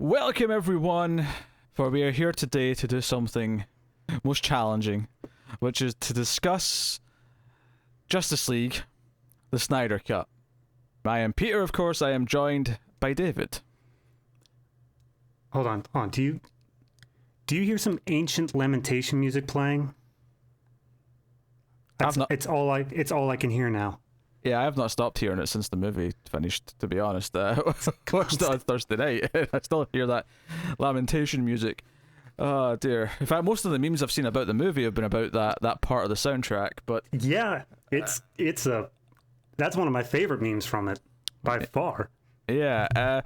Welcome everyone, for we are here today to do something most challenging, which is to discuss Justice League, the Snyder Cut. I am Peter, of course. I am joined by David. Hold on. Do you hear some ancient lamentation music playing? It's all I can hear now. Yeah, I have not stopped hearing it since the movie finished, to be honest. I watched it on Thursday night. I still hear that lamentation music. Oh dear. In fact, most of the memes I've seen about the movie have been about that part of the soundtrack. But yeah, that's one of my favorite memes from it by far. Yeah.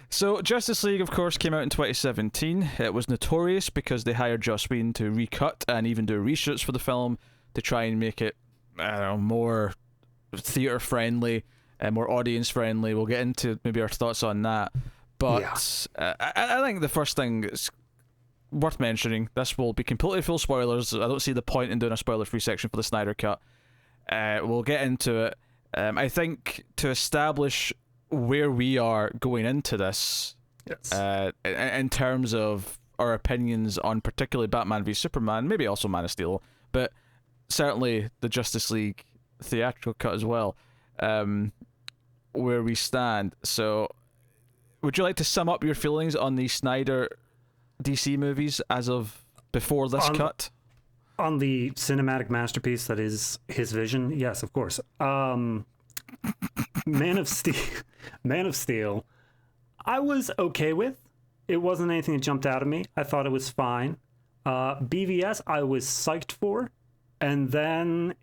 So Justice League, of course, came out in 2017. It was notorious because they hired Joss Whedon to recut and even do reshoots for the film to try and make it, more theater friendly and more audience friendly. We'll get into maybe our thoughts on that, but yeah. I think the first thing is worth mentioning, this will be completely full spoilers. I don't see the point in doing a spoiler free section for the Snyder Cut. We'll get into it. I think to establish where we are going into this, yes, in terms of our opinions on particularly Batman v Superman, maybe also Man of Steel, but certainly the Justice League theatrical cut as well, where we stand. So would you like to sum up your feelings on the Snyder DC movies as of before this cut? On the cinematic masterpiece that is his vision? Yes, of course. Man of Steel, I was okay with. It wasn't anything that jumped out at me. I thought it was fine. BVS, I was psyched for, and then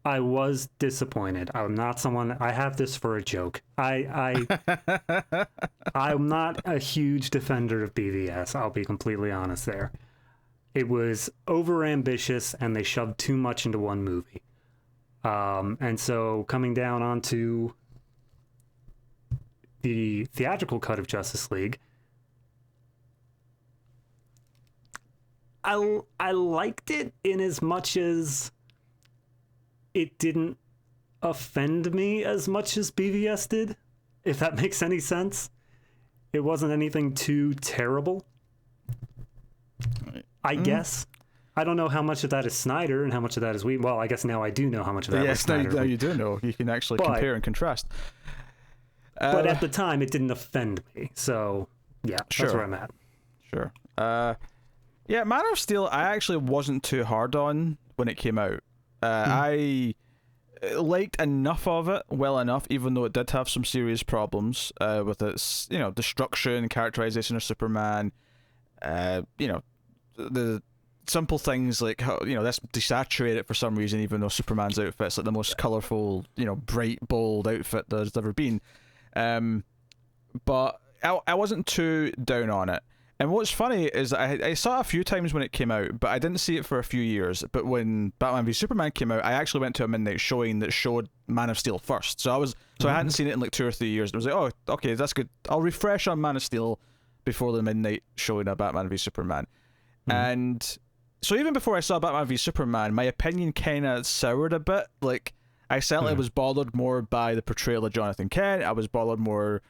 I was disappointed. I'm not someone. I have this for a joke. I'm not a huge defender of BVS. I'll be completely honest there. It was overambitious, and they shoved too much into one movie. And so coming down onto the theatrical cut of Justice League, I liked it in as much as it didn't offend me as much as BVS did, if that makes any sense. It wasn't anything too terrible, I guess. I don't know how much of that is Snyder and how much of that is we. Well, I guess now I do know how much of that was Snyder. Now you do know. You can actually compare and contrast. But at the time, it didn't offend me. So, yeah, that's where I'm at. Sure. Yeah, Man of Steel, I actually wasn't too hard on when it came out. I liked enough of it, well enough, even though it did have some serious problems with its, destruction, characterization of Superman, the simple things like how, let's desaturate it for some reason, even though Superman's outfit's like the most colourful, bright, bold outfit there's ever been. But I wasn't too down on it. And what's funny is I saw it a few times when it came out, but I didn't see it for a few years. But when Batman v Superman came out, I actually went to a midnight showing that showed Man of Steel first. So I hadn't seen it in like 2 or 3 years. And I was like, oh, okay, that's good. I'll refresh on Man of Steel before the midnight showing of Batman v Superman. And so even before I saw Batman v Superman, my opinion kind of soured a bit. Like, I certainly was bothered more by the portrayal of Jonathan Kent. I was bothered more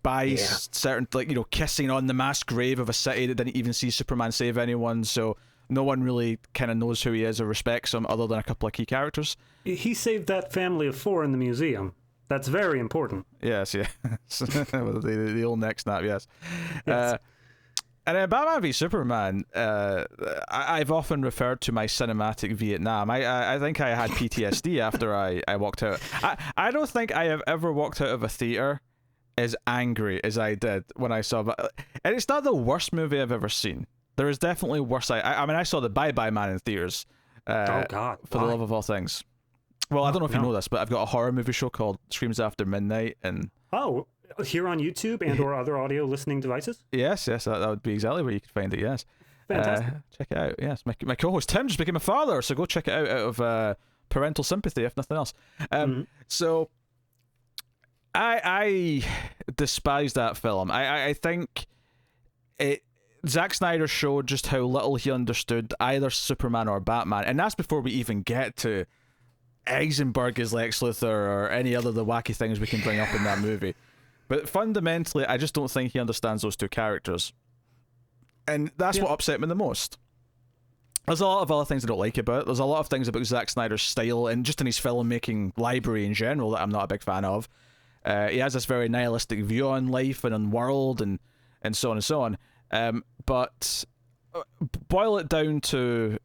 by certain, kissing on the mass grave of a city that didn't even see Superman save anyone, so no one really kind of knows who he is or respects him other than a couple of key characters. He saved that family of 4 in the museum. That's very important. Yes. the old neck snap, yes. And then Batman v Superman, I've often referred to my cinematic Vietnam. I think I had PTSD after I walked out. I don't think I have ever walked out of a theater as angry as I did when I saw that. And it's not the worst movie I've ever seen. There is definitely worse. I mean, I saw the Bye Bye Man in theaters. Oh, God. For the love of all things. Well, I don't know if you know this, but I've got a horror movie show called Screams After Midnight. And here on YouTube and or other audio listening devices? Yes, that would be exactly where you could find it, yes. Fantastic. Check it out, yes. My co-host Tim just became a father, so go check it out of parental sympathy, if nothing else. So, I despise that film. I think Zack Snyder showed just how little he understood either Superman or Batman, and that's before we even get to Eisenberg as Lex Luthor or any other of the wacky things we can bring up in that movie. But fundamentally, I just don't think he understands those two characters. And that's what upset me the most. There's a lot of other things I don't like about it. There's a lot of things about Zack Snyder's style and just in his filmmaking library in general that I'm not a big fan of. He has this very nihilistic view on life and on world and so on and so on. But boil it down to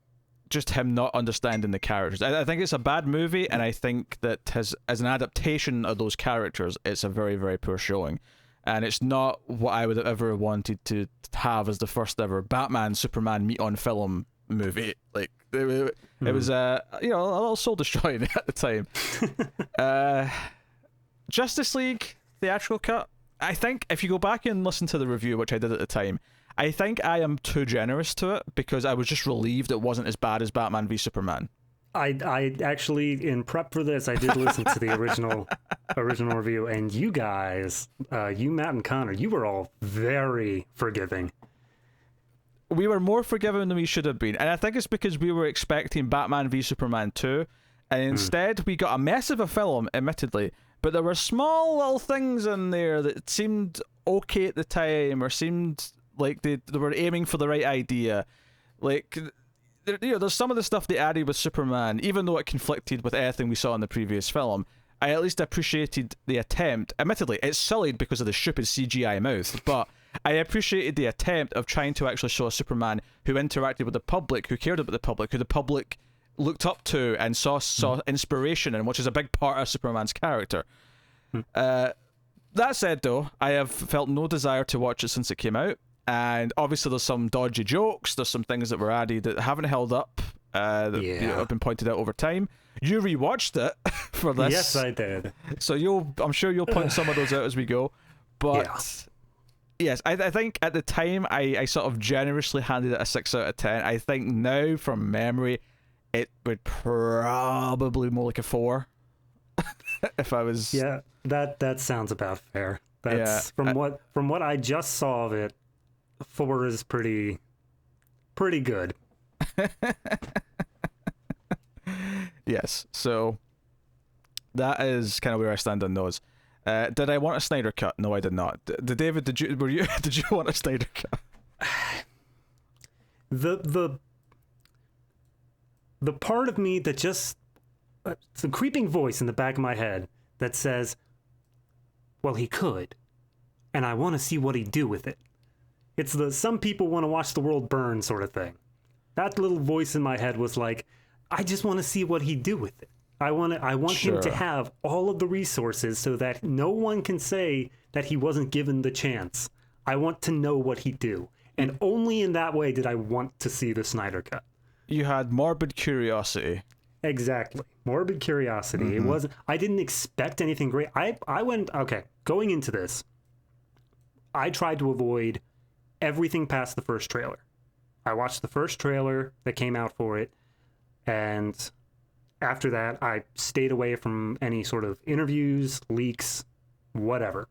just him not understanding the characters. I think it's a bad movie, and I think that as an adaptation of those characters, it's a very, very poor showing. And it's not what I would have ever wanted to have as the first ever Batman Superman meet on film movie. Like it was a little soul destroying at the time. Justice League theatrical cut, I think if you go back and listen to the review, which I did at the time, I think I am too generous to it because I was just relieved it wasn't as bad as Batman v Superman. I actually, in prep for this, I did listen to the original review, and you guys, you, Matt, and Connor, you were all very forgiving. We were more forgiving than we should have been, and I think it's because we were expecting Batman v Superman 2, and instead we got a mess of a film, admittedly, but there were small little things in there that seemed okay at the time, or seemed like they were aiming for the right idea. Like, there's some of the stuff they added with Superman, even though it conflicted with anything we saw in the previous film, I at least appreciated the attempt. Admittedly, it's sullied because of the stupid CGI mouth, but I appreciated the attempt of trying to actually show a Superman who interacted with the public, who cared about the public, who the public looked up to and saw inspiration in, which is a big part of Superman's character. That said, though, I have felt no desire to watch it since it came out. And obviously there's some dodgy jokes, there's some things that were added that haven't held up, that have been pointed out over time. You rewatched it for this. Yes, I did. So I'm sure you'll point some of those out as we go. But yes, I think at the time I sort of generously handed it a 6 out of 10. I think now from memory it would probably more like a 4. If I was... Yeah, that sounds about fair. That's from what I just saw of it, 4 is pretty good. Yes, so that is kind of where I stand on those. Did I want a Snyder cut? No, I did not. David, did you want a Snyder cut? The part of me that just it's a creeping voice in the back of my head that says, well, he could, and I want to see what he'd do with it. It's the some people want to watch the world burn sort of thing. That little voice in my head was like, I just want to see what he'd do with it. I want him to have all of the resources so that no one can say that he wasn't given the chance. I want to know what he'd do. And only in that way did I want to see the Snyder Cut. You had morbid curiosity. Exactly. Morbid curiosity. It wasn't, I didn't expect anything great. Going into this, I tried to avoid everything past the first trailer. I watched the first trailer that came out for it, and after that, I stayed away from any sort of interviews, leaks, whatever.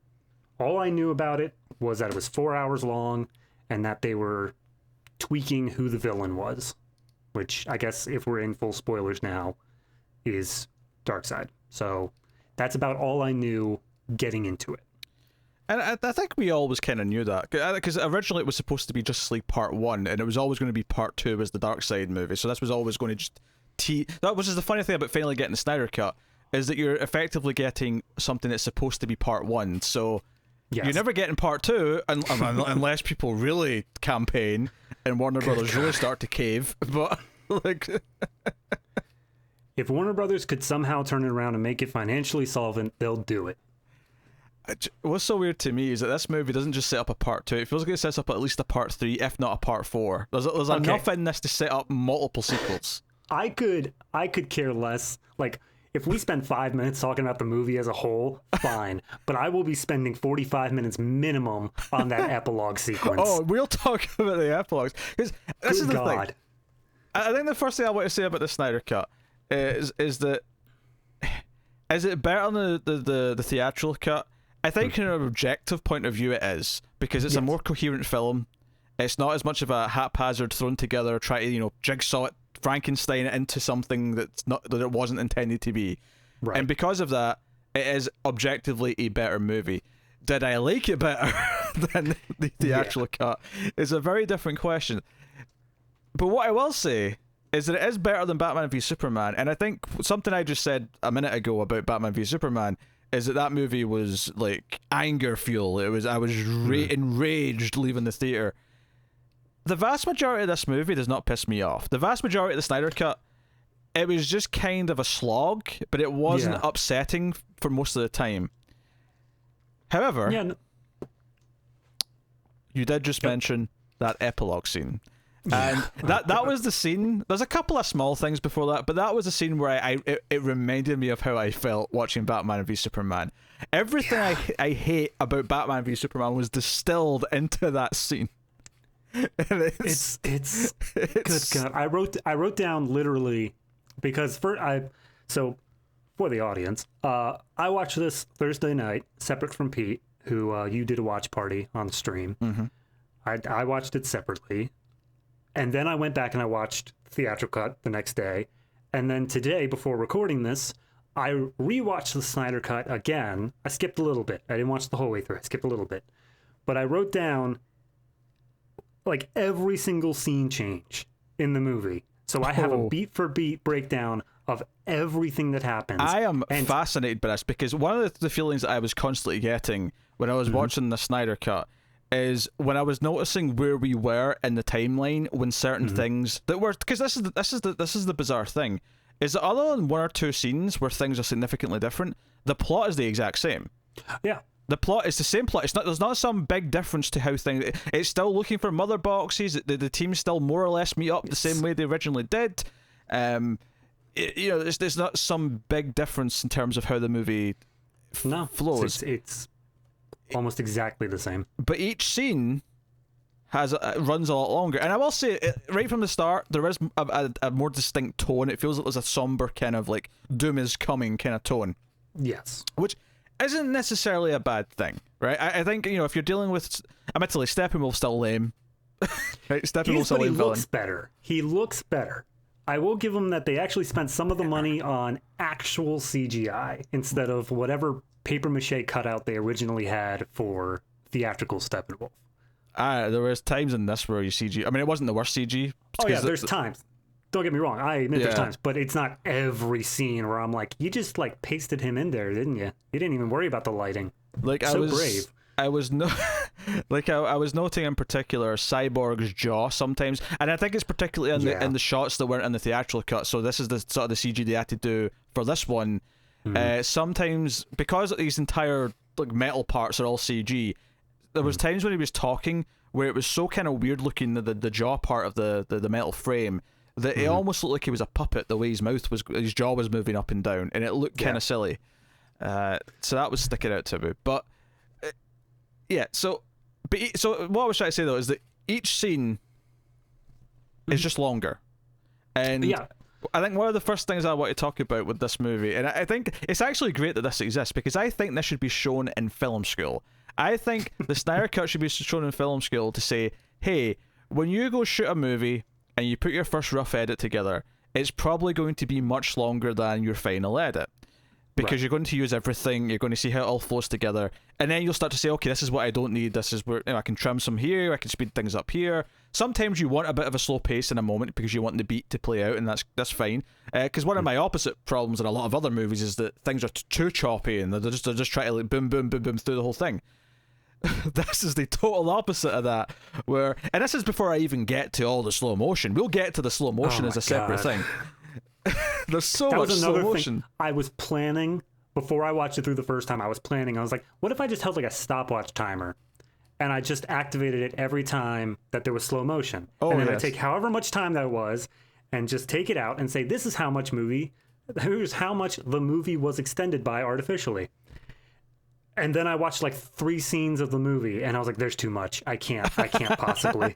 All I knew about it was that it was 4 hours long and that they were tweaking who the villain was, which I guess, if we're in full spoilers now, is Darkseid. So that's about all I knew getting into it. And I think we always kind of knew that, because originally it was supposed to be Justice League Part 1, and it was always going to be Part 2 as the Darkseid movie, so this was always going to just... That was just the funny thing about finally getting the Snyder Cut, is that you're effectively getting something that's supposed to be Part 1, so you're never getting Part 2, unless people really campaign, and Warner Brothers really start to cave, but, like... If Warner Brothers could somehow turn it around and make it financially solvent, they'll do it. What's so weird to me is that this movie doesn't just set up a Part 2. It feels like it sets up at least a Part 3, if not a Part 4. There's enough in this to set up multiple sequels. I could care less. Like, if we spend 5 minutes talking about the movie as a whole, fine. But I will be spending 45 minutes minimum on that epilogue sequence. Oh, we'll talk about the epilogues. Because this is the thing. I think the first thing I want to say about the Snyder Cut is that... Is it better than the theatrical cut? I think from an objective point of view it is, because it's a more coherent film. It's not as much of a haphazard thrown together, try to, jigsaw it, Frankenstein it into something that it wasn't intended to be. Right. And because of that, it is objectively a better movie. did I like it better than the theatrical cut? Is a very different question. But what I will say is that it is better than Batman v Superman, and I think something I just said a minute ago about Batman v Superman is that movie was like anger fuel. I was enraged leaving the theater. The vast majority of this movie does not piss me off. The vast majority of the Snyder Cut, it was just kind of a slog, but it wasn't upsetting for most of the time. However, you did just mention that epilogue scene. And that was the scene. There's a couple of small things before that, but that was a scene where it reminded me of how I felt watching Batman v Superman. Everything I hate about Batman v Superman was distilled into that scene. And it's good God. I wrote down literally because for the audience, I watched this Thursday night separate from Pete, who you did a watch party on the stream. Mm-hmm. I watched it separately. And then I went back and I watched theatrical cut the next day. And then today, before recording this, I rewatched the Snyder Cut again. I skipped a little bit. I didn't watch the whole way through. I skipped a little bit. But I wrote down like every single scene change in the movie. So I have a beat for beat breakdown of everything that happens. I am fascinated by this because one of the feelings that I was constantly getting when I was watching the Snyder Cut is when I was noticing where we were in the timeline when certain things that were, because this is the bizarre thing, is that other than one or two scenes where things are significantly different, the plot is the exact same. Yeah. The plot is the same plot. There's not some big difference to how things. It's still looking for mother boxes. The team still more or less meet up the same way they originally did. There's not some big difference in terms of how the movie flows. It's almost exactly the same. But each scene runs a lot longer. And I will say, right from the start, there is a more distinct tone. It feels like there's a somber kind of like doom is coming kind of tone. Yes. Which isn't necessarily a bad thing, right? I think, if you're dealing with... Admittedly, Steppenwolf's still lame. Right? Steppenwolf's a lame villain. He looks better. I will give him that they actually spent some of the money on actual CGI instead of whatever papier-mâché cutout they originally had for theatrical Steppenwolf. There was times in this where you CG... I mean, it wasn't the worst CG. Oh, yeah, there's times. Don't get me wrong. I admit there's times. But it's not every scene where I'm like, you just, like, pasted him in there, didn't you? You didn't even worry about the lighting. Like, I was noting in particular Cyborg's jaw sometimes, and I think it's particularly in the shots that weren't in the theatrical cut. So this is the sort of the CG they had to do for this one. Sometimes because these entire like metal parts are all CG, there was times when he was talking where it was so kind of weird looking the jaw part of the metal frame that it almost looked like he was a puppet. The way his jaw was moving up and down, and it looked kind of silly. So that was sticking out to me, but. So what I was trying to say though is that each scene is just longer, and I think one of the first things I want to talk about with this movie, and I think it's actually great that this exists because I think this should be shown in film school. I think the Snyder Cut should be shown in film school to say, hey, when you go shoot a movie and you put your first rough edit together, it's probably going to be much longer than your final edit. Because you're going to use everything, you're going to see how it all flows together, and then you'll start to say, okay, this is what I don't need, this is where I can trim some here, I can speed things up here. Sometimes you want a bit of a slow pace in a moment because you want the beat to play out, and that's fine. Because one of my opposite problems in a lot of other movies is that things are too choppy, and they're just trying to like boom, boom, boom, boom through the whole thing. This is the total opposite of that, and this is before I even get to all the slow motion. We'll get to the slow motion as a separate thing. There's so much slow motion. Thing I was planning before I watched it through the first time. I was like, what if I just held like a stopwatch timer and I just activated it every time that there was slow motion? And then I take however much time that was and just take it out and say, this is how much here's how much the movie was extended by artificially. And then I watched like 3 scenes of the movie and I was like, there's too much. I can't possibly.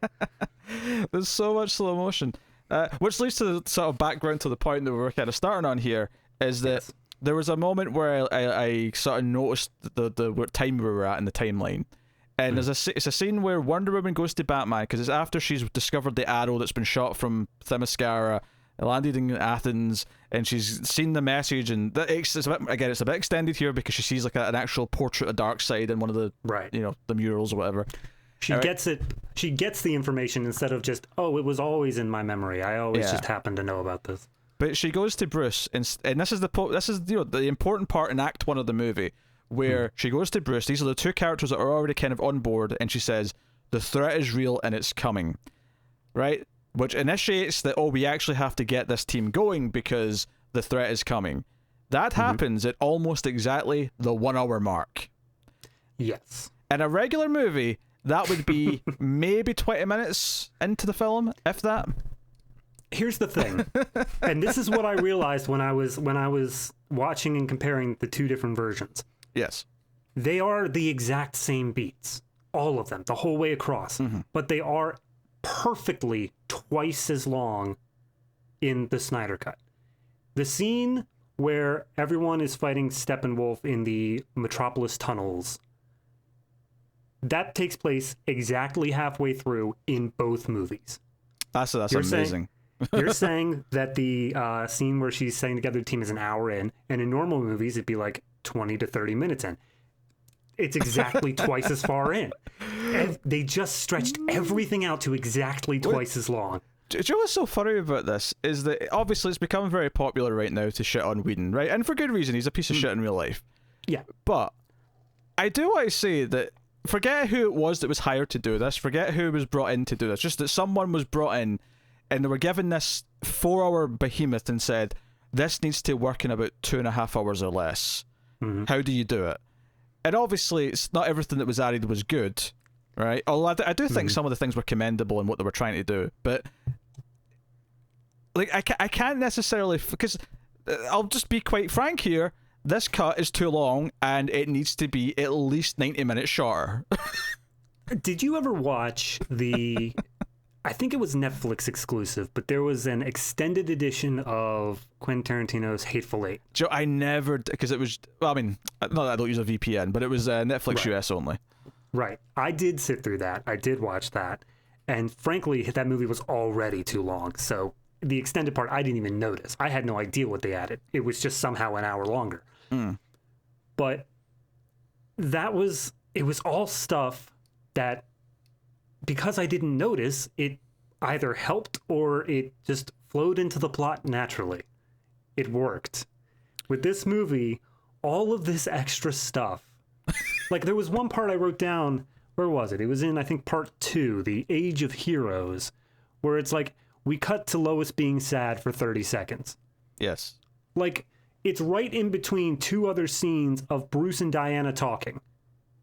There's so much slow motion. Which leads to the sort of background to the point that we're kind of starting on here, is that there was a moment where I sort of noticed the time we were at in the timeline. And it's a scene where Wonder Woman goes to Batman, because it's after she's discovered the arrow that's been shot from Themyscira landed in Athens, and she's seen the message, and it's a bit extended here because she sees like an actual portrait of Darkseid in one of the the murals or whatever. She gets it. She gets the information instead of just, oh, it was always in my memory. I always just happened to know about this. But she goes to Bruce, and this is the important part in Act 1 of the movie, where she goes to Bruce. These are the two characters that are already kind of on board, and she says, "The threat is real and it's coming," right? Which initiates that, we actually have to get this team going because the threat is coming. That happens at almost exactly the 1 hour mark. Yes. In a regular movie, that would be maybe 20 minutes into the film, if that. Here's the thing, and this is what I realized when I was watching and comparing the two different versions. Yes. They are the exact same beats, all of them, the whole way across, but they are perfectly twice as long in the Snyder Cut. The scene where everyone is fighting Steppenwolf in the Metropolis tunnels, that takes place exactly halfway through in both movies. That's amazing. You're saying that the scene where she's setting together the team is an hour in, and in normal movies it'd be like 20 to 30 minutes in. It's exactly twice as far in. And they just stretched everything out to exactly twice as long. Do you know what's so funny about this? Is that obviously it's become very popular right now to shit on Whedon, right? And for good reason. He's a piece of shit in real life. Yeah. But I do want to say that forget who it was that was hired to do this. Forget who was brought in to do this. Just that someone was brought in and they were given this 4-hour behemoth and said, this needs to work in about 2.5 hours or less. How do you do it? And obviously, it's not everything that was added was good, right? Although I do think some of the things were commendable in what they were trying to do. But like, I can't necessarily, because I'll just be quite frank here. This cut is too long, and it needs to be at least 90 minutes shorter. Did you ever watch the... I think it was Netflix exclusive, but there was an extended edition of Quentin Tarantino's Hateful Eight. Joe, I never, because it was, well, I mean, not that I don't use a VPN, but it was Netflix US only. Right. I did sit through that. I did watch that. And frankly, that movie was already too long. So the extended part, I didn't even notice. I had no idea what they added. It was just somehow an hour longer. But it was all stuff that, because I didn't notice, it either helped or it just flowed into the plot naturally. It worked. With this movie, all of this extra stuff, like there was one part I wrote down, where was it? It was in, I think, part 2, The Age of Heroes, where it's like, we cut to Lois being sad for 30 seconds. Yes. Like, it's right in between 2 other scenes of Bruce and Diana talking.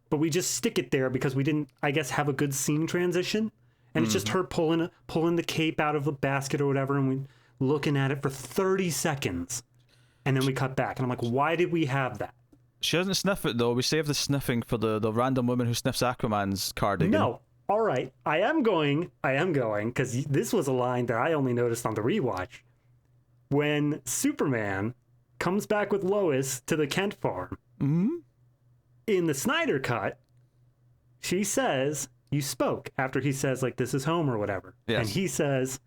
But we just stick it there because we didn't, I guess, have a good scene transition. And it's just her pulling the cape out of the basket or whatever, and we looking at it for 30 seconds. And then we cut back. And I'm like, why did we have that? She doesn't sniff it, though. We saved the sniffing for the random woman who sniffs Aquaman's cardigan. No. All right. I am going, because this was a line that I only noticed on the rewatch. When Superman comes back with Lois to the Kent farm, in the Snyder Cut, she says, you spoke, after he says, like, this is home or whatever. Yes. And he says,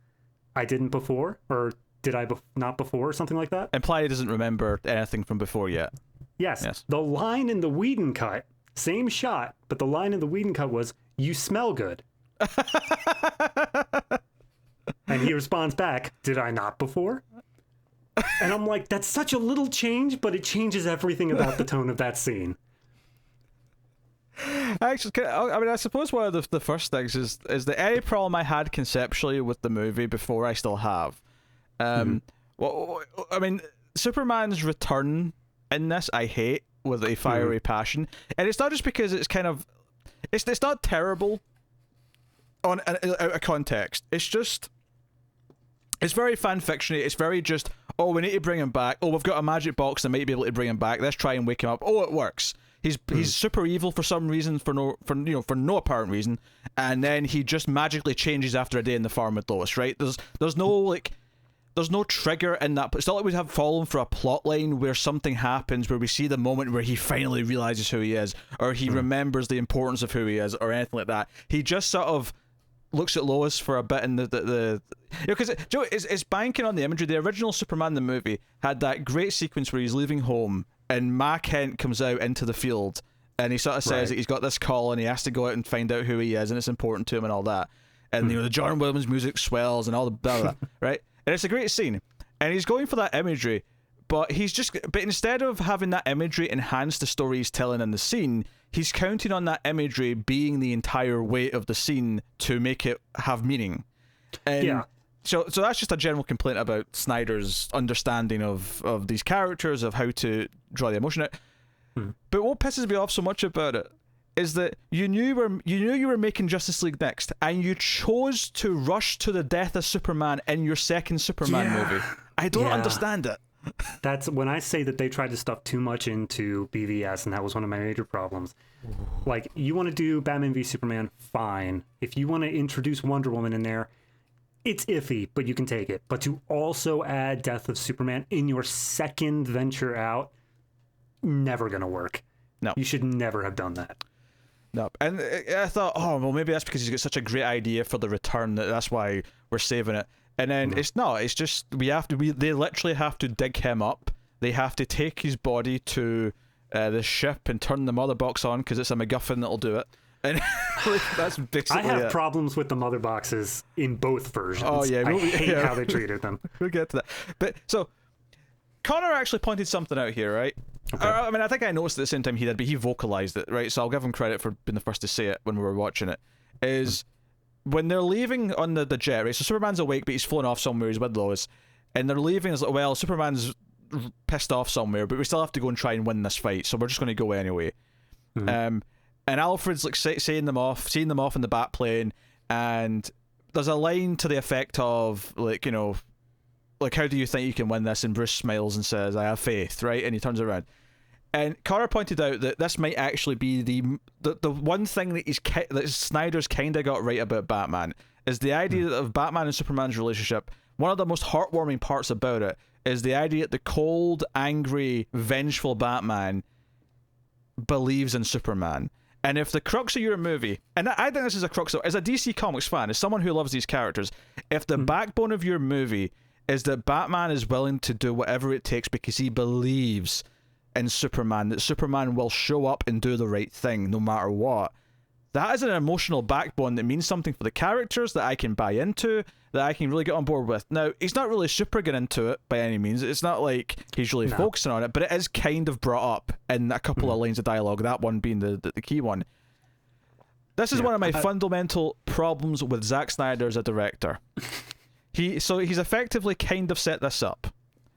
I didn't before, or did I not before, or something like that? Imply he doesn't remember anything from before yet. Yes. The line in the Whedon cut, same shot, but the line in the Whedon cut was, you smell good. And he responds back, did I not before? And I'm like, that's such a little change, but it changes everything about the tone of that scene. Actually, I mean, I suppose one of the first things is that any problem I had conceptually with the movie before I still have. Well, I mean, Superman's return in this I hate with a fiery passion, and it's not just because it's kind of, it's not terrible on out of context. It's just, it's very fan fictiony. It's very just, oh, we need to bring him back. Oh, we've got a magic box that might be able to bring him back. Let's try and wake him up. Oh, it works. He's super evil for some reason, for no apparent reason, and then he just magically changes after a day in the farm with Lois. Right? There's no trigger in that. It's not like we have fallen for a plot line where something happens where we see the moment where he finally realizes who he is, or he remembers the importance of who he is, or anything like that. He just sort of looks at Lois for a bit, and because it's banking on the imagery. The original Superman the movie had that great sequence where he's leaving home, and Ma Kent comes out into the field, and he sort of says that he's got this call, and he has to go out and find out who he is, and it's important to him, and all that. And the John Williams music swells, and all the blah, blah, blah, right? And it's a great scene, and he's going for that imagery, but instead of having that imagery enhance the story he's telling in the scene, he's counting on that imagery being the entire weight of the scene to make it have meaning. And so that's just a general complaint about Snyder's understanding of these characters, of how to draw the emotion out. But what pisses me off so much about it is that you knew you were making Justice League next, and you chose to rush to the death of Superman in your second Superman movie. I don't understand it. That's when I say that they tried to stuff too much into BVS, and that was one of my major problems. Like, you want to do Batman v Superman, fine. If you want to introduce Wonder Woman in there, it's iffy, but you can take it. But to also add Death of Superman in your second venture out, never gonna work. No. You should never have done that. No. And I thought, oh, well, maybe that's because he's got such a great idea for the return that's why we're saving it. And then it's not. It's just they literally have to dig him up. They have to take his body to the ship and turn the mother box on because it's a MacGuffin that'll do it. And that's basically I have problems with the mother boxes in both versions. Oh yeah, I hate how they treated them. We'll get to that. But so Connor actually pointed something out here, right? Okay. I mean, I think I noticed at the same time he did, but he vocalized it, right? So I'll give him credit for being the first to say it when we were watching it. When they're leaving on the jet, right? So Superman's awake, but he's flown off somewhere. He's with Lois, and they're leaving. It's like, well, Superman's pissed off somewhere, but we still have to go and try and win this fight. So we're just going to go anyway. And Alfred's like seeing them off in the bat plane, and there's a line to the effect of like, like, how do you think you can win this? And Bruce smiles and says, "I have faith," right? And he turns around. And Connor pointed out that this might actually be the one thing that Snyder's kind of got right about Batman is the idea of Batman and Superman's relationship. One of the most heartwarming parts about it is the idea that the cold, angry, vengeful Batman believes in Superman. And if the crux of your movie, and I think this is a crux of, as a DC Comics fan, as someone who loves these characters, if the backbone of your movie is that Batman is willing to do whatever it takes because he believes in Superman, that Superman will show up and do the right thing no matter what, that is an emotional backbone that means something for the characters, that I can buy into, that I can really get on board with. Now, he's not really super getting into it by any means. It's not like he's really focusing on it, but it is kind of brought up in a couple of lines of dialogue, that one being the key one. This is one of my fundamental problems with Zack Snyder as a director. He's effectively kind of set this up.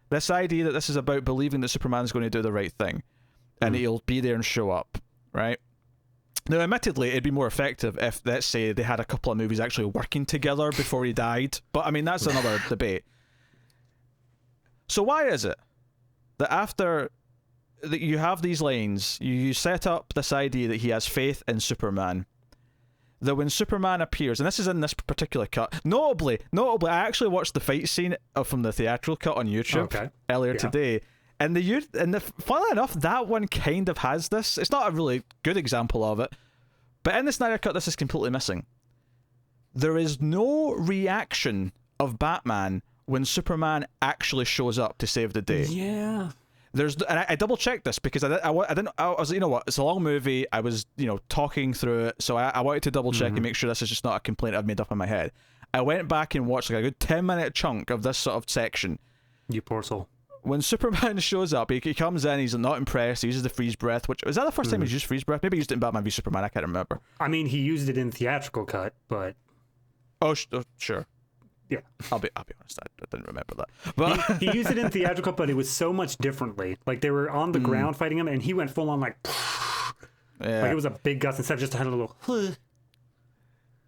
This idea that this is about believing that Superman's going to do the right thing, and he'll be there and show up, right? Now, admittedly, it'd be more effective if, let's say, they had a couple of movies actually working together before he died, but I mean, that's another debate. So why is it that after that you have these lines, you set up this idea that he has faith in Superman, that when Superman appears, and this is in this particular cut, notably, I actually watched the fight scene from the theatrical cut on YouTube earlier today, and funnily enough, that one kind of has this. It's not a really good example of it, but in the Snyder cut, this is completely missing. There is no reaction of Batman when Superman actually shows up to save the day. Yeah. And I double checked this because I was, you know what, it's a long movie. I was, talking through it, so I wanted to double check and make sure this is just not a complaint I've made up in my head. I went back and watched like a good 10-minute chunk of this sort of section. You poor soul. When Superman shows up, he comes in, he's not impressed, he uses the freeze breath, which, is that the first time he's used freeze breath? Maybe he used it in Batman v Superman, I can't remember. I mean, he used it in the theatrical cut, but... Oh, sure. Yeah, I'll be honest. I didn't remember that. But he used it in theatrical, but it was so much differently. Like they were on the ground fighting him, and he went full on like it was a big gust instead of just had a little.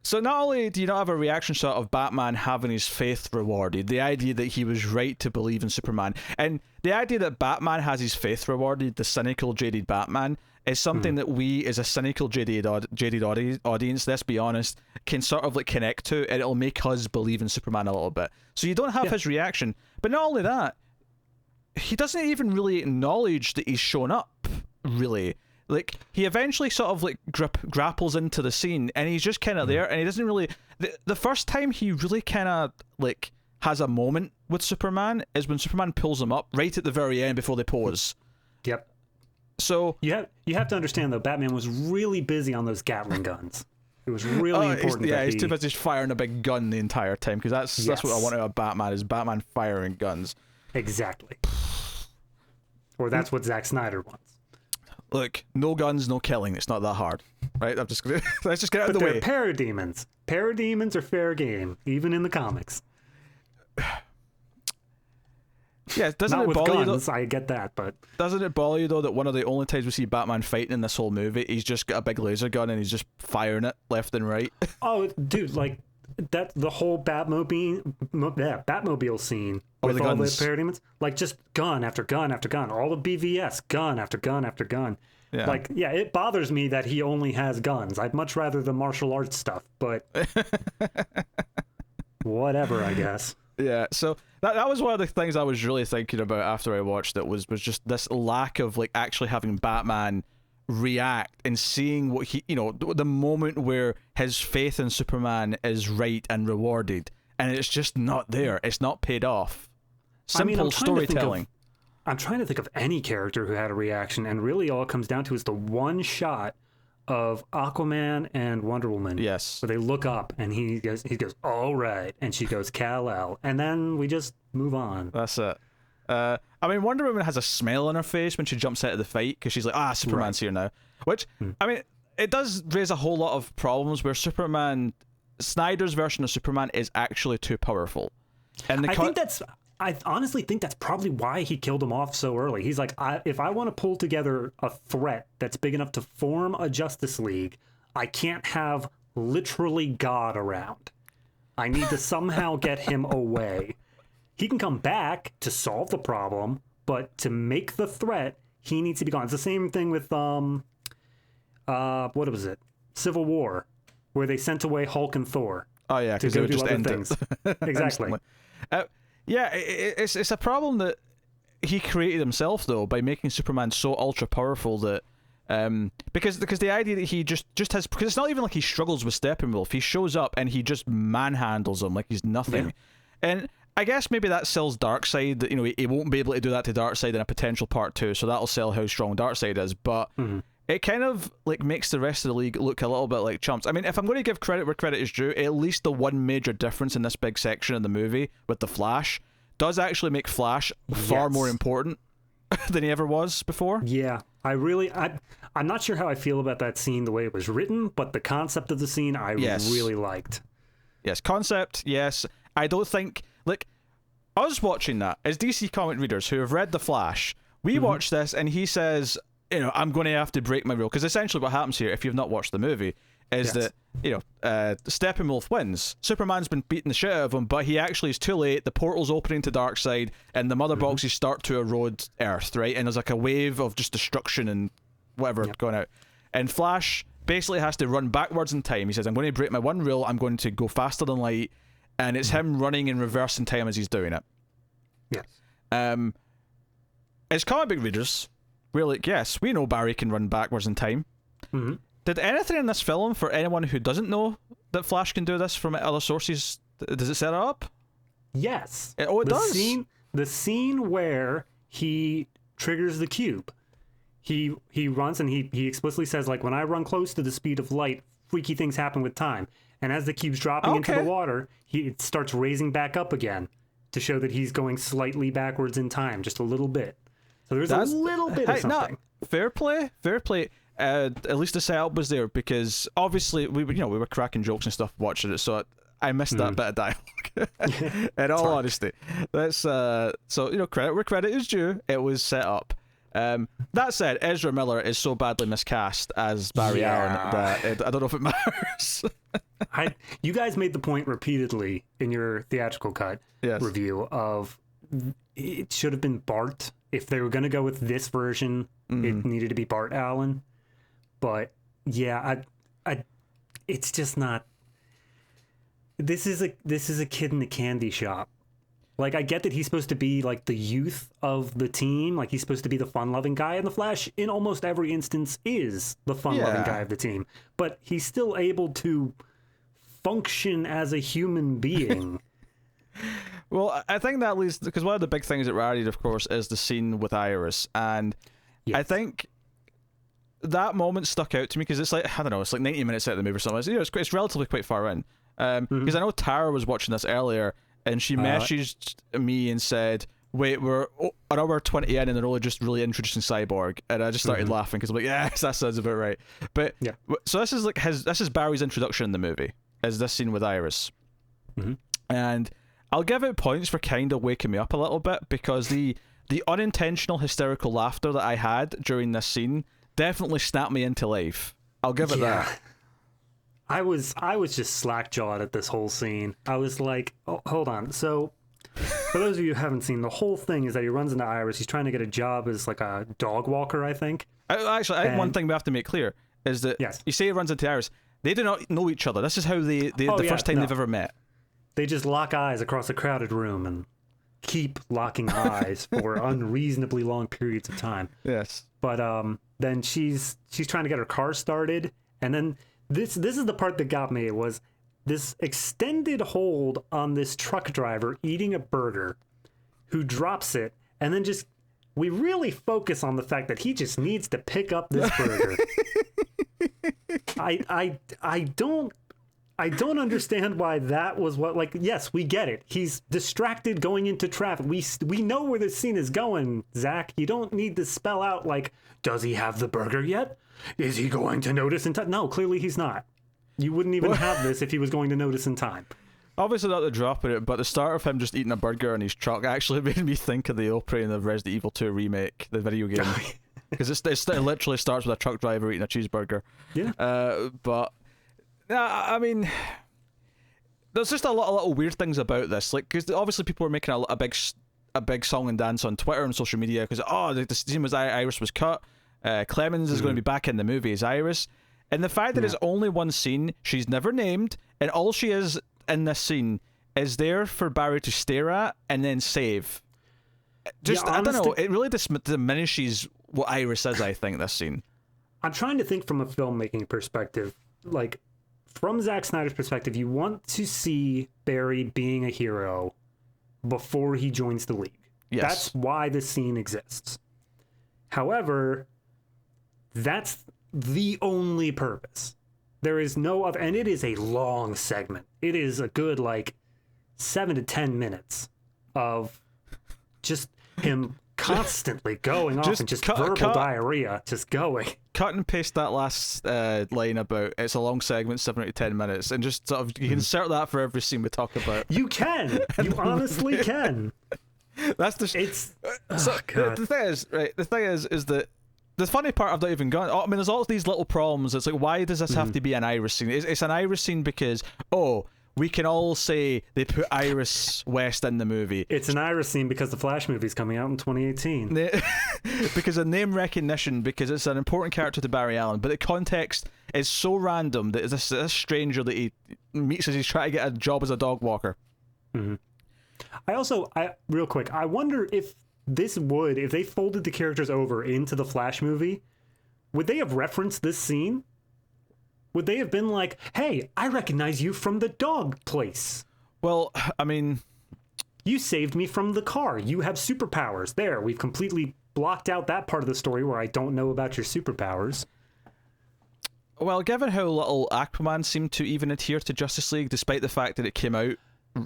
So not only do you not have a reaction shot of Batman having his faith rewarded, the idea that he was right to believe in Superman, and the idea that Batman has his faith rewarded, the cynical, jaded Batman, is something that we, as a cynical, jaded audience, let's be honest, can sort of like connect to, and it'll make us believe in Superman a little bit. So you don't have his reaction. But not only that, he doesn't even really acknowledge that he's shown up, really. Like, he eventually sort of like grapples into the scene, and he's just kind of there, and he doesn't really... the first time he really kind of like has a moment with Superman is when Superman pulls him up right at the very end before they pose. Yep. So you have to understand though, Batman was really busy on those Gatling guns. It was really important. He's too busy firing a big gun the entire time, because that's what I want out of Batman, is Batman firing guns. Exactly. Or that's what Zack Snyder wants. Look, no guns, no killing. It's not that hard, right? I'm just gonna let's just get out of the way. Parademons. Parademons are fair game, even in the comics. Yeah, doesn't Not it with bother guns, you? I get that, but Doesn't it bother you though that one of the only times we see Batman fighting in this whole movie, he's just got a big laser gun and he's just firing it left and right? oh, dude, like that the whole Batmobile scene with the all the guns. parademons, like just gun after gun after gun, all the BVS, gun after gun after gun. Yeah. Like, yeah, it bothers me that he only has guns. I'd much rather the martial arts stuff, but whatever, I guess. Yeah, so that was one of the things I was really thinking about after I watched it, was just this lack of like actually having Batman react and seeing what he, the moment where his faith in Superman is right and rewarded, and it's just not there. It's not paid off. Simple storytelling. I'm trying to think of any character who had a reaction, and really all it comes down to is the one shot of Aquaman and Wonder Woman. Yes. Where they look up and he goes, all right, and she goes, Kal-El, and then we just move on. That's it. I mean, Wonder Woman has a smile on her face when she jumps out of the fight, because she's like, Superman's here now. Which, I mean, it does raise a whole lot of problems where Snyder's version of Superman is actually too powerful. And I honestly think that's probably why he killed him off so early. He's like, if I want to pull together a threat that's big enough to form a Justice League, I can't have literally God around. I need to somehow get him away. He can come back to solve the problem, but to make the threat, he needs to be gone. It's the same thing with what was it? Civil War, where they sent away Hulk and Thor. Oh yeah, to because go they would do just other end things. it. Exactly. Yeah, it's a problem that he created himself though, by making Superman so ultra powerful that because the idea that he just has, because it's not even like he struggles with Steppenwolf. He shows up and he just manhandles him like he's nothing. Yeah. And I guess maybe that sells Darkseid, that he won't be able to do that to Darkseid in a potential part 2, so that'll sell how strong Darkseid is, but it kind of like makes the rest of the league look a little bit like chumps. I mean, if I'm going to give credit where credit is due, at least the one major difference in this big section of the movie with the Flash does actually make Flash far more important than he ever was before. Yeah, I'm not sure how I feel about that scene the way it was written, but the concept of the scene I really liked. Yes, concept, yes. I don't think, like, us watching that, as DC comic readers who have read The Flash, we watch this and he says, I'm going to have to break my rule. Because essentially what happens here, if you've not watched the movie, is that, Steppenwolf wins. Superman's been beating the shit out of him, but he actually is too late. The portal's opening to Darkseid, and the mother boxes start to erode Earth, right? And there's like a wave of just destruction and whatever going out. And Flash basically has to run backwards in time. He says, I'm going to break my one rule. I'm going to go faster than light. And it's him running in reverse in time as he's doing it. Yes. As comic book readers, we're like, yes, we know Barry can run backwards in time. Did anything in this film, for anyone who doesn't know that Flash can do this from other sources, does it set it up? Yes. It does? The scene where he triggers the cube, he runs and he explicitly says, like, when I run close to the speed of light, freaky things happen with time. And as the cube's dropping into the water, it starts raising back up again to show that he's going slightly backwards in time, just a little bit. So there's a little bit of something. Fair play. At least the setup was there, because obviously we were cracking jokes and stuff watching it, so I missed that bit of dialogue. In all honesty, that's credit where credit is due. It was set up. That said, Ezra Miller is so badly miscast as Barry Allen that I don't know if it matters. You guys made the point repeatedly in your theatrical cut review of it should have been Bart. If they were going to go with this version, it needed to be Bart Allen. But yeah, it's just not. This is a kid in the candy shop. Like, I get that he's supposed to be like the youth of the team, like he's supposed to be the fun-loving guy, and the Flash in almost every instance is the fun-loving guy of the team. But he's still able to function as a human being. Well, I think that leads, because one of the big things that rallied, of course, is the scene with Iris, and Yes. I think that moment stuck out to me because it's like, I don't know, it's like 90 minutes out of the movie or something. It's relatively quite far in. Because I know Tara was watching this earlier, and she messaged me and said, wait, we're an hour 20 in and they're only just really introducing Cyborg, and I just started laughing because I'm like, yes, that sounds about right. But so this is like this is Barry's introduction in the movie, is this scene with Iris. And I'll give it points for kind of waking me up a little bit, because the unintentional hysterical laughter that I had during this scene definitely snapped me into life. I'll give it that. I was just slack-jawed at this whole scene. I was like, oh, hold on. So, for those of you who haven't seen, the whole thing is that he runs into Iris. He's trying to get a job as like a dog walker, I think. I think one thing we have to make clear is that you say he runs into Iris. They do not know each other. This is how the first time they've ever met. They just lock eyes across a crowded room and keep locking eyes for unreasonably long periods of time. Yes. But then she's trying to get her car started, and then this is the part that got me. It was this extended hold on this truck driver eating a burger, who drops it, and then we really focus on the fact that he just needs to pick up this burger. I don't understand why that was what, like, yes, we get it. He's distracted going into traffic. We know where this scene is going, Zach. You don't need to spell out, like, does he have the burger yet? Is he going to notice in time? No, clearly he's not. You wouldn't even have this if he was going to notice in time. Obviously not the drop in it, but the start of him just eating a burger in his truck actually made me think of the opening of Resident Evil 2 remake, the video game. Because it literally starts with a truck driver eating a cheeseburger. Yeah. But... I mean, there's just a lot of little weird things about this. Like, because obviously people were making a big song and dance on Twitter and social media because the scene was Iris was cut. Clemens is going to be back in the movie as Iris, and the fact that it's only one scene, she's never named, and all she is in this scene is there for Barry to stare at and then save. Just I don't know. It really diminishes what Iris is. I think this scene. I'm trying to think from a filmmaking perspective, like. From Zack Snyder's perspective, you want to see Barry being a hero before he joins the League. Yes. That's why this scene exists. However, that's the only purpose. There is no other, and it is a long segment. It is a good, 7 to 10 minutes of just him constantly going off and just verbal diarrhea, just going. Cut and paste that last line about it's a long segment, 7 to 10 minutes, and just sort of you can insert that for every scene we talk about. You can. You honestly can. That's the. The thing is, right? The thing is that the funny part I've not even gone. I mean, there's all these little problems. It's like, why does this have to be an Iris scene? It's an Iris scene because we can all say they put Iris West in the movie. It's an Iris scene because the Flash movie's coming out in 2018. Because of name recognition, because it's an important character to Barry Allen, but the context is so random that this stranger that he meets as he's trying to get a job as a dog walker. Real quick, I wonder if if they folded the characters over into the Flash movie, would they have referenced this scene? Would they have been like, hey, I recognize you from the dog place? Well, I mean... You saved me from the car. You have superpowers. There, we've completely blocked out that part of the story where I don't know about your superpowers. Well, given how little Aquaman seemed to even adhere to Justice League, despite the fact that it came out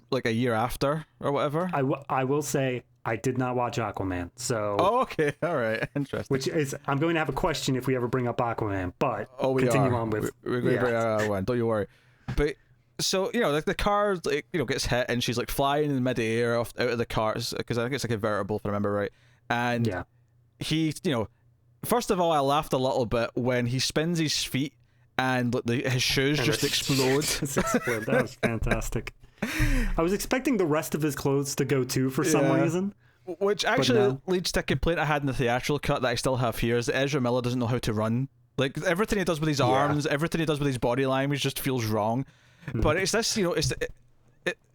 like a year after or whatever. I will say I did not watch Aquaman, so... Oh, okay. All right. Interesting. Which is... I'm going to have a question if we ever bring up Aquaman, but continue on with... We're going to bring up Aquaman, don't you worry. But, so, the car, gets hit, and she's, flying in midair out of the car, because I think it's a convertible, if I remember right. And he, first of all, I laughed a little bit when he spins his feet, and his shoes just explode. That was fantastic. I was expecting the rest of his clothes to go too for some reason. Which actually leads to a complaint I had in the theatrical cut that I still have here, is that Ezra Miller doesn't know how to run. Like, everything he does with his arms, everything he does with his body language just feels wrong. But it's this,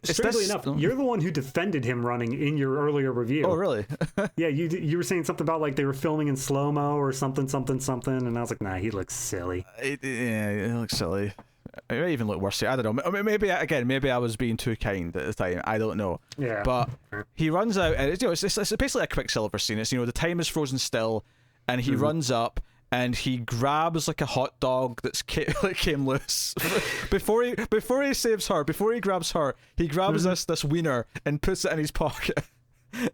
Strangely enough, you're the one who defended him running in your earlier review. Oh, really? Yeah, you were saying something about they were filming in slow-mo or something, and I was like, nah, he looks silly. He looks silly. It might even look worse here. I don't know. I mean, maybe I was being too kind at the time. I don't know. Yeah. But he runs out, and it's basically a Quicksilver scene. It's the time is frozen still, and he runs up and he grabs like a hot dog that's came loose before he saves her. Before he grabs her, he grabs this wiener and puts it in his pocket,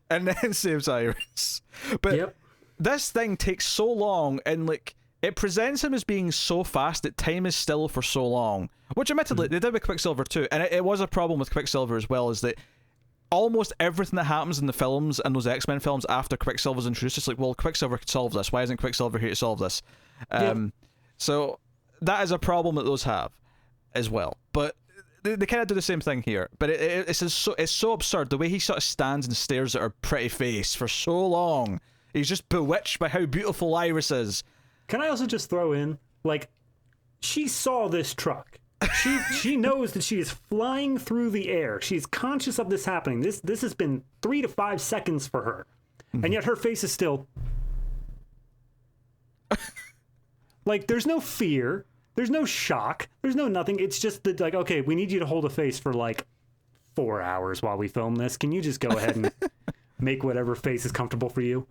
and then saves Iris. But this thing takes so long, and like. It presents him as being so fast that time is still for so long. Which, admittedly, they did with Quicksilver too. And it was a problem with Quicksilver as well, is that almost everything that happens in the films, and those X-Men films after Quicksilver's introduced, it's like, well, Quicksilver could solve this. Why isn't Quicksilver here to solve this? So that is a problem that those have as well. But they kind of do the same thing here. But it's so absurd. The way he sort of stands and stares at her pretty face for so long. He's just bewitched by how beautiful Iris is. Can I also just throw in, like, she saw this truck. She knows that she is flying through the air. She's conscious of this happening. This has been 3 to 5 seconds for her. And yet her face is still... like, there's no fear. There's no shock. There's no nothing. It's just that, like, okay, we need you to hold a face for, like, 4 hours while we film this. Can you just go ahead and make whatever face is comfortable for you?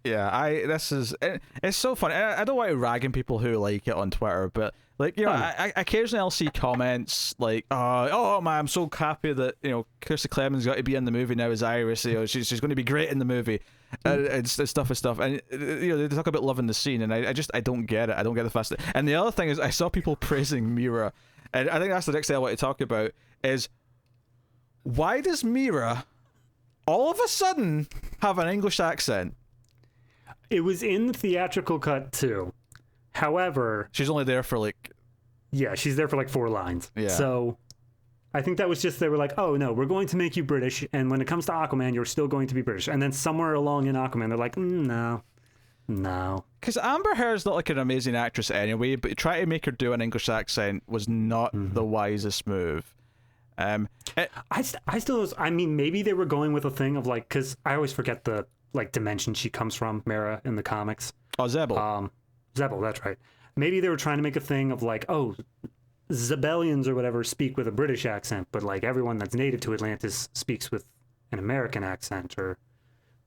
Yeah, it's so funny. I don't want to ragging people who like it on Twitter, but like, I occasionally I'll see comments like, oh man, I'm so happy that Kirsty Clemens got to be in the movie now as Iris. She's going to be great in the movie, and stuff, and they talk about loving the scene, and I don't get it. I don't get the fast. And the other thing is, I saw people praising Mira, and I think that's the next thing I want to talk about is why does Mira all of a sudden have an English accent? It was in the theatrical cut too. However, she's only there for like... Yeah, she's there for like 4 lines. Yeah. So I think that was just, they were like, oh no, we're going to make you British, and when it comes to Aquaman, you're still going to be British. And then somewhere along in Aquaman, they're like, no. Because Amber Heard's not like an amazing actress anyway, but trying to make her do an English accent was not the wisest move. I still, I mean, maybe they were going with a thing of like, because I always forget the like dimension she comes from, Mara, in the comics. Oh, Zebel. Zebel, that's right. Maybe they were trying to make a thing of like, oh, Zebellians or whatever speak with a British accent, but like everyone that's native to Atlantis speaks with an American accent or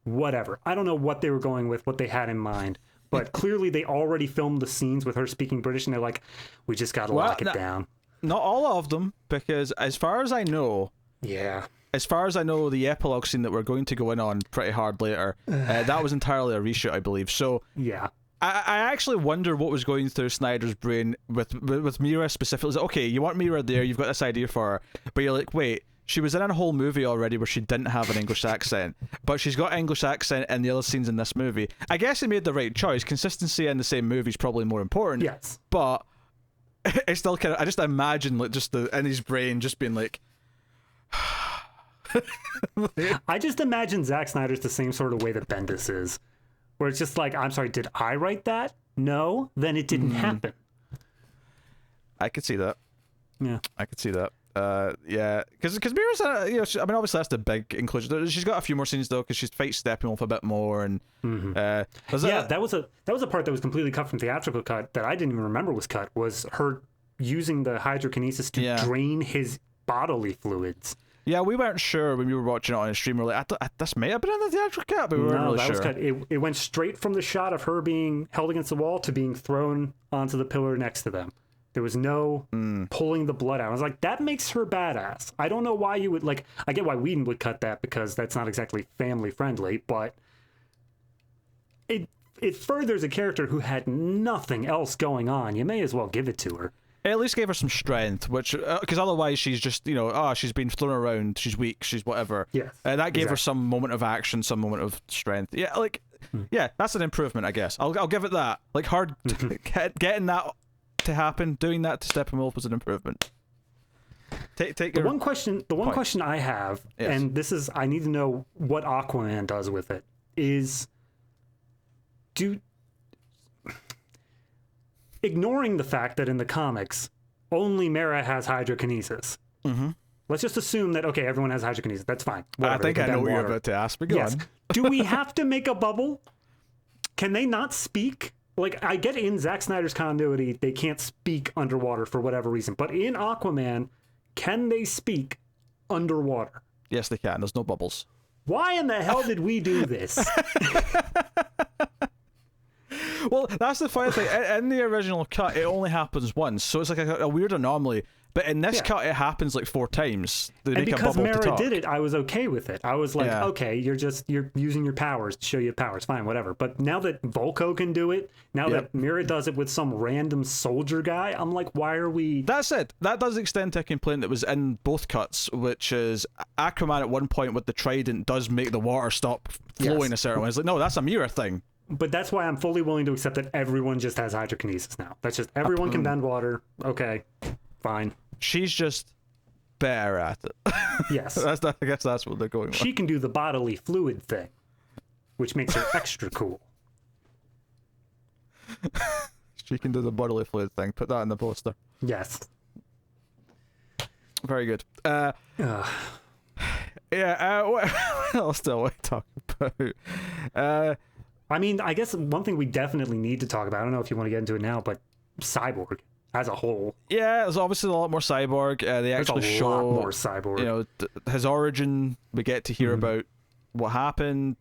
whatever. I don't know what they were going with, what they had in mind, but clearly they already filmed the scenes with her speaking British, and they're like, we just got to lock it down. Not all of them, because as far as I know... Yeah. As far as I know, the epilogue scene that we're going to go in on pretty hard later, that was entirely a reshoot, I believe. So yeah, I actually wonder what was going through Snyder's brain with Mira specifically. Like, okay, you want Mira there, you've got this idea for her, but you're like, wait, she was in a whole movie already where she didn't have an English accent, but she's got an English accent in the other scenes in this movie. I guess he made the right choice. Consistency in the same movie is probably more important. Yes, but it's still kind of, I just imagine like just in his brain just being like... I just imagine Zack Snyder's the same sort of way that Bendis is, where it's just like, I'm sorry, did I write that? No, then it didn't happen. I could see that. Yeah, I could see that. Yeah, because Mira's I mean, obviously that's the big inclusion. She's got a few more scenes though, because she's fight Steppenwolf a bit more, and that was a part that was completely cut from theatrical cut that I didn't even remember was cut, was her using the hydrokinesis to drain his bodily fluids. Yeah, we weren't sure when we were watching it on a stream. We were like, this may have been in the theatrical cut, but we weren't really sure. No, that was cut. It went straight from the shot of her being held against the wall to being thrown onto the pillar next to them. There was no pulling the blood out. I was like, that makes her badass. I don't know why you would, like, I get why Whedon would cut that, because that's not exactly family friendly, but it furthers a character who had nothing else going on. You may as well give it to her. It at least gave her some strength, which, because otherwise she's just, she's been thrown around, she's weak, she's whatever. Yes. That gave her some moment of action, some moment of strength. Yeah, like, yeah, that's an improvement, I guess. I'll give it that. Like, getting that to happen, doing that to Steppenwolf was an improvement. Take the one question I have, and this is, I need to know what Aquaman does with it, is ignoring the fact that in the comics, only Mera has hydrokinesis. Mm-hmm. Let's just assume that, okay, everyone has hydrokinesis. That's fine. Whatever, I think I know what you're about to ask, but go on. Do we have to make a bubble? Can they not speak? like, I get in Zack Snyder's continuity, they can't speak underwater for whatever reason. But in Aquaman, can they speak underwater? Yes, they can. There's no bubbles. Why in the hell did we do this? Well, that's the funny thing. In the original cut, it only happens once, so it's like a weird anomaly. But in this cut, it happens like 4 times. They And make a because bubble to Mara talk. did it, I was okay with it. I was like, Yeah. okay, you're using your powers to show you powers, fine, whatever. But now that Volko can do it, now that Mira does it with some random soldier guy, I'm like, why are we? That's it. That does extend to a complaint that was in both cuts, which is Aquaman at one point with the trident does make the water stop flowing a certain way. It's like, no, that's a Mira thing. But that's why I'm fully willing to accept that everyone just has hydrokinesis now. That's just everyone can bend water. Okay, fine. She's just better at it. Yes. I guess that's what they're going with. She can do the bodily fluid thing, which makes her extra cool. She can do the bodily fluid thing. Put that in the poster. Yes. Very good. What else do I want to talk about? I mean, I guess one thing we definitely need to talk about, I don't know if you want to get into it now, but Cyborg as a whole. Yeah, there's obviously a lot more Cyborg. They There's actually a show lot more Cyborg. You know, his origin. We get to hear about what happened.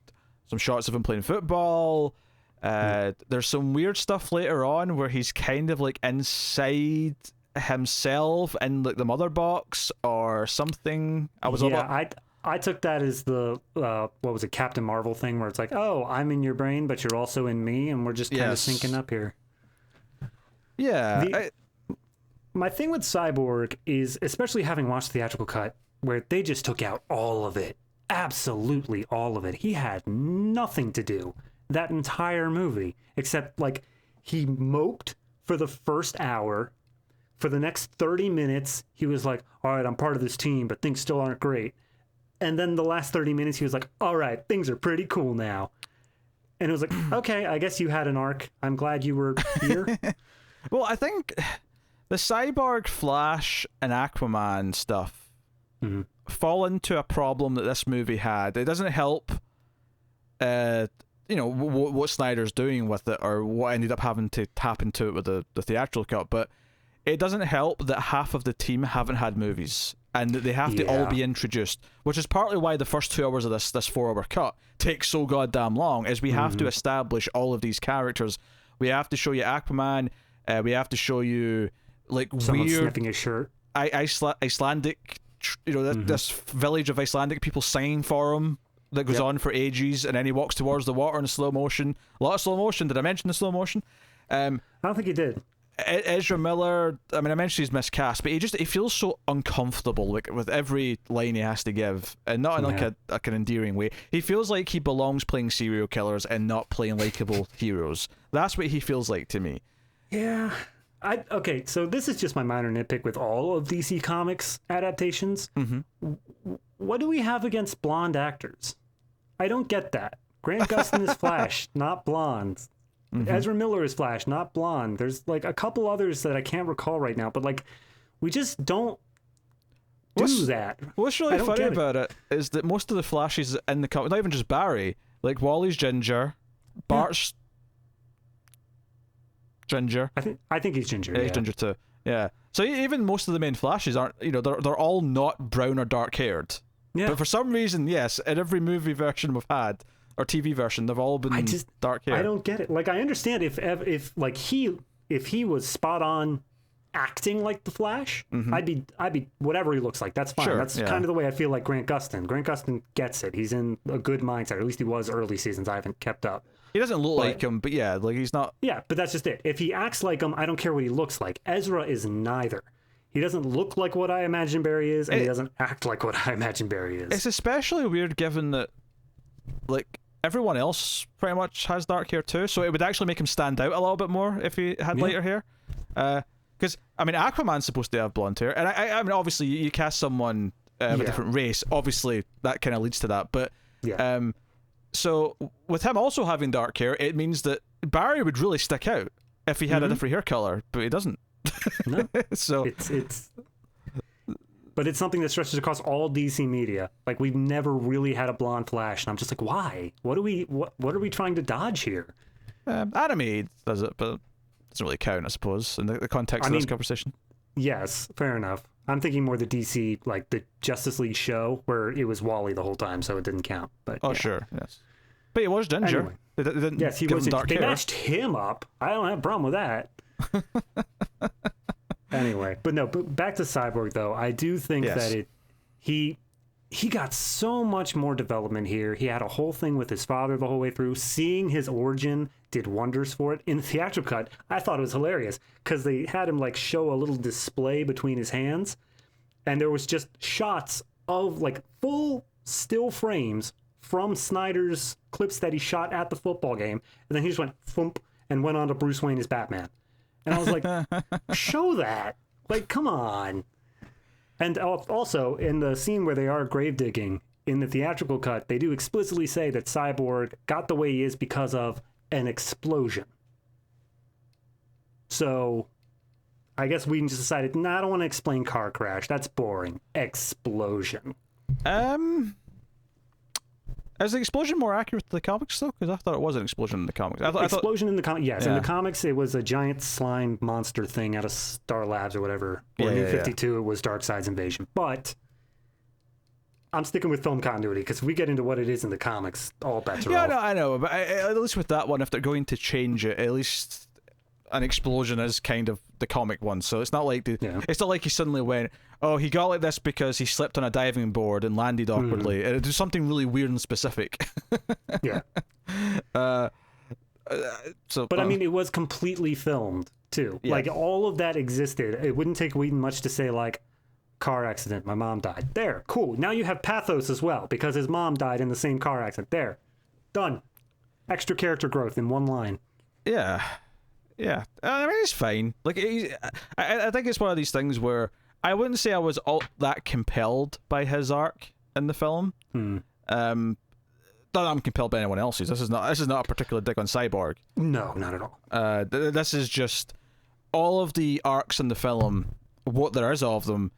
Some shots of him playing football. There's some weird stuff later on where he's kind of like inside himself in like the mother box or something. I took that as the what was it, Captain Marvel thing, where it's like, oh, I'm in your brain, but you're also in me, and we're just kind of syncing up here. Yeah. My thing with Cyborg is, especially having watched the theatrical cut, where they just took out all of it, absolutely all of it. He had nothing to do that entire movie, except like he moped for the first hour. For the next 30 minutes, he was like, all right, I'm part of this team, but things still aren't great. And then the last 30 minutes, he was like, all right, things are pretty cool now. And it was like, okay, I guess you had an arc. I'm glad you were here. Well, I think the Cyborg, Flash, and Aquaman stuff fall into a problem that this movie had. It doesn't help, what Snyder's doing with it or what ended up having to tap into it with the theatrical cut, but it doesn't help that half of the team haven't had movies and that they have to all be introduced, which is partly why the first 2 hours of this 4-hour cut takes so goddamn long, is we have to establish all of these characters. We have to show you Aquaman, we have to show you like Someone weird sniffing his shirt. Icelandic, this village of Icelandic people singing for him that goes on for ages, and then he walks towards the water in slow motion. A lot of slow motion. Did I mention the slow motion? I don't think he did. Ezra Miller, I mean, I mentioned he's miscast, but he feels so uncomfortable, like with every line he has to give, and not in like an endearing way. He feels like he belongs playing serial killers and not playing likable heroes. That's what he feels like to me. Yeah. Okay, so this is just my minor nitpick with all of DC Comics adaptations. What do we have against blonde actors? I don't get that. Grant Gustin is Flash, not blonde. Ezra Miller is Flash, not blonde. There's like a couple others that I can't recall right now, but like we just don't do that. What's really funny about it is that most of the Flashes in the comic, not even just Barry, like Wally's ginger, Bart's ginger. I think he's ginger. He's ginger too. Yeah. So even most of the main Flashes aren't, they're all not brown or dark haired. Yeah. But for some reason, yes, in every movie version we've had, or TV version, they've all been dark hair. I don't get it. Like, I understand if like if he was spot on acting like the Flash, I'd be whatever he looks like. That's fine. Sure, That's kind of the way I feel like Grant Gustin. Grant Gustin gets it. He's in a good mindset. Or at least he was early seasons. I haven't kept up. He doesn't look like him, but yeah, like he's not. Yeah, but that's just it. If he acts like him, I don't care what he looks like. Ezra is neither. He doesn't look like what I imagine Barry is, and he doesn't act like what I imagine Barry is. It's especially weird given that, like, everyone else pretty much has dark hair too, so it would actually make him stand out a little bit more if he had lighter hair. Because, I mean, Aquaman's supposed to have blonde hair, and I mean, obviously, you cast someone of a different race, obviously, that kind of leads to that, but, so, with him also having dark hair, it means that Barry would really stick out if he had a different hair color, but he doesn't. No. So but it's something that stretches across all DC media. Like, we've never really had a blonde Flash, and I'm just like, why? What are we trying to dodge here? Animated does it, but it doesn't really count, I suppose, in the context of this conversation. Yes, fair enough. I'm thinking more the DC, like the Justice League show, where it was Wally the whole time, so it didn't count. But sure, yes. But he was Ginger. Anyway. They didn't yes, he give was. him dark They hair. matched him up. I don't have a problem with that. Anyway, but back to Cyborg though. I do think that he got so much more development here. He had a whole thing with his father the whole way through. Seeing his origin did wonders for it. In the theatrical cut, I thought it was hilarious because they had him like show a little display between his hands, and there was just shots of like full still frames from Snyder's clips that he shot at the football game, and then he just went thump and went on to Bruce Wayne as Batman. And I was like, show that. Like, come on. And also, in the scene where they are grave digging, in the theatrical cut, they do explicitly say that Cyborg got the way he is because of an explosion. So, I guess we just decided, I don't want to explain car crash. That's boring. Explosion. Is the explosion more accurate to the comics, though? Because I thought it was an explosion in the comics. Explosion in the comics, yes. Yeah. In the comics, it was a giant slime monster thing out of Star Labs or whatever. Or New 52, it was Darkseid's invasion. But I'm sticking with film continuity, because if we get into what it is in the comics, all bets are off. No, I know. But at least with that one, if they're going to change it, at least an explosion is kind of the comic one. So it's not like it's not like he suddenly went, oh, he got like this because he slipped on a diving board and landed awkwardly. It was something really weird and specific. Yeah. But I mean, it was completely filmed too. Yeah. Like all of that existed. It wouldn't take Whedon much to say like, car accident, my mom died. There, cool. Now you have pathos as well because his mom died in the same car accident. There, done. Extra character growth in one line. Yeah. Yeah, I mean, it's fine. Like, I think it's one of these things where I wouldn't say I was all that compelled by his arc in the film. Not that I'm compelled by anyone else's. This is not a particular dig on Cyborg. No, not at all. This is just all of the arcs in the film. What there is of them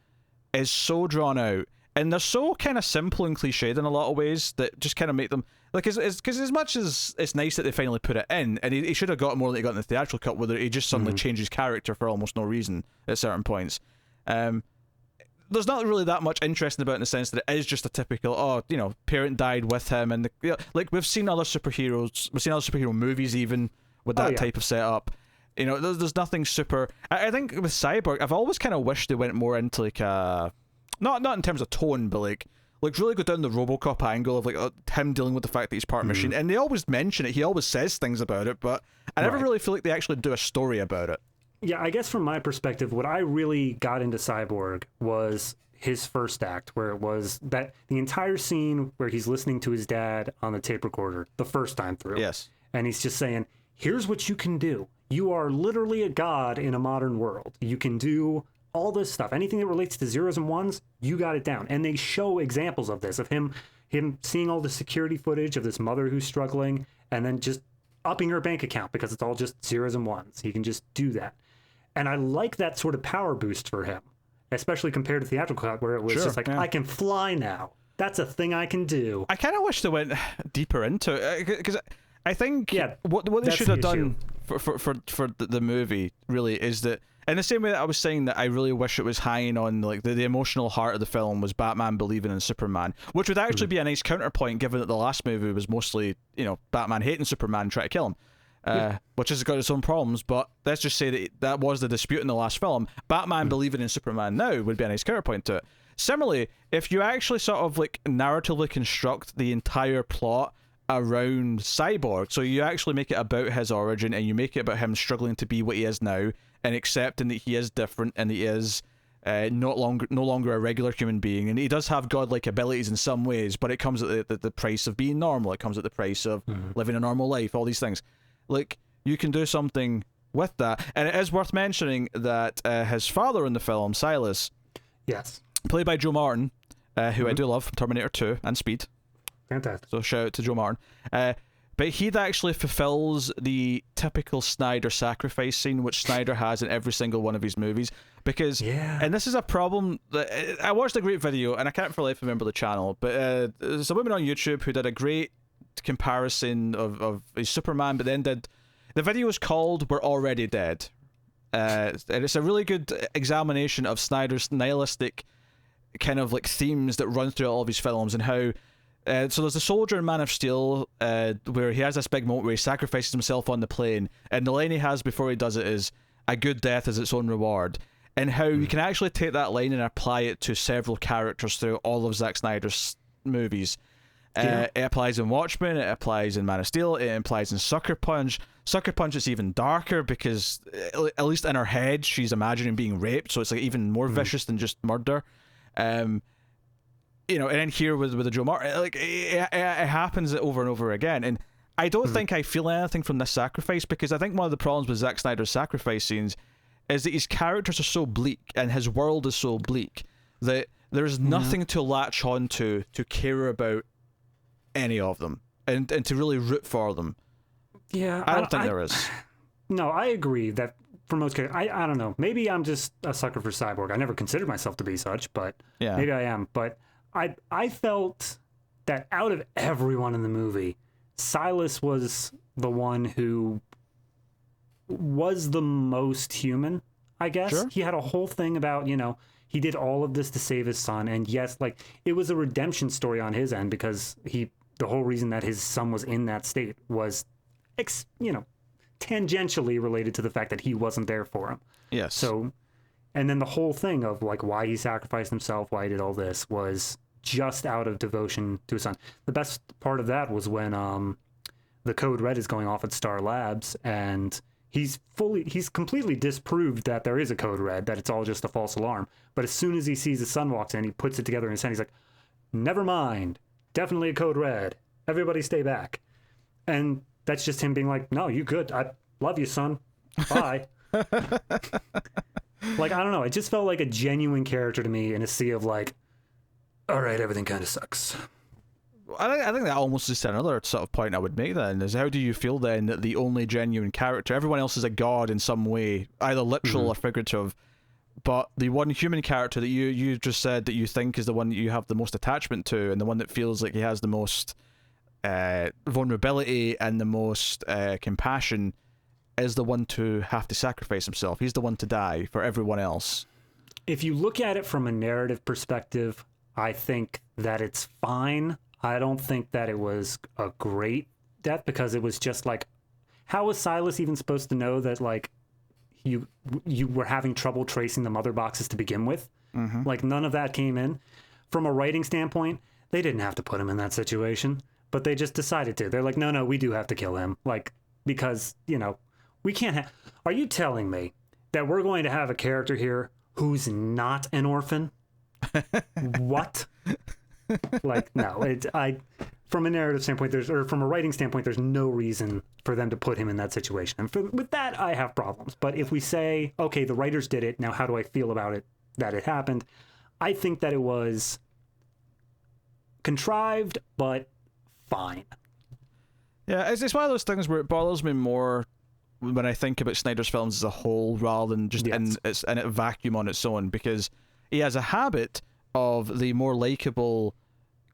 is so drawn out, and they're so kind of simple and cliched in a lot of ways that just kind of make them. Like, because as much as it's nice that they finally put it in, and he should have got more than he got in the theatrical cut, whether he just suddenly changed his character for almost no reason at certain points. There's not really that much interesting about it in the sense that it is just a typical, parent died with him, and like we've seen other superhero movies even with that type of setup. There's nothing super. I think with Cyborg, I've always kind of wished they went more into like not in terms of tone, but like really go down the RoboCop angle of like him dealing with the fact that he's part machine, and they always mention it. He always says things about it, but I never really feel like they actually do a story about it. Yeah, I guess from my perspective, what I really got into Cyborg was his first act, where it was that the entire scene where he's listening to his dad on the tape recorder the first time through. Yes, and he's just saying, "Here's what you can do. You are literally a god in a modern world. You can do all this stuff. Anything that relates to zeros and ones, you got it down." And they show examples of this, of him seeing all the security footage of this mother who's struggling, and then just upping her bank account because it's all just zeros and ones. He can just do that. And I like that sort of power boost for him, especially compared to theatrical cut, where it was just like, I can fly now. That's a thing I can do. I kind of wish they went deeper into it, because I think what they should have done for the movie really is that, in the same way that I was saying that I really wish it was hanging on like the emotional heart of the film was Batman believing in Superman, which would actually be a nice counterpoint given that the last movie was mostly Batman hating Superman and trying to kill him, which has got its own problems. But let's just say that was the dispute in the last film. Batman believing in Superman now would be a nice counterpoint to it. Similarly, if you actually sort of like narratively construct the entire plot around Cyborg, so you actually make it about his origin and you make it about him struggling to be what he is now and accepting that he is different and he is no longer a regular human being, and he does have godlike abilities in some ways, but it comes at the price of being normal. It comes at the price of living a normal life, all these things. Like, you can do something with that. And it is worth mentioning that his father in the film, Silas, played by Joe Martin, who I do love from Terminator 2 and Speed. Fantastic. So shout out to Joe Martin. But he actually fulfills the typical Snyder sacrifice scene, which Snyder has in every single one of his movies. Because, and this is a problem, that I watched a great video, and I can't for life remember the channel, but there's a woman on YouTube who did a great comparison of his Superman, but then did the video is called "We're Already Dead," and it's a really good examination of Snyder's nihilistic kind of like themes that run through all of his films, and how. So there's a soldier in Man of Steel where he has this big moment where he sacrifices himself on the plane, and the line he has before he does it is, "A good death is its own reward," and how you can actually take that line and apply it to several characters through all of Zack Snyder's movies. It applies in Watchmen, it applies in Man of Steel, it applies in Sucker Punch. Sucker Punch is even darker because, at least in her head, she's imagining being raped, so it's like even more vicious than just murder. And then here with the Joe Martin, like it happens over and over again. And I don't think I feel anything from this sacrifice, because I think one of the problems with Zack Snyder's sacrifice scenes is that his characters are so bleak and his world is so bleak that there's nothing to latch on to care about any of them and to really root for them. Yeah, I don't think there is. No, I agree that for most characters, I don't know. Maybe I'm just a sucker for Cyborg. I never considered myself to be such, but maybe I am. But I felt that out of everyone in the movie, Silas was the one who was the most human, I guess. Sure. He had a whole thing about, he did all of this to save his son. And yes, like, it was a redemption story on his end, because the whole reason that his son was in that state was, tangentially related to the fact that he wasn't there for him. Yes. So, and then the whole thing of like why he sacrificed himself, why he did all this, was just out of devotion to his son. The best part of that was when the Code Red is going off at Star Labs, and he's completely disproved that there is a Code Red, that it's all just a false alarm. But as soon as he sees his son walks in, he puts it together in his head. He's like, never mind, definitely a Code Red. Everybody stay back. And that's just him being like, no, you good. I love you, son. Bye. Like, I don't know. It just felt like a genuine character to me in a sea of like, all right, everything kind of sucks. I think that almost is another sort of point I would make then, is how do you feel then that the only genuine character, everyone else is a god in some way, either literal or figurative, but the one human character that you just said that you think is the one that you have the most attachment to, and the one that feels like he has the most vulnerability and the most compassion, is the one to have to sacrifice himself. He's the one to die for everyone else. If you look at it from a narrative perspective, I think that it's fine. I don't think that it was a great death, because it was just like, how was Silas even supposed to know that like you were having trouble tracing the mother boxes to begin with? Like, none of that came in. From a writing standpoint, they didn't have to put him in that situation, but they just decided to. They're like, no, we do have to kill him. Like, because, we can't have... Are you telling me that we're going to have a character here who's not an orphan? What? Like, no. From a narrative standpoint, from a writing standpoint, there's no reason for them to put him in that situation. And with that, I have problems. But if we say, okay, the writers did it, now how do I feel about it, that it happened? I think that it was contrived, but fine. Yeah, it's one of those things where it bothers me more when I think about Snyder's films as a whole, rather than just in a vacuum on its own, because he has a habit of the more likable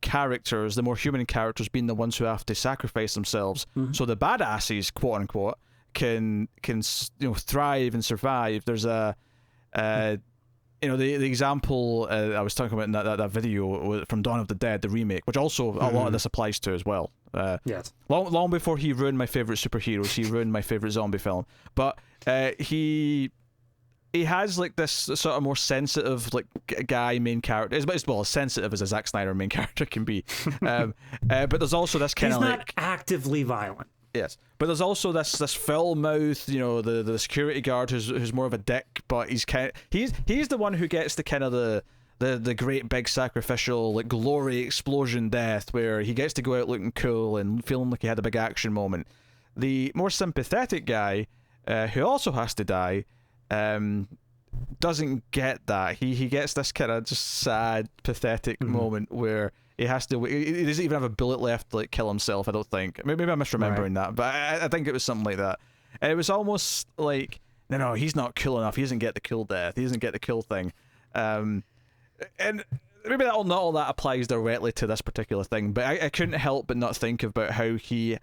characters, the more human characters, being the ones who have to sacrifice themselves, so the badasses, quote unquote, can thrive and survive. There's the example I was talking about in that video from Dawn of the Dead, the remake, which also a lot of this applies to as well. Yes. Long before he ruined my favorite superheroes, he ruined my favorite zombie film. But he has like this sort of more sensitive like guy main character. As well as sensitive as a Zack Snyder main character can be. But there's also this kind of like... He's not actively violent. Yes, but there's also this foul mouth, the security guard who's more of a dick, but he's the one who gets the kind of the great big sacrificial like glory explosion death, where he gets to go out looking cool and feeling like he had a big action moment. The more sympathetic guy, who also has to die, doesn't get that. He gets this kind of just sad, pathetic moment where he doesn't even have a bullet left to like kill himself, I don't think. Maybe I'm misremembering that, but I think it was something like that. And it was almost like, no, he's not cool enough. He doesn't get the cool death. He doesn't get the cool thing. And maybe not all that applies directly to this particular thing, but I couldn't help but not think about how he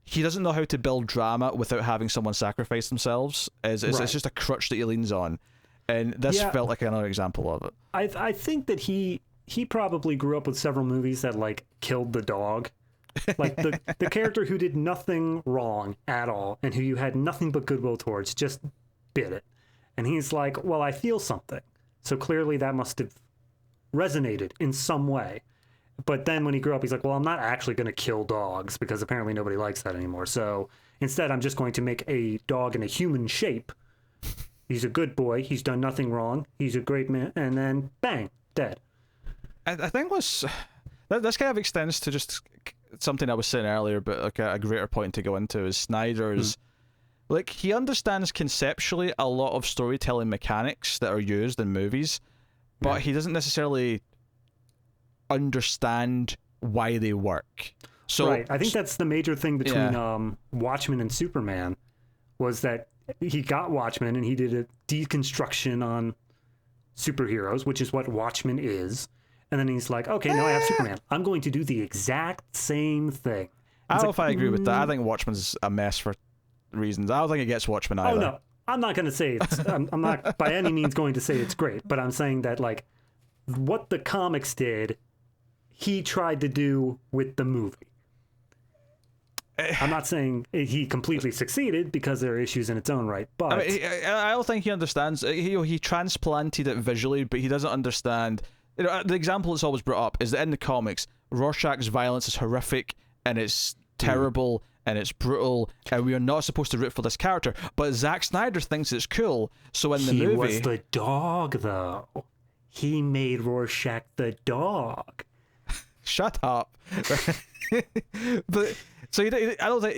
he doesn't know how to build drama without having someone sacrifice themselves. It's just a crutch that he leans on, and this felt like another example of it. I think that he probably grew up with several movies that like killed the dog. Like the character who did nothing wrong at all and who you had nothing but goodwill towards just bit it. And he's like, well, I feel something. So clearly that must have resonated in some way. But then when he grew up, he's like, well, I'm not actually going to kill dogs because apparently nobody likes that anymore. So instead, I'm just going to make a dog in a human shape. He's a good boy. He's done nothing wrong. He's a great man. And then bang, dead. I think this kind of extends to just something I was saying earlier, but like a greater point to go into is Snyder's like, he understands conceptually a lot of storytelling mechanics that are used in movies, but he doesn't necessarily understand why they work. So right. I think that's the major thing between Watchmen and Superman, was that he got Watchmen and he did a deconstruction on superheroes, which is what Watchmen is. And then he's like, okay, now I have Superman. I'm going to do the exact same thing. I don't know if I agree with that. I think Watchmen's a mess for reasons. I don't think it gets Watchmen either. Oh, no. I'm not going to say it's... I'm not by any means going to say it's great, but I'm saying that, like, what the comics did, he tried to do with the movie. I'm not saying he completely succeeded because there are issues in its own right, but... I don't think he understands. He transplanted it visually, but he doesn't understand... the example that's always brought up is that in the comics, Rorschach's violence is horrific and it's terrible and it's brutal, and we are not supposed to root for this character. But Zack Snyder thinks it's cool, so in the movie... He was the dog, though. He made Rorschach the dog. Shut up. But so I don't think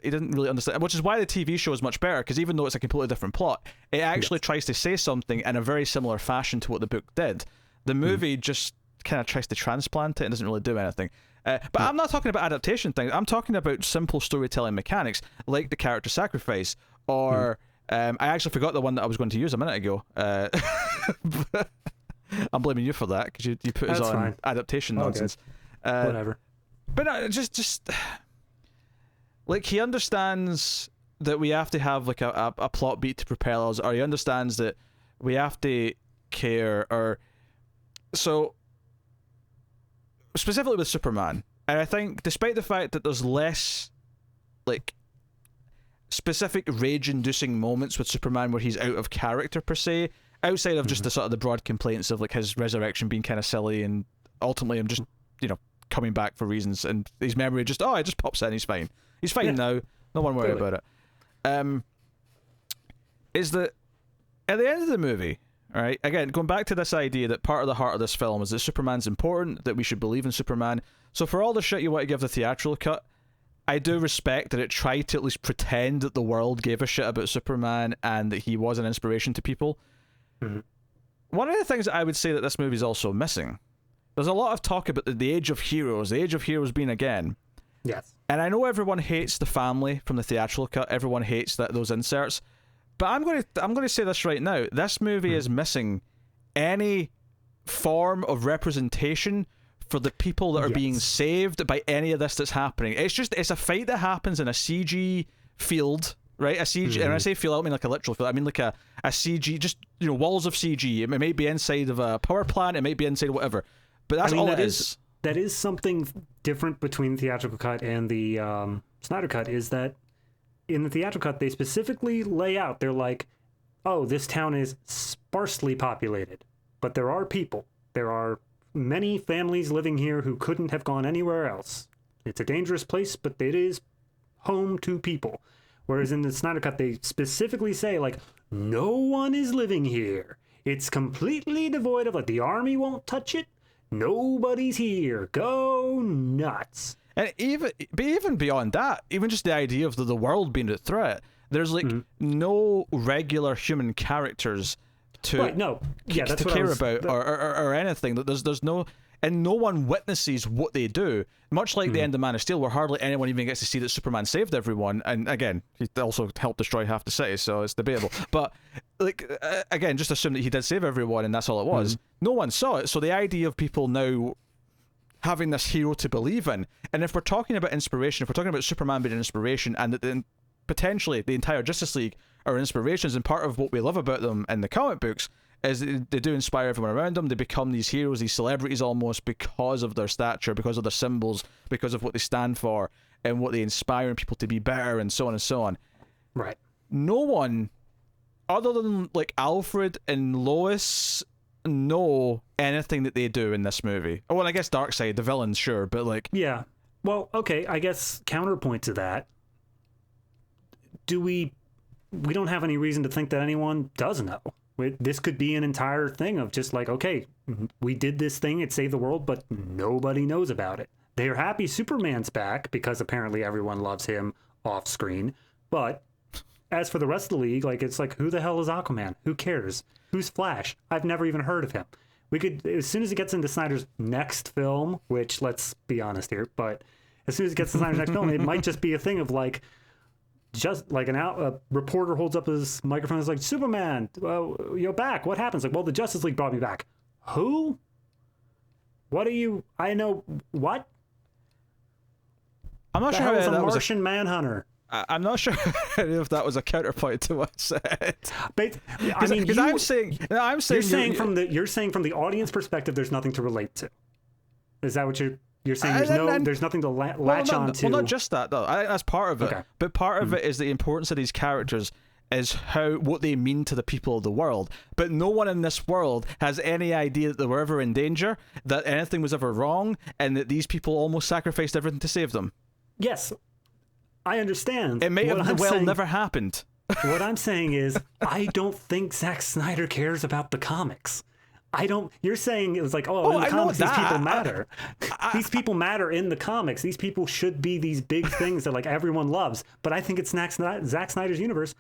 he didn't really understand, which is why the TV show is much better, because even though it's a completely different plot, it actually tries to say something in a very similar fashion to what the book did. The movie just kind of tries to transplant it and doesn't really do anything. But I'm not talking about adaptation things. I'm talking about simple storytelling mechanics, like the character sacrifice, or I actually forgot the one that I was going to use a minute ago. I'm blaming you for that, because you put us on adaptation nonsense. Whatever. But no, just like, he understands that we have to have like a plot beat to propel us, or he understands that we have to care, or so specifically with Superman. And I think despite the fact that there's less like specific rage-inducing moments with Superman where he's out of character per se, outside of just the sort of the broad complaints of like his resurrection being kind of silly, and ultimately him just, you know, coming back for reasons, and his memory just it just pops in, he's fine now, no one worry about it. Is that at the end of the movie, all right, again, going back to this idea that part of the heart of this film is that Superman's important, that we should believe in Superman. So for all the shit you want to give the theatrical cut, I do respect that it tried to at least pretend that the world gave a shit about Superman and that he was an inspiration to people. One of the things that I would say that this movie is also missing, there's a lot of talk about the age of heroes being again. Yes. And I know everyone hates the family from the theatrical cut, everyone hates those inserts, but I'm going to say this right now. This movie is missing any form of representation for the people that are being saved by any of this that's happening. It's a fight that happens in a CG field, right? A CG, and when I say field, I don't mean like a literal field. I mean like a CG, just, you know, walls of CG. It may be inside of a power plant, it may be inside whatever, but that's all it is. That is something different between the theatrical cut and the Snyder cut, is that in the theatrical cut, they specifically lay out, they're like, oh, this town is sparsely populated, but there are people. There are many families living here who couldn't have gone anywhere else. It's a dangerous place, but it is home to people. Whereas in the Snyder cut, they specifically say, like, no one is living here. It's completely devoid of, like, the army won't touch it. Nobody's here. Go nuts. And even beyond that, even just the idea of the world being a threat, there's like no regular human characters to care about or anything. There's no, and no one witnesses what they do. Much like the end of Man of Steel, where hardly anyone even gets to see that Superman saved everyone. And again, he also helped destroy half the city, so it's debatable. But like again, just assume that he did save everyone, and that's all it was. No one saw it. So the idea of people now having this hero to believe in. And if we're talking about inspiration, if we're talking about Superman being an inspiration, and that then potentially the entire Justice League are inspirations, and part of what we love about them in the comic books is that they do inspire everyone around them. They become these heroes, these celebrities almost, because of their stature, because of their symbols, because of what they stand for, and what they inspire people to be better, and so on and so on. Right. No one, other than like Alfred and Lois, know anything that they do in this movie. Oh, well, I guess Darkseid, the villains, sure, but like... Yeah. Well, okay, I guess counterpoint to that, we don't have any reason to think that anyone does know. This could be an entire thing of just like, okay, we did this thing, it saved the world, but nobody knows about it. They're happy Superman's back because apparently everyone loves him off screen. But as for the rest of the league, like, it's like, who the hell is Aquaman? Who cares? Who's Flash? I've never even heard of him. We could, as soon as it gets into Snyder's next film, which, let's be honest here, but as soon as it gets to Snyder's next film, it might just be a thing of like, just like a reporter holds up his microphone and is like, Superman, you're back. What happens? Like, well, the Justice League brought me back. Who? What are you? I know what? I'm not the sure hell how is a that Martian Manhunter. I'm not sure if that was a counterpoint to what I said. But I mean, I'm saying you're saying from the audience perspective, there's nothing to relate to. Is that what you're saying? There's nothing to latch on to. Well, not just that though. That's part of it. Okay. But part of it is the importance of these characters is what they mean to the people of the world. But no one in this world has any idea that they were ever in danger, that anything was ever wrong, and that these people almost sacrificed everything to save them. Yes, I understand. It may have never happened. What I'm saying is, I don't think Zack Snyder cares about the comics. You're saying it was like, in the comics, these people matter. These people matter in the comics. These people should be these big things that like everyone loves. But I think it's Zack Snyder's universe.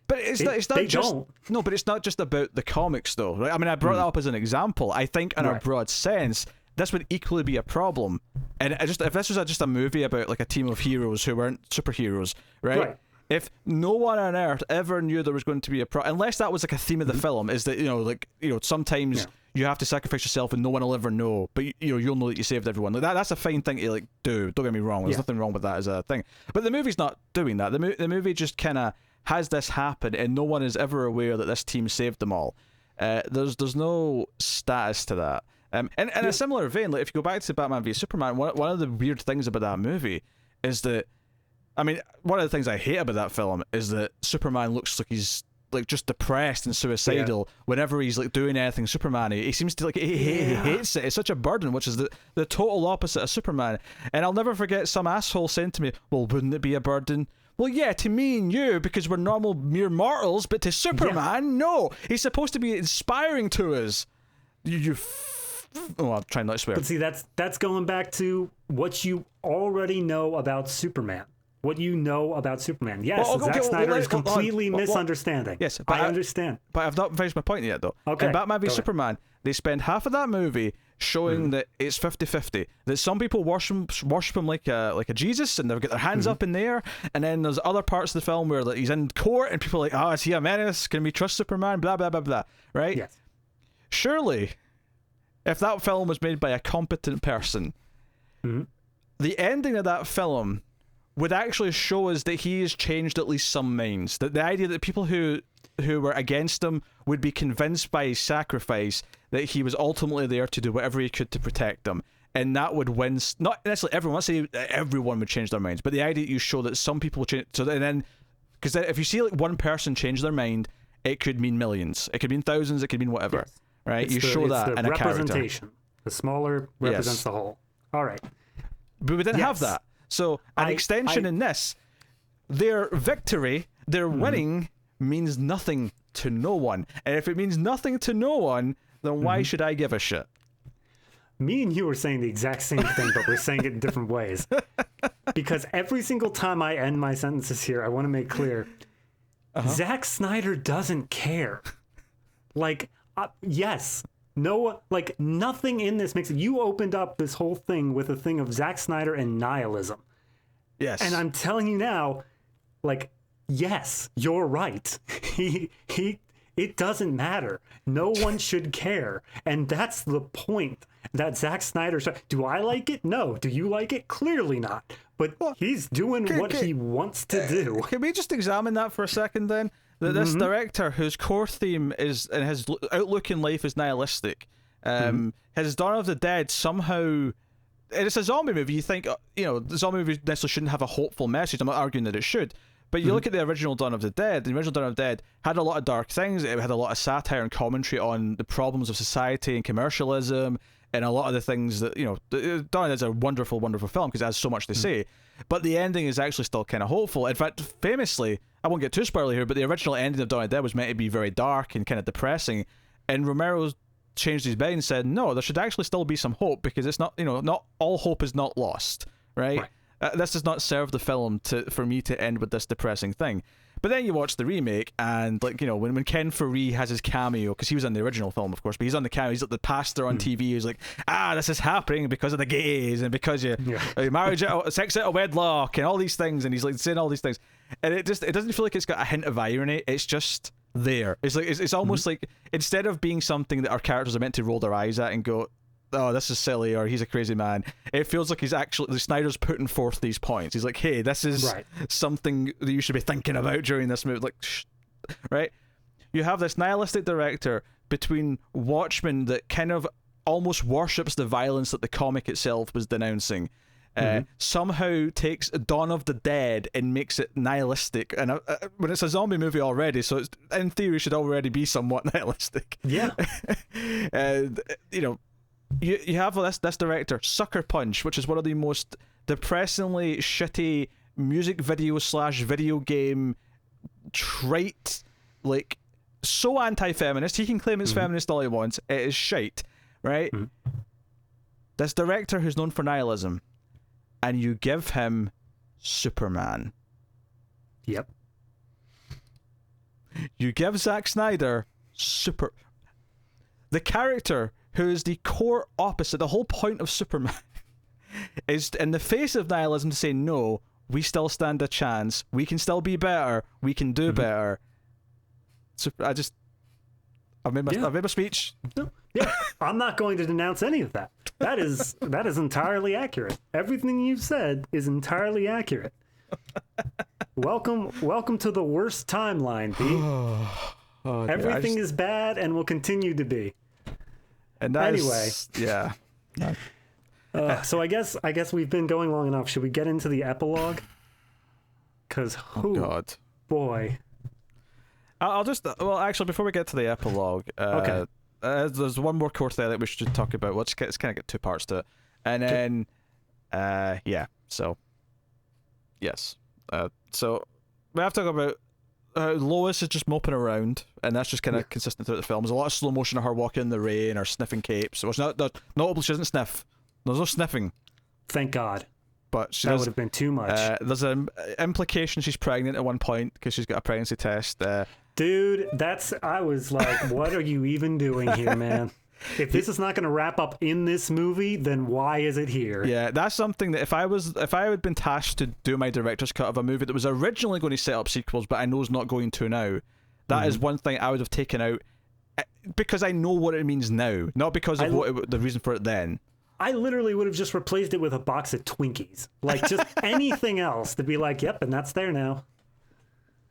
But it's not just about the comics though, right? I mean, I brought that up as an example. I think in a broad sense, this would equally be a problem. And if this was just a movie about like a team of heroes who weren't superheroes, right? If no one on Earth ever knew there was going to be a unless that was like a theme of the film, is that sometimes you have to sacrifice yourself and no one will ever know, but you'll know that you saved everyone. Like that's a fine thing to like do. Don't get me wrong. There's nothing wrong with that as a thing. But the movie's not doing that. The movie just kind of has this happen, and no one is ever aware that this team saved them all. There's no status to that. And in a similar vein, like if you go back to Batman v Superman, one of the weird things about that movie is that, I mean, one of the things I hate about that film is that Superman looks like he's like just depressed and suicidal whenever he's like doing anything Superman-y. He seems to like he hates it. It's such a burden, which is the total opposite of Superman. And I'll never forget some asshole saying to me, "Well, wouldn't it be a burden?" Well, yeah, to me and you, because we're normal mere mortals, but to Superman, no. He's supposed to be inspiring to us. I'll try not to swear. But see, that's going back to what you already know about Superman. What you know about Superman. Yes, Zack Snyder is completely misunderstanding. Yes, but I understand. But I've not finished my point yet, though. Okay. In Batman v Superman, they spend half of that movie showing that it's 50-50. That some people worship him like a Jesus, and they've got their hands up in the air. And then there's other parts of the film where like, he's in court, and people are like, is he a menace? Can we trust Superman? Blah, blah, blah, blah. Right? Yes. Surely, if that film was made by a competent person, the ending of that film would actually show us that he has changed at least some minds. That the idea that people who were against him would be convinced by his sacrifice that he was ultimately there to do whatever he could to protect them. And that would win, not necessarily everyone, let's say everyone would change their minds, but the idea that you show that some people will change, so then, because if you see like one person change their mind, it could mean millions. It could mean thousands, it could mean whatever. Yes. Right? You show that in a character. Representation. The smaller represents the whole. All right. But we didn't have that. So an extension in this, their victory, their winning means nothing to no one. And if it means nothing to no one, then why should I give a shit? Me and you are saying the exact same thing, but we're saying it in different ways. Because every single time I end my sentences here, I want to make clear, Zack Snyder doesn't care. Like, yes. No, like nothing in this makes it. You opened up this whole thing with a thing of Zack Snyder and nihilism. Yes. And I'm telling you now, like, yes, you're right. He It doesn't matter. No one should care. And that's the point that Zack Snyder... Do I like it? No. Do you like it? Clearly not. But he's doing what he wants to do. Can we just examine that for a second then? That this director, whose core theme is, and his outlook in life is nihilistic, his Dawn of the Dead somehow... It's a zombie movie. You think, the zombie movies necessarily shouldn't have a hopeful message. I'm not arguing that it should. But you look at the original Dawn of the Dead. The original Dawn of the Dead had a lot of dark things. It had a lot of satire and commentary on the problems of society and commercialism and a lot of the things that, Dawn of the Dead is a wonderful, wonderful film because it has so much to say. But the ending is actually still kind of hopeful. In fact, famously, I won't get too spoiler here, but the original ending of Dawn of the Dead was meant to be very dark and kind of depressing. And Romero changed his mind and said, no, there should actually still be some hope because it's not, not all hope is not lost, right? This does not serve the film for me to end with this depressing thing. But then you watch the remake and, when Ken Faree has his cameo, because he was in the original film, of course, but he's on the cameo, he's like the pastor on TV who's like, this is happening because of the gays and because you marriage, sex out of wedlock and all these things, and he's like saying all these things. And it doesn't feel like it's got a hint of irony, it's just there. It's like it's almost like instead of being something that our characters are meant to roll their eyes at and go, oh, this is silly, or he's a crazy man, it feels like Snyder's putting forth these points. He's like, hey, this is something that you should be thinking about during this movie. Right? You have this nihilistic director between Watchmen that kind of almost worships the violence that the comic itself was denouncing. Somehow takes Dawn of the Dead and makes it nihilistic, and when it's a zombie movie already, so it's, in theory, should already be somewhat nihilistic. Yeah. And you have this director, Sucker Punch, which is one of the most depressingly shitty music video / video game trite, like so anti-feminist. He can claim it's feminist all he wants. It is shite, right? This director who's known for nihilism, and you give him Superman. Yep. You give Zack Snyder the character who is the core opposite. The whole point of Superman is in the face of nihilism to say, no, we still stand a chance. We can still be better. We can do better. So I've made my speech. No. Yeah, I'm not going to denounce any of that. That is entirely accurate. Everything you've said is entirely accurate. Welcome to the worst timeline, B. Everything is bad and will continue to be. And anyway, yeah. So I guess we've been going long enough. Should we get into the epilogue? Because God, boy. I'll just actually before we get to the epilogue, okay. There's one more core thing that we should talk about. Let's kind of get two parts to it, and then so yes, so we have to talk about Lois is just moping around, and that's just kind of consistent throughout the film. There's a lot of slow motion of her walking in the rain or sniffing capes. Which notably, she doesn't sniff. There's no sniffing. Thank God. But that would have been too much. There's an implication she's pregnant at one point because she's got a pregnancy test. Dude, I was like, what are you even doing here, man? If this is not going to wrap up in this movie, then why is it here? Yeah, that's something that if I had been tasked to do my director's cut of a movie that was originally going to set up sequels, but I know is not going to now, that is one thing I would have taken out because I know what it means now, not because of the reason for it then. I literally would have just replaced it with a box of Twinkies. Like, just anything else to be like, yep, and that's there now.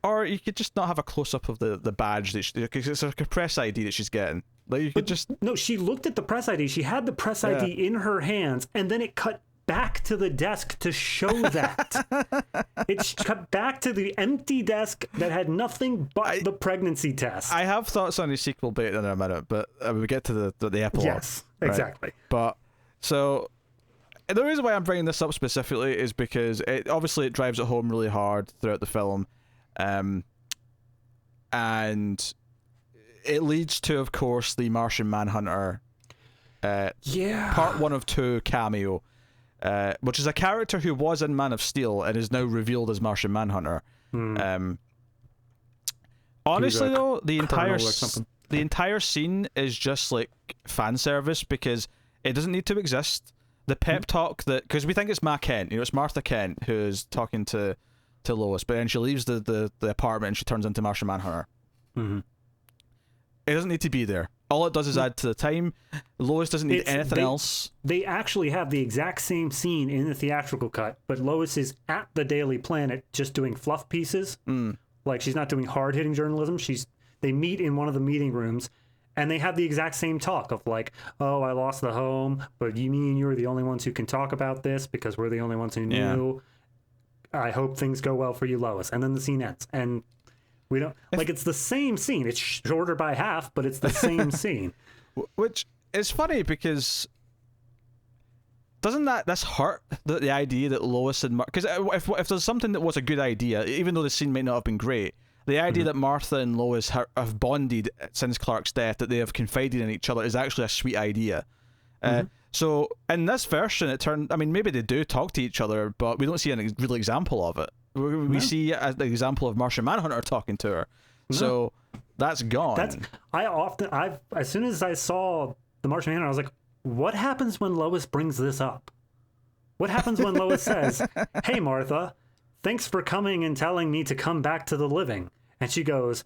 Or you could just not have a close-up of the badge, because it's like a press ID that she's getting. Like, you could just... No, she looked at the press ID. She had the press ID in her hands, and then it cut back to the desk to show that. It cut back to the empty desk that had nothing but the pregnancy test. I have thoughts on the sequel bit in a minute, but we get to the epilogue. Yes, exactly. Right? But... So, the reason why I'm bringing this up specifically is because it drives it home really hard throughout the film, and it leads to, of course, the Martian Manhunter, part 1 of 2 cameo, which is a character who was in Man of Steel and is now revealed as Martian Manhunter. Honestly, though, the entire scene is just like fan service because it doesn't need to exist. The pep talk because we think it's Ma Kent, it's Martha Kent who's talking to Lois, but then she leaves the apartment and she turns into Martian Manhunter. It doesn't need to be there. All it does is add to the time. Lois doesn't need anything else. They actually have the exact same scene in the theatrical cut, but Lois is at the Daily Planet just doing fluff pieces. Like, she's not doing hard-hitting journalism. They meet in one of the meeting rooms, and they have the exact same talk of like, oh, I lost the home, but me and you are the only ones who can talk about this because we're the only ones who knew. I hope things go well for you, Lois. And then the scene ends. And we don't... Like, it's the same scene. It's shorter by half, but it's the same scene. Which is funny because... Doesn't that's hurt the idea that Lois and... Because if there's something that was a good idea, even though the scene might not have been great, the idea that Martha and Lois have bonded since Clark's death, that they have confided in each other, is actually a sweet idea. So in this version, it turned... I mean, maybe they do talk to each other, but we don't see a real example of it. We see the example of Martian Manhunter talking to her. No. So that's gone. As soon as I saw the Martian Manhunter, I was like, what happens when Lois brings this up? What happens when Lois says, hey, Martha, thanks for coming and telling me to come back to the living. And she goes,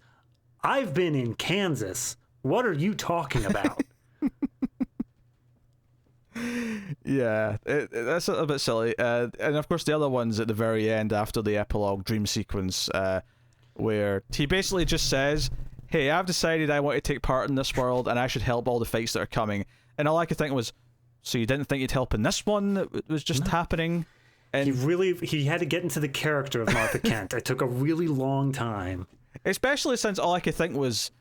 I've been in Kansas. What are you talking about? Yeah, that's a bit silly. And of course, the other one's at the very end after the epilogue dream sequence, where he basically just says, hey, I've decided I want to take part in this world and I should help all the fights that are coming. And all I could think was, so you didn't think you'd help in this one that was just happening? And he had to get into the character of Martha Kent. It took a really long time. Especially since all I could think was,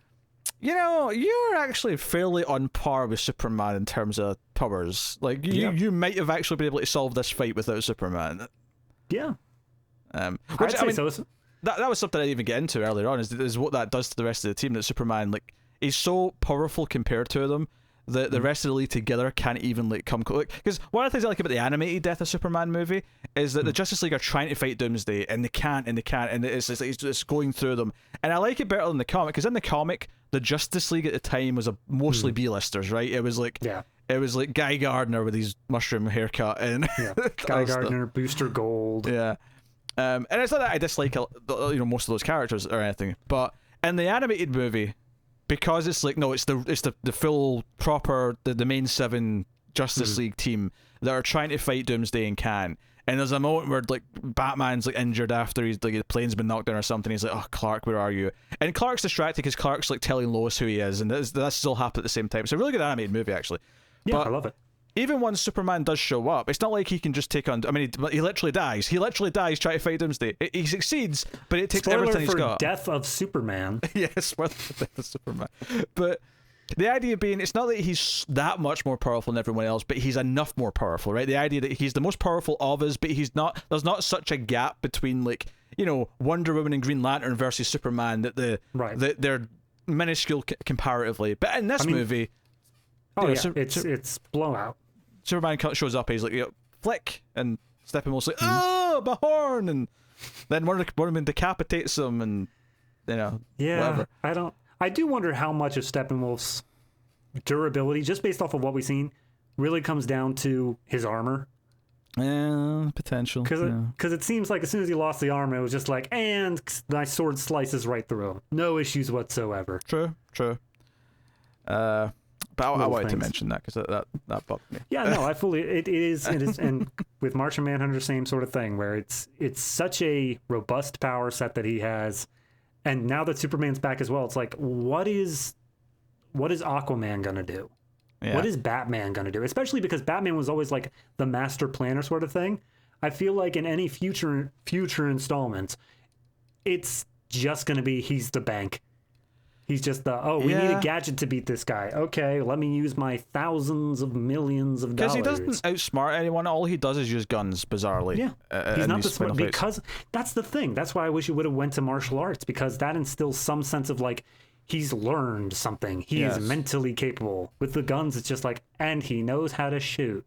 you know, you're actually fairly on par with Superman in terms of powers. Like, you might have actually been able to solve this fight without Superman. Yeah. Which, I'd say so. That was something I didn't even get into earlier on, is what that does to the rest of the team, that Superman, like, he's so powerful compared to them that the rest of the league together can't even, like, come close. Because one of the things I like about the animated Death of Superman movie is that the Justice League are trying to fight Doomsday, and they can't, and it's going through them. And I like it better than the comic, because in the comic, the Justice League at the time was mostly B-listers, right? It was like Guy Gardner with his mushroom haircut, and Guy Gardner, Booster Gold. Yeah. And it's not that I dislike most of those characters or anything, but in the animated movie, because it's like, no, it's the full proper the main 7 Justice League team that are trying to fight Doomsday and can. And there's a moment where, like, Batman's, like, injured after his plane's been knocked down or something. He's like, oh, Clark, where are you? And Clark's distracted because Clark's, like, telling Lois who he is, and that's still happened at the same time. It's a really good animated movie, actually. Yeah, but I love it. Even when Superman does show up, it's not like he can just take on... I mean, he literally dies. He literally dies trying to fight Doomsday. He succeeds, but it takes everything he's got. Death of Superman. Yes, spoiler for Death of Superman. But the idea being, it's not that he's that much more powerful than everyone else, but he's enough more powerful, right? The idea that he's the most powerful of us, but he's not... There's not such a gap between, like, you know, Wonder Woman and Green Lantern versus Superman that they're minuscule comparatively. But in this movie... Oh, it's blowout. Superman shows up, he's like, flick, and Steppenwolf's like, oh, my horn, and then Wonder Woman decapitates him, and, you know, whatever. I do wonder how much of Steppenwolf's durability, just based off of what we've seen, really comes down to his armor. Potential. Because it seems like as soon as he lost the armor, it was just like, and my sword slices right through him. No issues whatsoever. True. But I wanted to mention that because that bugged me. Yeah, no, it is, and with Martian Manhunter, same sort of thing, where it's such a robust power set that he has, and now that Superman's back as well, it's like, what is Aquaman gonna do? Yeah. What is Batman gonna do? Especially because Batman was always like the master planner sort of thing. I feel like in any future installments, it's just gonna be he's the bank. He's just we need a gadget to beat this guy. Okay, let me use my thousands of millions of dollars. Because he doesn't outsmart anyone. All he does is use guns, bizarrely. Yeah, he's not the smart. Because that's the thing. That's why I wish he would have went to martial arts, because that instills some sense of, like, he's learned something. He is mentally capable. With the guns, it's just like, and he knows how to shoot.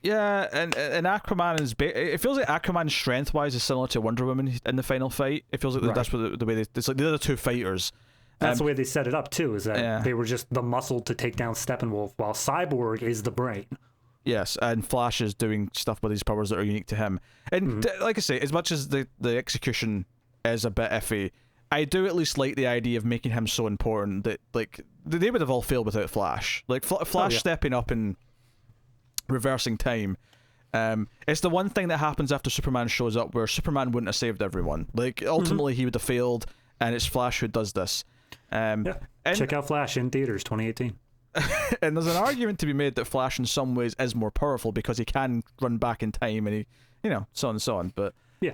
Yeah, and Aquaman is... It feels like Aquaman's strength-wise is similar to Wonder Woman in the final fight. It feels like that's what the way they... It's like the other two fighters... That's the way they set it up, too, is that they were just the muscle to take down Steppenwolf, while Cyborg is the brain. Yes, and Flash is doing stuff with these powers that are unique to him. And like I say, as much as the execution is a bit iffy, I do at least like the idea of making him so important that, like, they would have all failed without Flash. Like, Flash stepping up and reversing time. It's the one thing that happens after Superman shows up where Superman wouldn't have saved everyone. Like, ultimately, he would have failed, and it's Flash who does this. Check out Flash in theaters 2018. And there's an argument to be made that Flash in some ways is more powerful because he can run back in time and he, so on and so on. But yeah,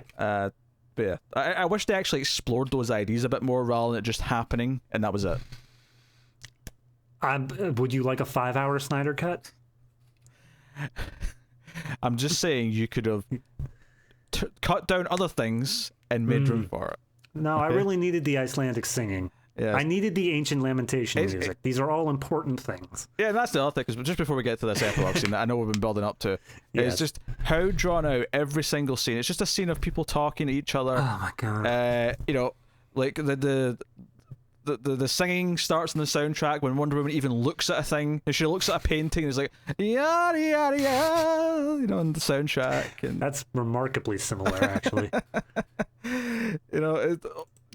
I wish they actually explored those ideas a bit more rather than it just happening, and that was it. Would you like a 5-hour Snyder cut? I'm just saying you could have cut down other things and made room for it. No, okay? I really needed the Icelandic singing. Yeah. I needed the ancient lamentation music. These are all important things. Yeah, and that's the other thing, because just before we get to this epilogue scene that I know we've been building up to, it's just how drawn out every single scene. It's just a scene of people talking to each other. Oh my god. Like the singing starts on the soundtrack when Wonder Woman even looks at a thing, and she looks at a painting and is like, yada yada yada, on the soundtrack. And that's remarkably similar, actually.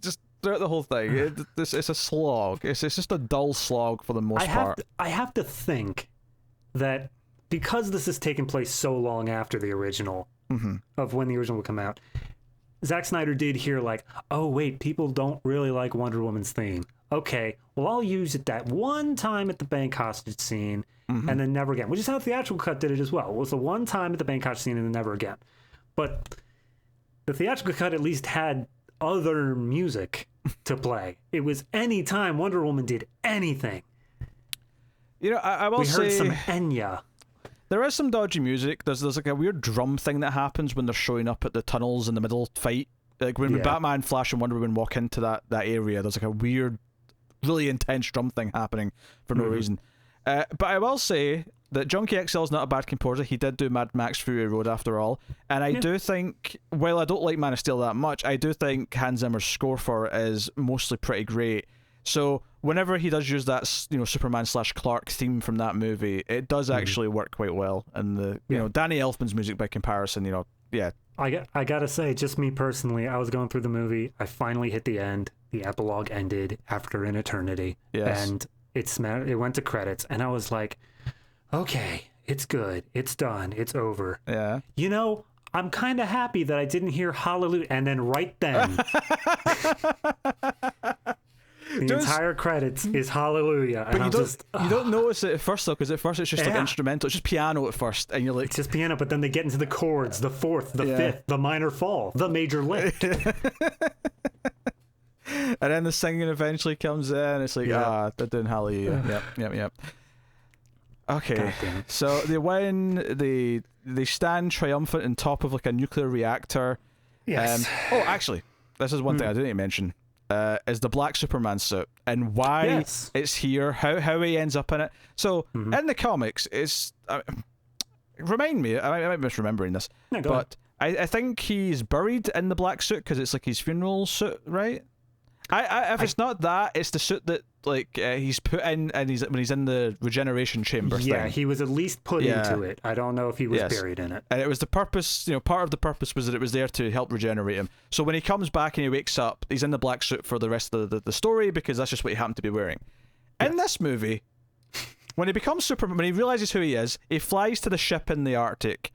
Just throughout the whole thing, it's a slog. It's just a dull slog for the most part. I have to think that because this has taken place so long after the original, of when the original would come out, Zack Snyder did hear like, oh wait, people don't really like Wonder Woman's theme. Okay, well I'll use it that one time at the bank hostage scene, and then never again. Which is how the theatrical cut did it as well. It was the one time at the bank hostage scene and then never again. But the theatrical cut at least had other music to play. It was any time Wonder Woman did anything. I will say... We heard some Enya. There is some dodgy music. There's like a weird drum thing that happens when they're showing up at the tunnels in the middle fight. Like when Batman, Flash, and Wonder Woman walk into that area, there's like a weird, really intense drum thing happening for no reason. But I will say that Junkie XL is not a bad composer. He did do Mad Max Fury Road after all. And I do think, while I don't like Man of Steel that much, I do think Hans Zimmer's score for it is mostly pretty great. So whenever he does use that, Superman/Clark theme from that movie, it does actually work quite well. And Danny Elfman's music by comparison, I gotta say, just me personally, I was going through the movie. I finally hit the end. The epilogue ended after an eternity. Yes. And it went to credits, and I was like, okay, it's good. It's done. It's over. Yeah. I'm kind of happy that I didn't hear hallelujah. And then right then... The entire credits is hallelujah. But you don't notice it at first, though, because at first it's just like instrumental. It's just piano at first, and you're like... It's just piano, but then they get into the chords, the fourth, the fifth, the minor fall, the major lift. And then the singing eventually comes in, it's like, they're doing hallelujah. Yep. Okay, so they win, they stand triumphant on top of like a nuclear reactor. Yes. Actually, this is one thing I didn't mention. Is the black Superman suit and why it's here, how he ends up in it. So in the comics, it's remind me, I might be misremembering this, but I think he's buried in the black suit because it's like his funeral suit, right? If it's not that, it's the suit that he's put in, and when he's in the regeneration chamber thing. Yeah, he was at least put into it. I don't know if he was buried in it. And it was the purpose, part of the purpose was that it was there to help regenerate him. So when he comes back and he wakes up, he's in the black suit for the rest of the story because that's just what he happened to be wearing. In this movie, when he becomes Superman, when he realizes who he is, he flies to the ship in the Arctic,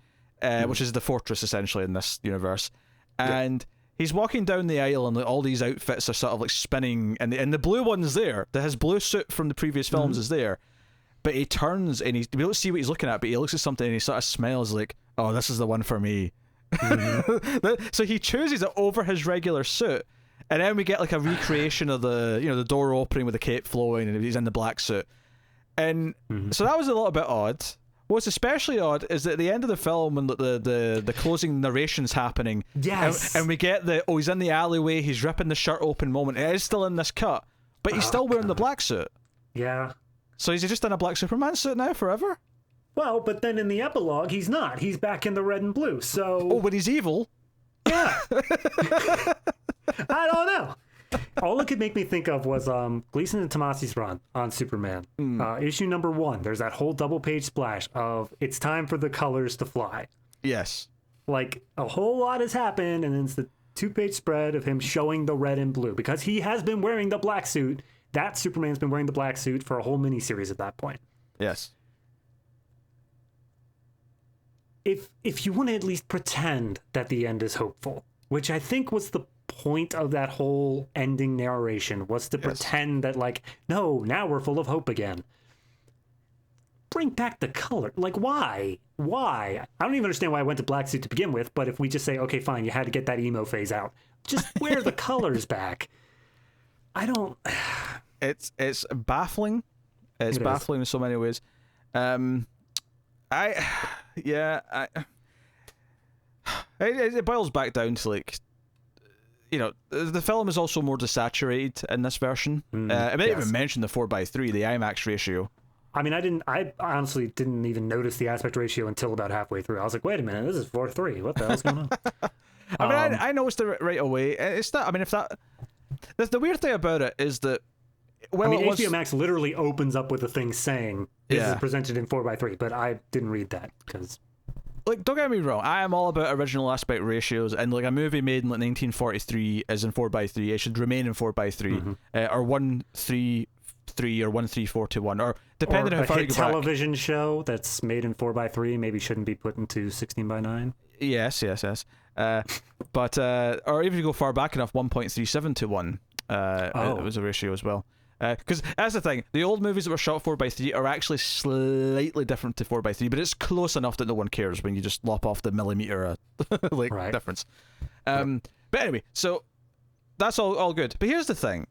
which is the fortress essentially in this universe, and he's walking down the aisle and all these outfits are sort of like spinning, and the blue one's there. His blue suit from the previous films is there. But he turns and we don't see what he's looking at, but he looks at something and he sort of smiles like, oh, this is the one for me. So he chooses it over his regular suit. And then we get like a recreation of the door opening with the cape flowing and he's in the black suit. And so that was a little bit odd. What's especially odd is that at the end of the film when the closing narration's happening, and we get he's in the alleyway, he's ripping the shirt open moment. It is still in this cut, but he's still wearing the black suit. Yeah. So is he just in a black Superman suit now forever? Well, but then in the epilogue, he's not. He's back in the red and blue. So. Oh, but he's evil. Yeah. I don't know. All it could make me think of was Gleason and Tomasi's run on Superman. Issue number 1, there's that whole double-page splash of it's time for the colors to fly. Yes. Like, a whole lot has happened, and then it's 2-page spread of him showing the red and blue because he has been wearing the black suit. That Superman's been wearing the black suit for a whole miniseries at that point. Yes. If you want to at least pretend that the end is hopeful, which I think was the point of that whole ending narration, was to pretend that, like, no, now we're full of hope again. Bring back the color. Like, why? I don't even understand why I went to black suit to begin with, but if we just say, okay, fine, you had to get that emo phase out, just wear the colors back. I don't... It's baffling. It's baffling in so many ways. It boils back down to, like, you know, the film is also more desaturated in this version. I didn't even mention the 4:3, the IMAX ratio. I mean, I honestly didn't even notice the aspect ratio until about halfway through. I was like, wait a minute, this is 4:3. What the hell's going on? I mean, I noticed it right away. It's not. I mean, if that. The weird thing about it is that. Well, I mean, HBO Max literally opens up with a thing saying this is presented in 4:3, but I didn't read that because. Like, don't get me wrong, I am all about original aspect ratios, and like a movie made in like 1943 is in 4:3. It should remain in 4:3, or 1:3:3 or 1:3:4:1, or depending on how far you go back. A television show that's made in 4:3 maybe shouldn't be put into 16:9. Yes. But or even if you go far back enough, 1.37:1. It was a ratio as well. Because that's the thing, the old movies that were shot 4:3 are actually slightly different to 4:3, but it's close enough that no one cares when you just lop off the millimeter difference. But anyway, so that's all good. But here's the thing.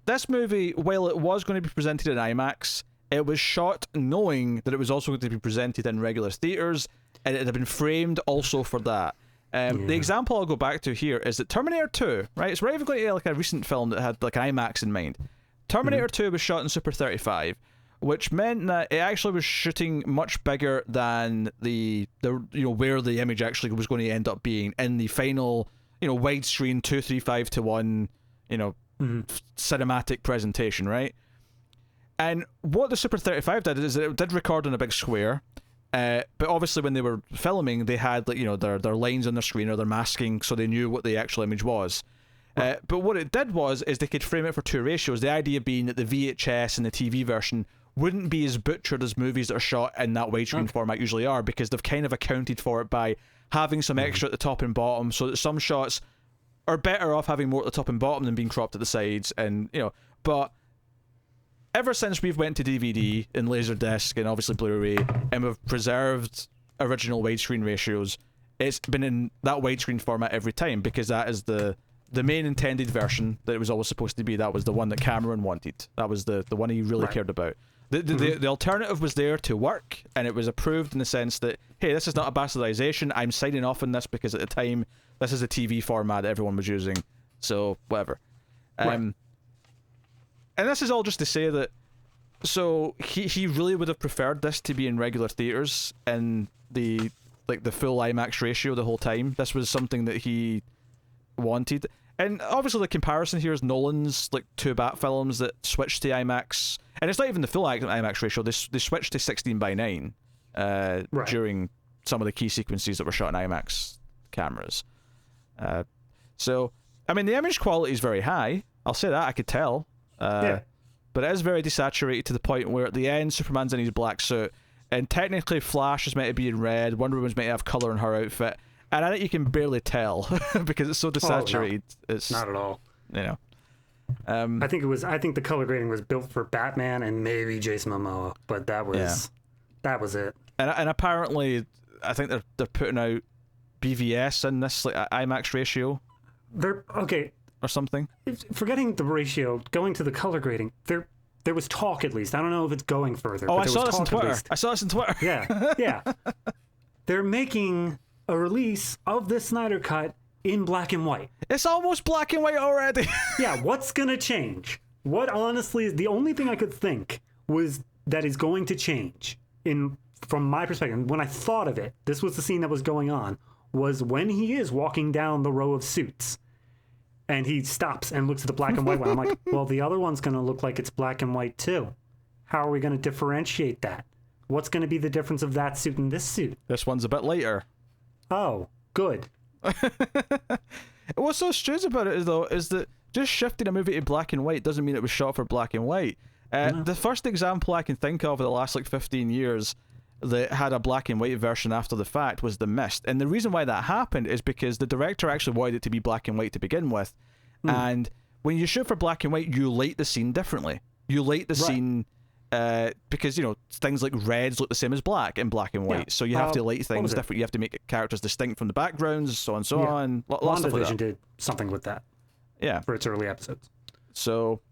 This movie, while it was going to be presented in IMAX, it was shot knowing that it was also going to be presented in regular theaters, and it had been framed also for that. The example I'll go back to here is that Terminator 2, right? It's not even going to be like a recent film that had like IMAX in mind. Terminator 2 was shot in Super 35, which meant that it actually was shooting much bigger than the where the image actually was going to end up being in the final, widescreen 2:35:1, cinematic presentation, right? And what the Super 35 did is it did record on a big square. But obviously when they were filming, they had their lines on their screen or their masking, so they knew what the actual image was. But what it did is they could frame it for two ratios. The idea being that the VHS and the TV version wouldn't be as butchered as movies that are shot in that widescreen format usually are, because they've kind of accounted for it by having some extra at the top and bottom, so that some shots are better off having more at the top and bottom than being cropped at the sides. And but ever since we've went to DVD and Laserdisc and obviously Blu-ray, and we've preserved original widescreen ratios, it's been in that widescreen format every time, because that is the main intended version that it was always supposed to be. That was the one that Cameron wanted. That was the one he really cared about. The alternative was there to work, and it was approved in the sense that, hey, this is not a bastardization. I'm signing off on this because at the time, this is a TV format that everyone was using. So, whatever. And this is all just to say that, so he really would have preferred this to be in regular theaters and the full IMAX ratio the whole time. This was something that he wanted. And obviously the comparison here is Nolan's two Bat films that switched to IMAX, and it's not even the full IMAX ratio. They switched to 16:9 during some of the key sequences that were shot in IMAX cameras. So I mean, the image quality is very high. I'll say that. I could tell. But it is very desaturated to the point where at the end Superman's in his black suit, and technically Flash is meant to be in red, Wonder Woman's meant to have colour in her outfit, and I think you can barely tell because it's so desaturated. Oh, no. It's not at all. I think the color grading was built for Batman and maybe Jason Momoa, but that was it. And apparently I think they're putting out BVS in this IMAX ratio. They're okay. Or something. Forgetting the ratio, going to the color grading, there was talk at least. I don't know if it's going further. Oh, I saw this on Twitter. Yeah. They're making a release of the Snyder Cut in black and white. It's almost black and white already. Yeah, what's gonna change? What honestly is the only thing I could think was that is going to change from my perspective. When I thought of it, this was the scene that was going on, was when he is walking down the row of suits. And he stops and looks at the black and white one. I'm like, well, the other one's going to look like it's black and white too. How are we going to differentiate that? What's going to be the difference of that suit and this suit? This one's a bit lighter. Oh, good. What's so strange about it is though is that just shifting a movie to black and white doesn't mean it was shot for black and white. The first example I can think of in the last like 15 years that had a black and white version after the fact was The Mist, and the reason why that happened is because the director actually wanted it to be black and white to begin with, and when you shoot for black and white, you light the scene differently. You light the scene because things like reds look the same as black in black and white, so you have to light things different. You have to make characters distinct from the backgrounds, so on and so on. WandaVision did something with that. Yeah, for its early episodes. So,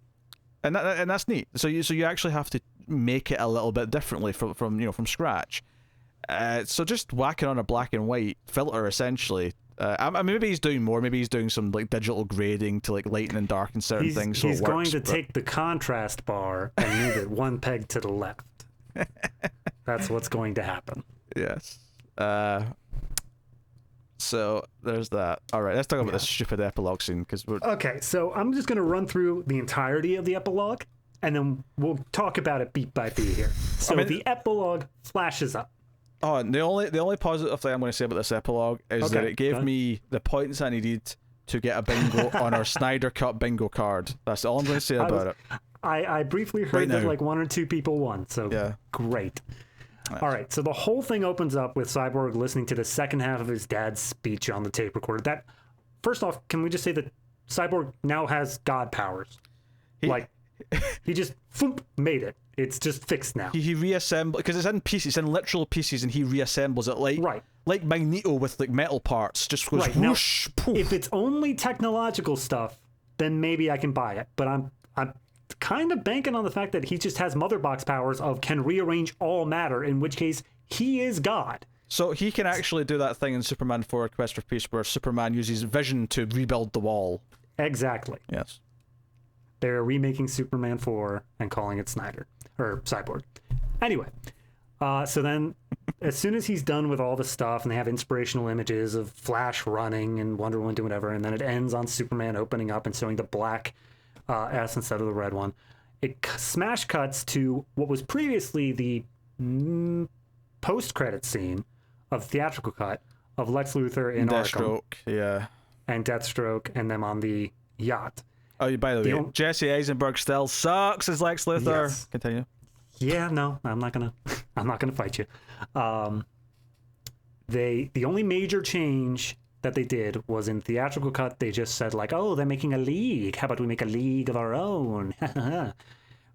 and that's neat. So you actually have to make it a little bit differently from scratch. So just whacking on a black and white filter essentially. Maybe he's doing more. Maybe he's doing some like digital grading to like lighten and darken certain things. So he's going to take the contrast bar and move it one peg to the left. That's what's going to happen. Yes. So there's that. All right, let's talk about this stupid epilogue scene because we're okay. So I'm just going to run through the entirety of the epilogue, and then we'll talk about it beat by beat here. So the epilogue flashes up. Oh, and the only positive thing I'm going to say about this epilogue is that it gave me the points I needed to get a bingo on our Snyder Cut bingo card. That's all I'm going to say about it. I briefly heard that like one or two people won, so great. Nice. All right, so the whole thing opens up with Cyborg listening to the second half of his dad's speech on the tape recorder. That, first off, can we just say that Cyborg now has God powers? He just made it. It's just fixed now. He reassembles because it's in pieces, in literal pieces, and he reassembles it like Magneto with like metal parts. Just goes whoosh, poof. If it's only technological stuff, then maybe I can buy it. But I'm kind of banking on the fact that he just has mother box powers of can rearrange all matter, in which case he is God. So he can actually do that thing in Superman 4 Quest for Peace where Superman uses vision to rebuild the wall. Exactly. Yes. They're remaking Superman 4 and calling it Snyder or Cyborg. Anyway, so then as soon as he's done with all the stuff and they have inspirational images of Flash running and Wonder Woman doing whatever, and then it ends on Superman opening up and showing the black S instead of the red one. It smash cuts to what was previously the post-credit scene of theatrical cut of Lex Luthor in Arkham. Deathstroke, and Deathstroke and them on the yacht. Oh, by the way, Jesse Eisenberg still sucks as Lex Luthor. Yes. Continue. Yeah, no, I'm not gonna fight you. The only major change that they did was in theatrical cut. They just said like, oh, they're making a league. How about we make a league of our own?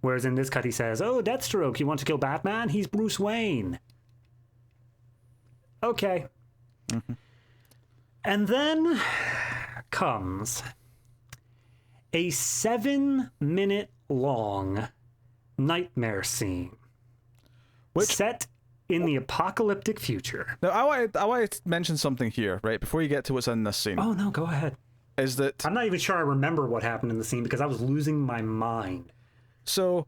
Whereas in this cut, he says, oh, Deathstroke, you want to kill Batman? He's Bruce Wayne. Okay. Mm-hmm. And then comes a 7-minute long nightmare scene, set in the apocalyptic future. Now, I want to mention something here, right, before you get to what's in this scene. Oh, no, go ahead. Is that... I'm not even sure I remember what happened in the scene because I was losing my mind. So,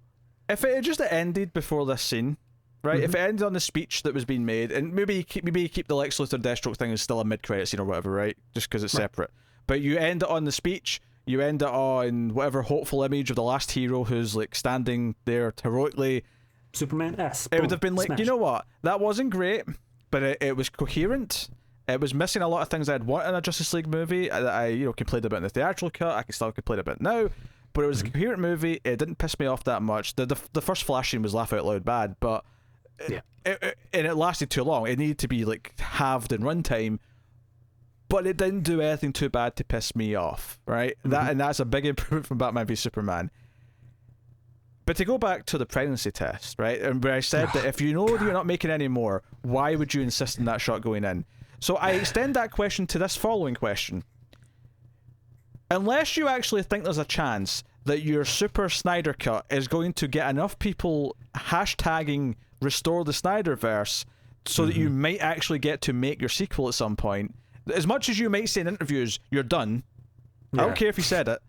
if it had just ended before this scene, right, if it ended on the speech that was being made, and maybe you keep the Lex Luthor Deathstroke thing as still a mid-credit scene or whatever, right, just because it's separate. But you end it on the speech, you end it on whatever hopeful image of the last hero who's, like, standing there heroically... Superman S. It would have been like, smash. You know what? That wasn't great, but it was coherent. It was missing a lot of things I'd want in a Justice League movie that I complained about in the theatrical cut. I can still complain about now, but it was a coherent movie. It didn't piss me off that much. The first Flash scene was laugh out loud bad, but it lasted too long. It needed to be like halved in runtime, but it didn't do anything too bad to piss me off. Right? That's a big improvement from Batman v Superman. But to go back to the pregnancy test, right, and where I said that if you know you're not making any more, why would you insist on that shot going in? So I extend that question to this following question. Unless you actually think there's a chance that your Super Snyder Cut is going to get enough people hashtagging Restore the Snyderverse so that you might actually get to make your sequel at some point, as much as you might say in interviews, you're done, I don't care if he said it,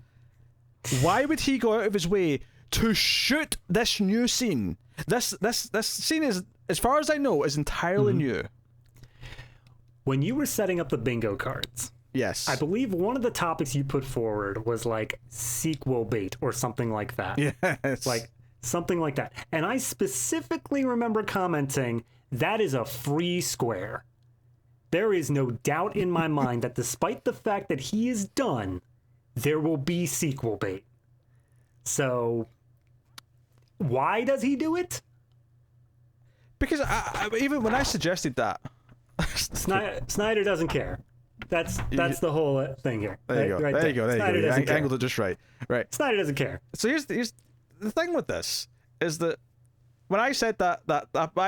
why would he go out of his way to shoot this new scene? This scene is, as far as I know, is entirely new. When you were setting up the bingo cards, yes, I believe one of the topics you put forward was like sequel bait or something like that. Yes, like something like that. And I specifically remember commenting, that is a free square. there is no doubt in my mind that despite the fact that he is done, there will be sequel bait. So, why does he do it? Because even when I suggested that, Snyder doesn't care. That's the whole thing here. There you go. Right there you go. There you go. You angled it just right. Right. Snyder doesn't care. So here's the thing with this is that when I said that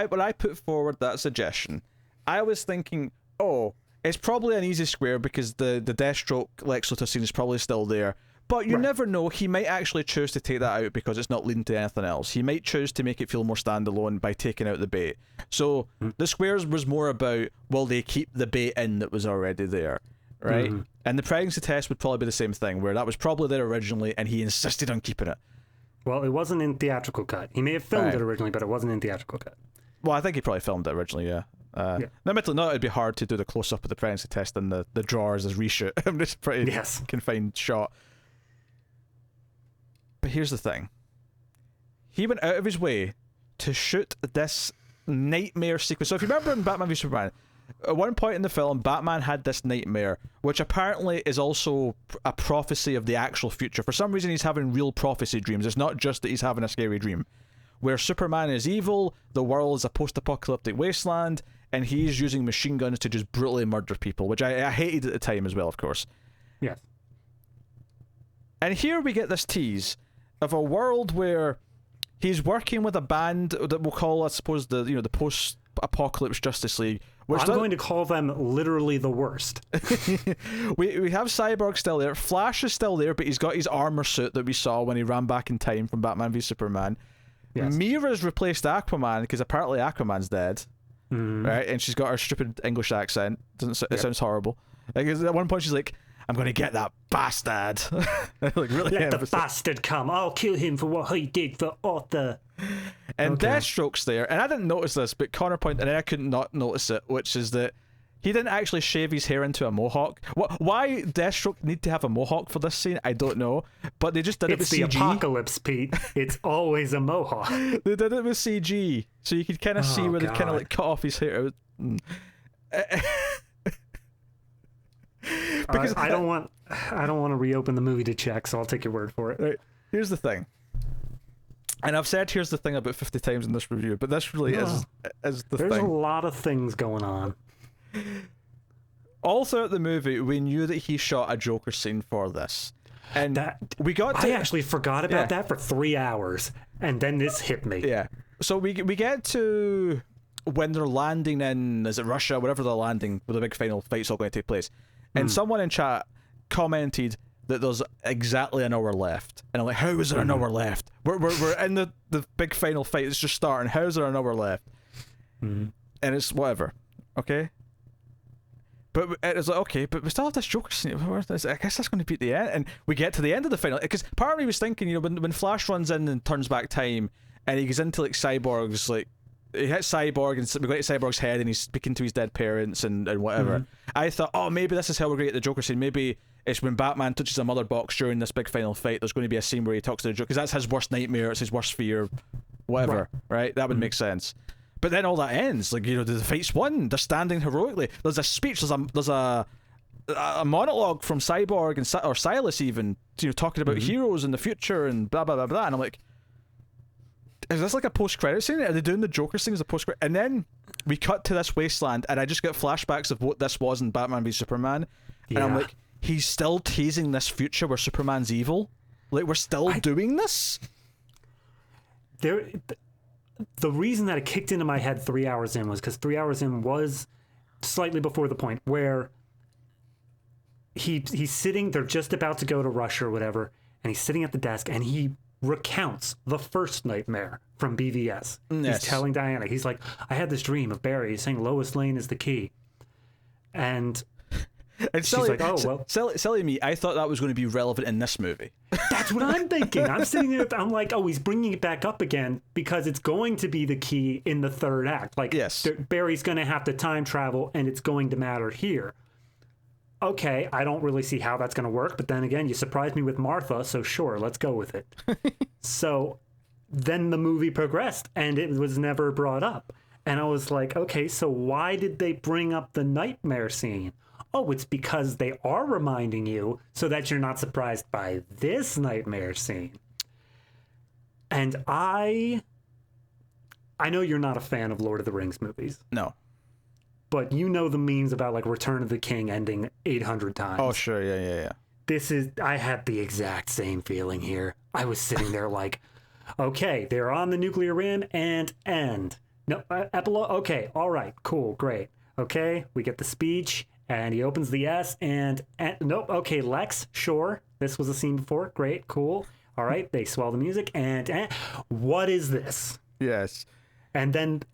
when I put forward that suggestion, I was thinking, oh, it's probably an easy square because the Deathstroke Lex Luthor scene is probably still there. But you never know, he might actually choose to take that out because it's not leading to anything else. He might choose to make it feel more standalone by taking out the bait. So the squares was more about, will they keep the bait in that was already there, right? Mm-hmm. And the pregnancy test would probably be the same thing, where that was probably there originally and he insisted on keeping it. Well, it wasn't in theatrical cut. He may have filmed it originally, but it wasn't in theatrical cut. Well, I think he probably filmed it originally, yeah. Now, admittedly, no, it'd be hard to do the close-up of the pregnancy test and the drawers as reshoot. It's a pretty confined shot. But here's the thing. He went out of his way to shoot this nightmare sequence. So if you remember in Batman v Superman, at one point in the film, Batman had this nightmare, which apparently is also a prophecy of the actual future. For some reason, he's having real prophecy dreams. It's not just that he's having a scary dream. Where Superman is evil, the world is a post-apocalyptic wasteland, and he's using machine guns to just brutally murder people, which I hated at the time as well, of course. Yes. And here we get this tease of a world where he's working with a band that we'll call, I suppose, the post-apocalypse Justice League. I'm going to call them literally the worst. we have Cyborg still there. Flash is still there, but he's got his armor suit that we saw when he ran back in time from Batman v Superman. Yes. Mira's replaced Aquaman because apparently Aquaman's dead, right? And she's got her stupid English accent. It sounds horrible. Like, at one point she's like, I'm going to get that bastard. Like, really let the bastard come. I'll kill him for what he did for Arthur. And Deathstroke's there, and I didn't notice this, but Connor pointed, and I could not notice it, which is that he didn't actually shave his hair into a mohawk. Why Deathstroke need to have a mohawk for this scene, I don't know. But they just did it with CG. It's the apocalypse, Pete. It's always a mohawk. They did it with CG, so you could kind of see where they kind of like cut off his hair. Because I don't want to reopen the movie to check, so I'll take your word for it. Right. Here's the thing. And I've said here's the thing about 50 times in this review, but this really is the thing. There's a lot of things going on. All throughout the movie, we knew that he shot a Joker scene for this. And I actually forgot about that for 3 hours, and then this hit me. Yeah. So we get to when they're landing in, is it Russia, wherever they're landing, where the big final fight's all going to take place. And someone in chat commented that there's exactly an hour left. And I'm like, how is there an hour left? We're in the big final fight. It's just starting. How is there an hour left? And it's whatever. Okay? But it's like, okay, but we still have this Joker scene. I guess that's going to be at the end. And we get to the end of the final. Because part of me was thinking, when Flash runs in and turns back time, and he goes into, like, Cyborg's, like, he hits Cyborg, and we go to Cyborg's head, and he's speaking to his dead parents and whatever. I thought, oh, maybe this is how we're going to get the Joker scene. Maybe it's when Batman touches a mother box during this big final fight, there's going to be a scene where he talks to the Joker, because that's his worst nightmare, it's his worst fear, whatever, right? That would make sense. But then all that ends. Like, the fight's won. They're standing heroically. There's a speech. There's a monologue from Cyborg or Silas even, talking about heroes in the future and blah blah blah blah. And I'm like, is this like a post-credit scene? Are they doing the Joker scene as a post-credit? And then we cut to this wasteland, and I just get flashbacks of what this was in Batman v Superman. And I'm like, he's still teasing this future where Superman's evil. Like, we're still doing this. The reason that it kicked into my head 3 hours in was because 3 hours in was slightly before the point where he's sitting, they're just about to go to Russia or whatever, and he's sitting at the desk, and he recounts the first nightmare from BVS. Yes. He's telling Diana, he's like, I had this dream of Barry saying Lois Lane is the key. And she's like, oh, well. Silly me, I thought that was going to be relevant in this movie. That's what I'm thinking. I'm sitting there, I'm like, oh, he's bringing it back up again because it's going to be the key in the third act. Like, Barry's going to have to time travel, and it's going to matter here. Okay, I don't really see how that's going to work, but then again, you surprised me with Martha, so sure, let's go with it. So then the movie progressed, and it was never brought up. And I was like, okay, so why did they bring up the nightmare scene? Oh, it's because they are reminding you so that you're not surprised by this nightmare scene. And I know you're not a fan of Lord of the Rings movies. No. But you know the memes about like Return of the King ending 800 times. Oh, sure. Yeah. I had the exact same feeling here. I was sitting there like, okay, they're on the nuclear rim and end. No, epilogue. Okay, all right, cool, great. Okay, we get the speech and he opens the S and nope. Okay, Lex, sure. This was a scene before. Great, cool. All right, they swell the music and what is this? Yes. And then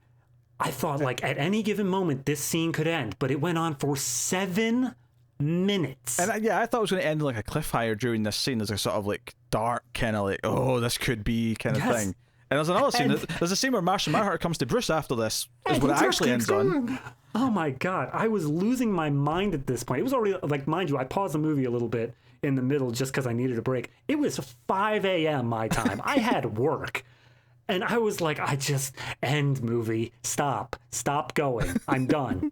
I thought, like, at any given moment, this scene could end, but it went on for 7 minutes. And I thought it was going to end like a cliffhanger during this scene. There's a sort of like dark kind of like, oh, this could be kind of thing. And there's another scene. There's a scene where Martian Manhunter comes to Bruce after this, is what it actually ends on. Oh my God. I was losing my mind at this point. It was already, like, mind you, I paused the movie a little bit in the middle just because I needed a break. It was 5 a.m. my time. I had work. And I was like, I just end movie. Stop going. I'm done.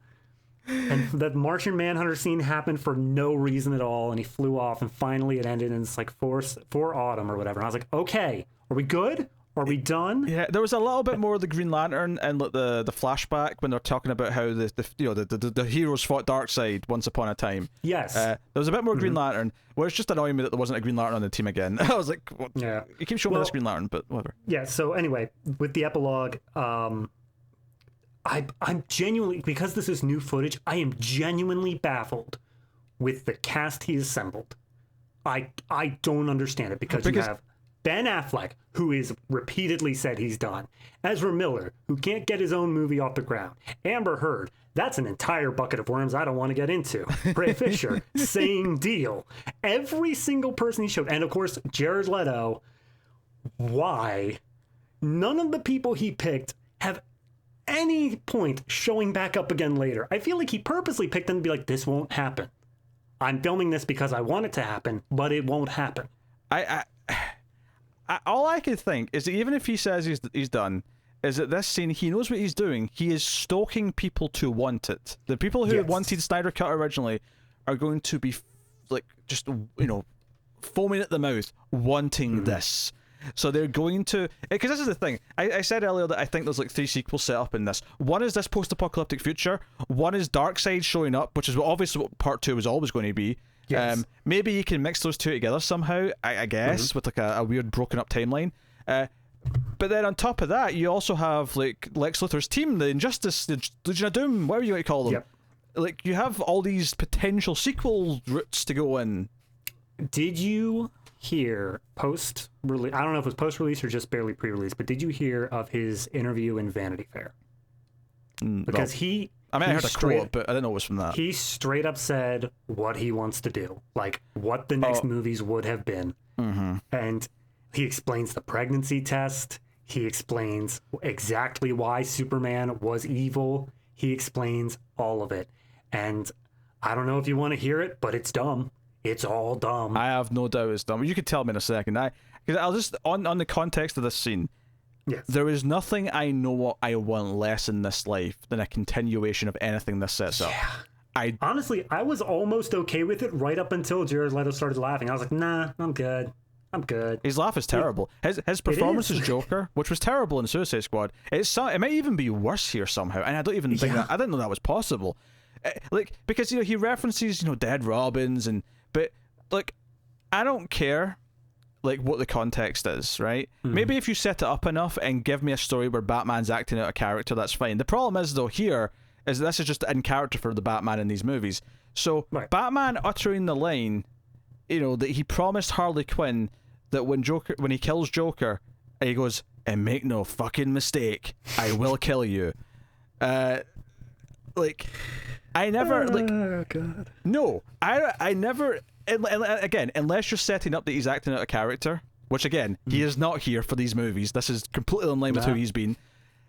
And the Martian Manhunter scene happened for no reason at all. And he flew off and finally it ended and it's like for autumn or whatever. And I was like, okay, are we good? Are we done? Yeah, there was a little bit more of the Green Lantern and the flashback when they're talking about how the heroes fought Darkseid once upon a time. Yes. There was a bit more Green Lantern, where it's just annoying me that there wasn't a Green Lantern on the team again. I was like, what? Yeah. You keep showing me this Green Lantern, but whatever. Yeah, so anyway, with the epilogue, I'm genuinely, because this is new footage, I am genuinely baffled with the cast he assembled. I don't understand it because you have Ben Affleck, who is repeatedly said he's done. Ezra Miller, who can't get his own movie off the ground. Amber Heard, that's an entire bucket of worms I don't want to get into. Ray Fisher, same deal. Every single person he showed, and of course, Jared Leto, why? None of the people he picked have any point showing back up again later. I feel like he purposely picked them to be like, this won't happen. I'm filming this because I want it to happen, but it won't happen. All I could think is that even if he says he's done, is that this scene, he knows what he's doing. He is stoking people to want it. The people who wanted Snyder Cut originally are going to be like just foaming at the mouth, wanting this. So they're going to, because this is the thing. I said earlier that I think there's like 3 sequels set up in this. One is this post-apocalyptic future. One is Darkseid showing up, which is obviously what part 2 was always going to be. Yes. Maybe you can mix those two together somehow, I guess, with like a weird broken up timeline. But then on top of that, you also have like Lex Luthor's team, the Injustice, the Legion of Doom, whatever you want to call them. Yep. Like you have all these potential sequel routes to go in. Did you hear post-release? I don't know if it was post-release or just barely pre-release, but did you hear of his interview in Vanity Fair? Because I heard a quote, but I didn't know it was from that. He straight up said what he wants to do, like what the next movies would have been. Mm-hmm. And he explains the pregnancy test. He explains exactly why Superman was evil. He explains all of it. And I don't know if you want to hear it, but it's dumb. It's all dumb. I have no doubt it's dumb. You could tell me in a second. Because I'll just, on the context of this scene, yes. There is nothing I know I want less in this life than a continuation of anything this sets up. Honestly, I was almost okay with it right up until Jared Leto started laughing. I was like, nah, I'm good. His laugh is terrible. His performance as Joker, which was terrible in Suicide Squad, it might even be worse here somehow. And I don't even think that, I didn't know that was possible. Because he references dead Robins but like I don't care like what the context is, right? Maybe if you set it up enough and give me a story where Batman's acting out a character, that's fine. The problem is though here is this is just in character for the Batman in these movies. So Batman uttering the line, that he promised Harley Quinn that when he kills Joker, he goes, and make no fucking mistake, I will kill you. Like I never oh god. No, I never. Again, unless you're setting up that he's acting out a character, which again he is not here for these movies. This is completely in line with who he's been.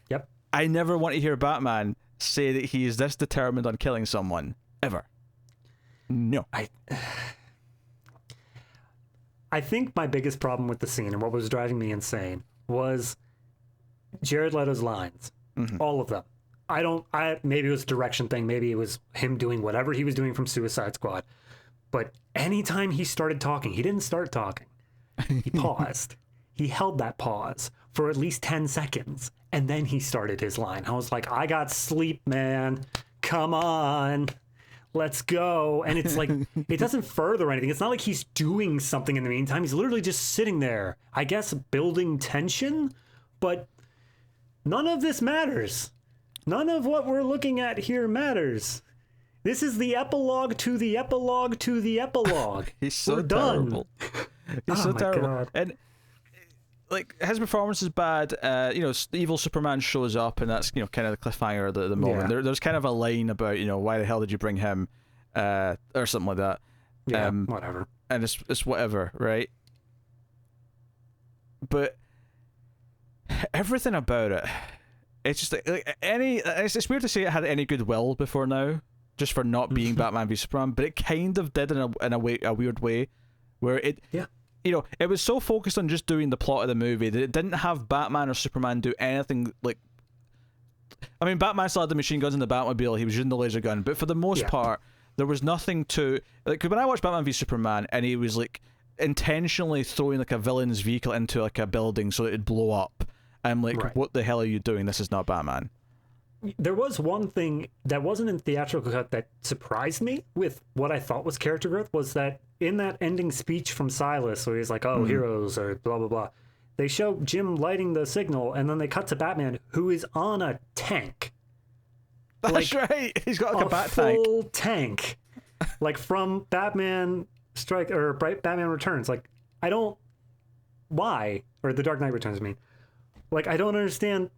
Yep. I never want to hear Batman say that he is this determined on killing someone ever. No. I think my biggest problem with the scene and what was driving me insane was Jared Leto's lines. All of them. maybe it was a direction thing. Maybe it was him doing whatever he was doing from Suicide Squad. But anytime he started talking, he didn't start talking. He paused. He held that pause for at least 10 seconds. And then he started his line. I was like, I got sleep, man. Come on. Let's go. And it's like, it doesn't further anything. It's not like he's doing something in the meantime. He's literally just sitting there, I guess, building tension. But none of this matters. None of what we're looking at here matters. This is the epilogue to the epilogue to the epilogue. He's so we're terrible. Done. He's so terrible. God. And like his performance is bad. You know, evil Superman shows up, and that's, you know, kind of the cliffhanger at the moment. Yeah. There's kind of a line about, you know, why the hell did you bring him, or something like that. Yeah, whatever. And it's whatever, right? But everything about it, it's just like it's weird to say it had any goodwill before now, just for not being Batman v Superman, but it kind of did in a weird way, where it. Yeah. You know, it was so focused on just doing the plot of the movie that it didn't have Batman or Superman do anything like. I mean, Batman still had the machine guns in the Batmobile. He was using the laser gun, but for the most part, there was nothing to like. When I watched Batman v Superman, and he was like intentionally throwing like a villain's vehicle into like a building so that it'd blow up, I'm like, what the hell are you doing? This is not Batman. There was one thing that wasn't in theatrical cut that surprised me with what I thought was character growth, was that in that ending speech from Silas, where he's like, oh, heroes or blah, blah, blah, they show Jim lighting the signal, and then they cut to Batman, who is on a tank. That's like, right. He's got like a bat full tank. Like from Batman Batman Returns. Like, I don't... Why? Or The Dark Knight Returns, I mean. Like, I don't understand...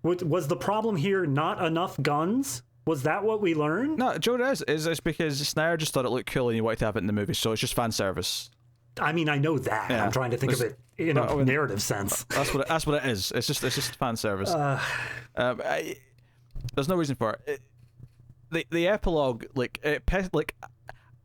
Was the problem here not enough guns? Was that what we learned? No, Joe, it's because Snyder just thought it looked cool and he wanted to have it in the movie, so it's just fan service. I mean, I know that. Yeah. I'm trying to think of it in a narrative sense. That's what it is. It's just fan service. There's no reason for it. The epilogue,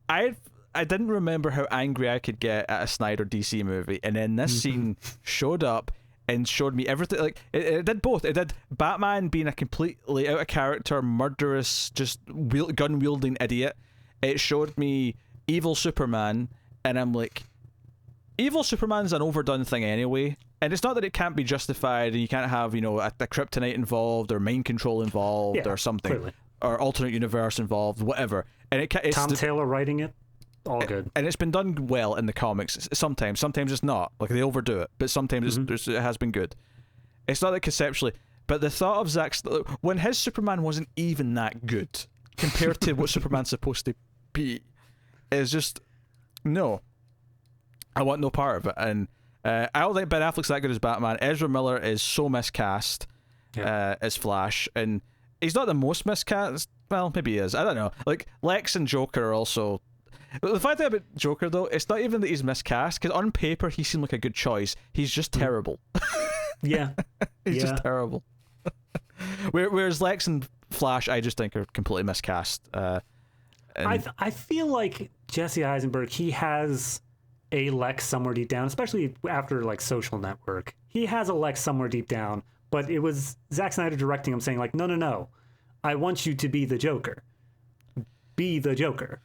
I didn't remember how angry I could get at a Snyder DC movie, and then this scene showed up and showed me everything. Like it did both. It did Batman being a completely out of character, murderous, just gun wielding idiot. It showed me evil Superman, and I'm like, evil Superman's an overdone thing anyway. And it's not that it can't be justified, and you can't have, you know, a kryptonite involved or mind control involved or something, clearly. Or alternate universe involved, whatever. And it's Tom Taylor writing it. All good. And it's been done well in the comics. Sometimes it's not. Like, they overdo it. But sometimes it has been good. It's not that conceptually. But the thought of Zack... When his Superman wasn't even that good compared to what Superman's supposed to be, is just... No. I want no part of it. And I don't think Ben Affleck's that good as Batman. Ezra Miller is so miscast as Flash. And he's not the most miscast. Well, maybe he is. I don't know. Like, Lex and Joker are also... The fact about Joker, though, it's not even that he's miscast, because on paper he seemed like a good choice. He's just terrible. Yeah. He's just terrible. Whereas Lex and Flash, I just think are completely miscast. I feel like Jesse Eisenberg, he has a Lex somewhere deep down, especially after like Social Network. He has a Lex somewhere deep down, but it was Zack Snyder directing him, saying like, no, I want you to be the Joker. Be the Joker.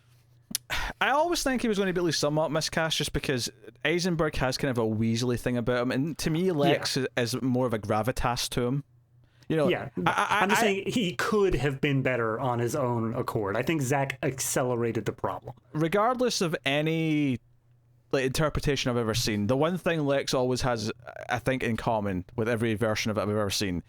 I always think he was going to be at least somewhat miscast, just because Eisenberg has kind of a Weasley thing about him, and to me, Lex is more of a gravitas to him. You know, I'm just saying he could have been better on his own accord. I think Zack accelerated the problem. Regardless of any interpretation I've ever seen, the one thing Lex always has, I think, in common with every version of it I've ever seen,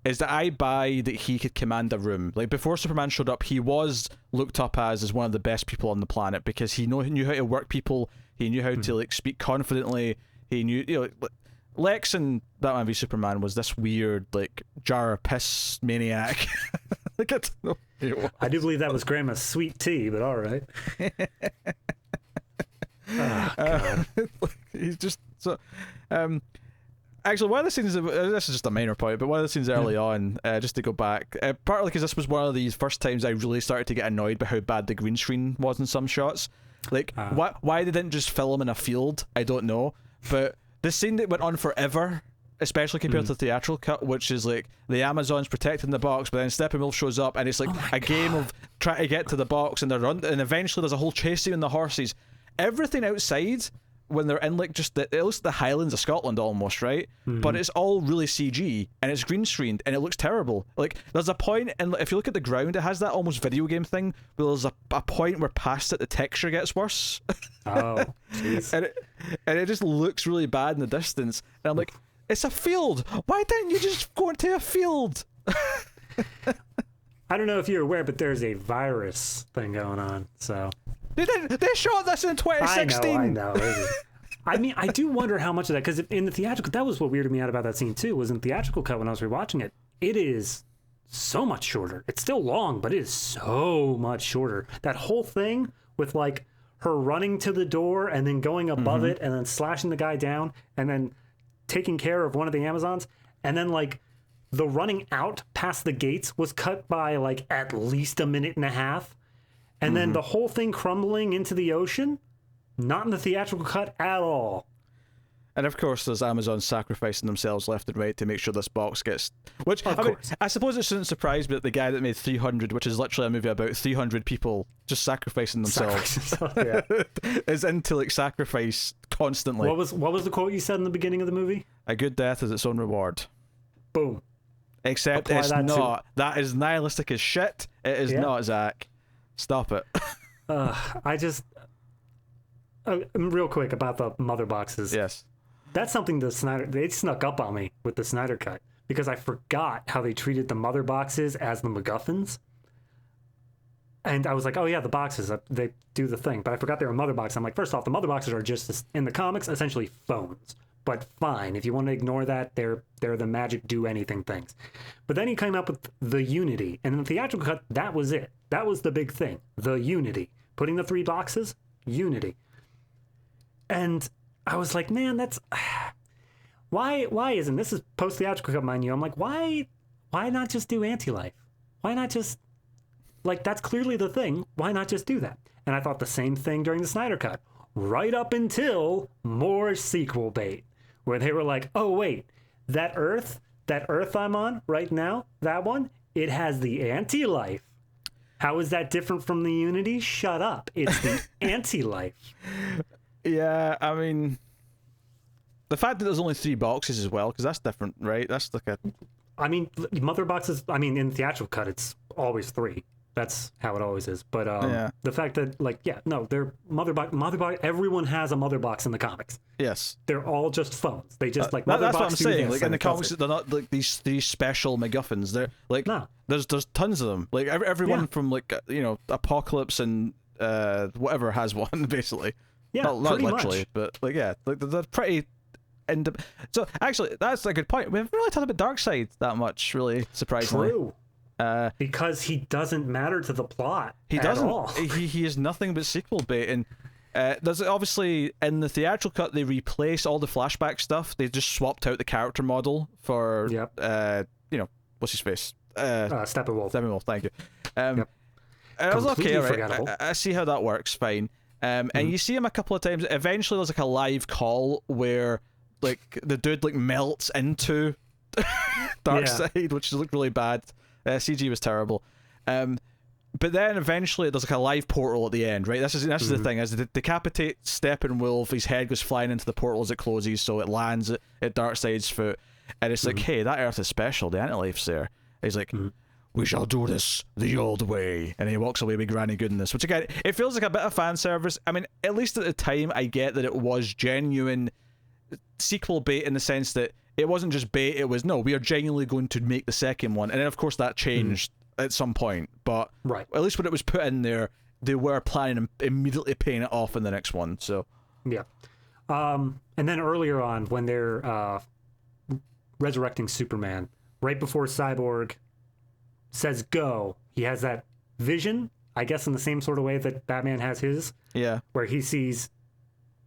is that I buy that he could command a room. Like, before Superman showed up, he was looked up as one of the best people on the planet, because he knew how to work people, he knew how to speak confidently, he knew, you know, Lex in Batman v Superman was this weird, jar of piss maniac. I do believe that was Grandma's sweet tea, but all right. Oh, God. He's just so... Actually, one of the scenes, this is just a minor point, but one of the scenes early on, just to go back, partly because this was one of these first times I really started to get annoyed by how bad the green screen was in some shots. Why they didn't just film in a field, I don't know. But the scene that went on forever, especially compared to the theatrical cut, which is like the Amazon's protecting the box, but then Steppenwolf shows up, and it's like a game of trying to get to the box, and and eventually there's a whole chase scene in the horses. Everything outside, when they're in like just it looks like the Highlands of Scotland almost, right? But it's all really CG, and it's green screened, and it looks terrible. Like there's a point, and if you look at the ground, it has that almost video game thing where there's a point where past it the texture gets worse. Oh, jeez. and it just looks really bad in the distance, and I'm like, it's a field. Why didn't you just go into a field? I don't know if you're aware, but there's a virus thing going on. So they shot this in 2016. I know. I mean, I do wonder how much of that, because in the theatrical, that was what weirded me out about that scene too. Was in the theatrical cut when I was rewatching it, it is so much shorter. It's still long, but it is so much shorter. That whole thing with like her running to the door and then going above it and then slashing the guy down and then taking care of one of the Amazons, and then like the running out past the gates was cut by like at least a minute and a half, and then the whole thing crumbling into the ocean, not in the theatrical cut at all. And of course, there's Amazon sacrificing themselves left and right to make sure this box gets. Which I suppose it shouldn't surprise me that the guy that made 300, which is literally a movie about 300 people just sacrificing themselves, is into like sacrifice constantly. What was the quote you said in the beginning of the movie? A good death is its own reward. Boom. Except Apply it's that not. That is nihilistic as shit. It is not, Zach. Stop it. I just real quick about the mother boxes. Yes. That's something they snuck up on me with the Snyder cut, because I forgot how they treated the mother boxes as the MacGuffins. And I was like, oh yeah, the boxes, they do the thing. But I forgot they were mother boxes. I'm like, first off, the mother boxes are just, in the comics, essentially phones. But fine, if you want to ignore that, they're the magic do anything things. But then he came up with the Unity. And in the theatrical cut, that was it. That was the big thing. The Unity. Putting the 3 boxes, Unity. And I was like, man, that's why isn't this is post theatrical cut, mind you? I'm like, why not just do anti-life? Why not just like that's clearly the thing? Why not just do that? And I thought the same thing during the Snyder cut, right up until more sequel bait, where they were like, oh wait, that Earth I'm on right now, that one, it has the anti-life. How is that different from the Unity? Shut up. It's the anti-life. Yeah, I mean, the fact that there's only 3 boxes as well, because that's different, right? That's like a... I mean, mother boxes, I mean, in the theatrical cut, it's always 3. That's how it always is. But the fact that, like, yeah, no, they're mother box, everyone has a mother box in the comics. Yes. They're all just phones. They just, like, mother that's box what I'm saying. Like, in the comics, they're not, like, these special MacGuffins. They're, like, there's tons of them. Like, everyone from, like, you know, Apocalypse and whatever has one, basically. Yeah, not literally, much. but like they're pretty. So actually, that's a good point. We haven't really talked about Darkseid that much, really, surprisingly. True. Because he doesn't matter to the plot. He at doesn't. All. He is nothing but sequel bait, and there's obviously in the theatrical cut they replace all the flashback stuff. They just swapped out the character model for you know, what's his face? Steppenwolf. Steppenwolf. Thank you. I was okay. Right? I see how that works. Fine. And you see him a couple of times. Eventually, there's like a live call where like the dude like melts into Darkseid, which looked really bad. CG was terrible. But then eventually there's like a live portal at the end, right? This is the thing. As they decapitate Steppenwolf, his head goes flying into the portal as it closes, so it lands at Darkseid's foot, and it's like, hey, that Earth is special. The anti-life's there. He's like, we shall do this the old way, and he walks away with granny goodness, which again, it feels like a bit of fan service. I mean, at least at the time, I get that it was genuine sequel bait in the sense that it wasn't just bait, it was, no, we are genuinely going to make the second one, and then of course that changed at some point, but at least when it was put in there, they were planning on immediately paying it off in the next one, so. Yeah. And then earlier on, when they're resurrecting Superman, right before Cyborg says go, he has that vision, I guess in the same sort of way that Batman has his, where he sees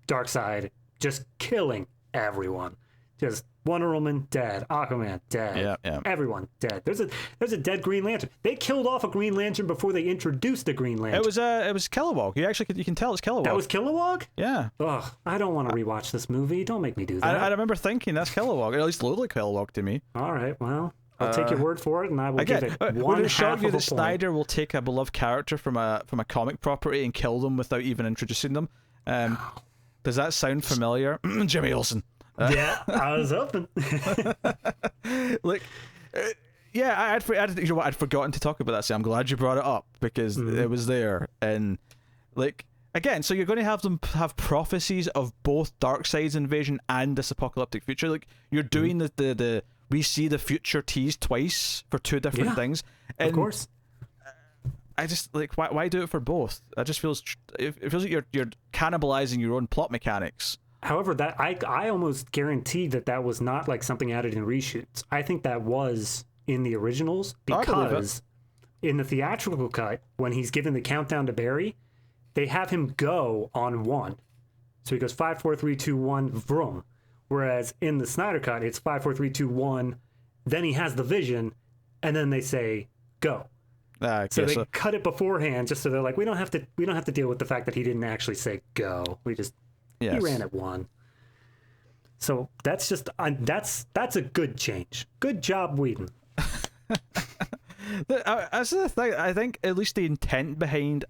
Darkseid just killing everyone, Just Wonder Woman dead, Aquaman dead, everyone dead. There's a dead Green Lantern. They killed off a Green Lantern before they introduced a Green Lantern. It was Kilowog. You can tell it's Kilowog. That was Kilowog? Yeah. Ugh, I don't want to rewatch this movie. Don't make me do that. I remember thinking that's Kilowog. It at least looked like Kilowog to me. All right, well, I'll take your word for it, and I will give it would it shock you that point. Snyder will take a beloved character from a comic property and kill them without even introducing them? Does that sound familiar? Jimmy Olsen. Yeah, I was hoping. Like, yeah, you know what? I'd forgotten to talk about that. So I'm glad you brought it up because it was there. And like, again, so you're going to have them have prophecies of both Darkseid's invasion and this apocalyptic future. Like, you're doing the we see the future teased twice for two different things. And of course. I just like why do it for both? It just feels like you're cannibalizing your own plot mechanics. However, that I almost guarantee that was not like something added in reshoots. I think that was in the originals because in the theatrical cut, when he's given the countdown to Barry, they have him go on 1. So he goes 5, 4, 3, 2, 1, vroom. Whereas in the Snyder cut, it's 5, 4, 3, 2, 1. Then he has the vision, and then they say go. So they cut it beforehand, just so they're like, we don't have to deal with the fact that he didn't actually say go. He ran at 1. So that's just that's a good change. Good job, Whedon. That's the thing. I think at least the intent behind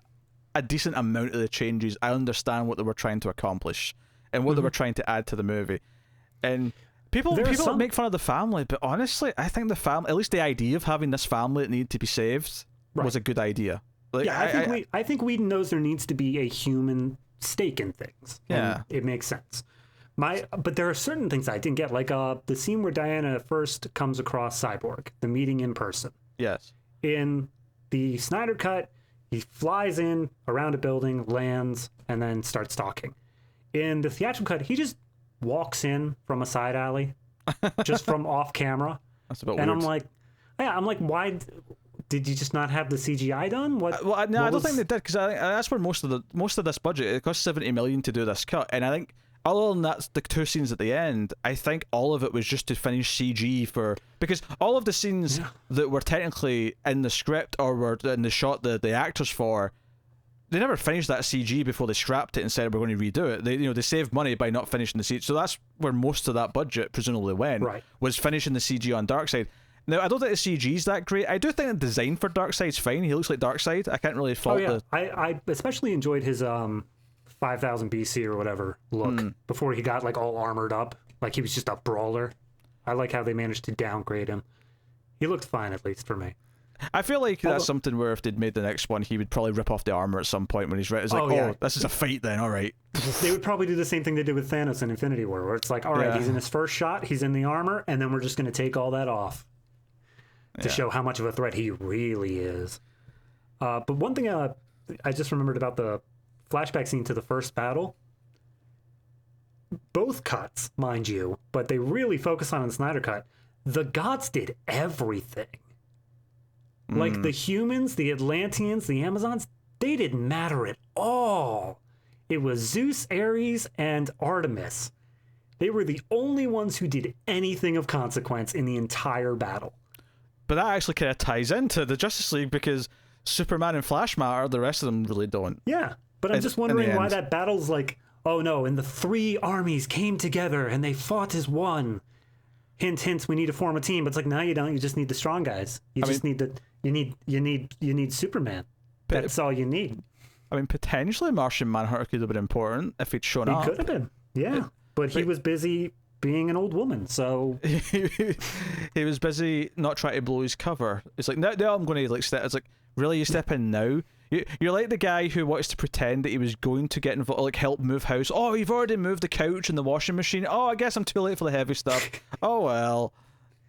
a decent amount of the changes, I understand what they were trying to accomplish and what they were trying to add to the movie. And people make fun of the family, but honestly, I think the family, at least the idea of having this family that needed to be saved, was a good idea. Like, yeah, I think Whedon knows there needs to be a human stake in things. Yeah, it makes sense. But there are certain things I didn't get, like the scene where Diana first comes across Cyborg, the meeting in person. Yes. In the Snyder cut, he flies in around a building, lands, and then starts talking. In the theatrical cut, he just walks in from a side alley, just from off camera. That's a bit weird. And I'm like, why? Did you just not have the CGI done? I don't think they did, because I think that's where most of this budget. It cost $70 million to do this cut, and I think other than that, the 2 scenes at the end, I think all of it was just to finish CG because all of the scenes that were technically in the script or were in the shot the actors for, they never finished that CG before they scrapped it and said we're going to redo it. They saved money by not finishing the CG, so that's where most of that budget presumably went. Right. Was finishing the CG on Darkseid. Now, I don't think the CG's that great. I do think the design for Darkseid's fine. He looks like Darkseid. I can't really fault I especially enjoyed his 5000 BC or whatever look before he got like all armored up. Like he was just a brawler. I like how they managed to downgrade him. He looked fine, at least for me. I feel like that's something where if they'd made the next one, he would probably rip off the armor at some point when he's ready. It's like, this is a fight then, all right. They would probably do the same thing they did with Thanos in Infinity War, where it's like, all right, he's in his first shot, he's in the armor, and then we're just going to take all that off to show how much of a threat he really is. But one thing I just remembered about the flashback scene to the first battle, both cuts, mind you, but they really focus on the Snyder cut, the gods did everything. Like the humans, the Atlanteans, the Amazons, they didn't matter at all. It was Zeus, Ares, and Artemis. They were the only ones who did anything of consequence in the entire battle. But that actually kind of ties into the Justice League because Superman and Flash matter, the rest of them really don't. Yeah, but I'm just wondering why that battle's like, oh no, and the 3 armies came together and they fought as one. Hint, hint, we need to form a team. But it's like, no, you don't. You just need the strong guys. You need Superman. That's all you need. I mean, potentially Martian Manhunter could have been important if he'd shown up. He could have been, yeah. But he was busy being an old woman, so he was busy not trying to blow his cover. It's like, now I'm going to step. It's like, really, you step in now? You're like the guy who wants to pretend that he was going to get involved, like help move house. Oh, you've already moved the couch and the washing machine. Oh, I guess I'm too late for the heavy stuff. Oh well.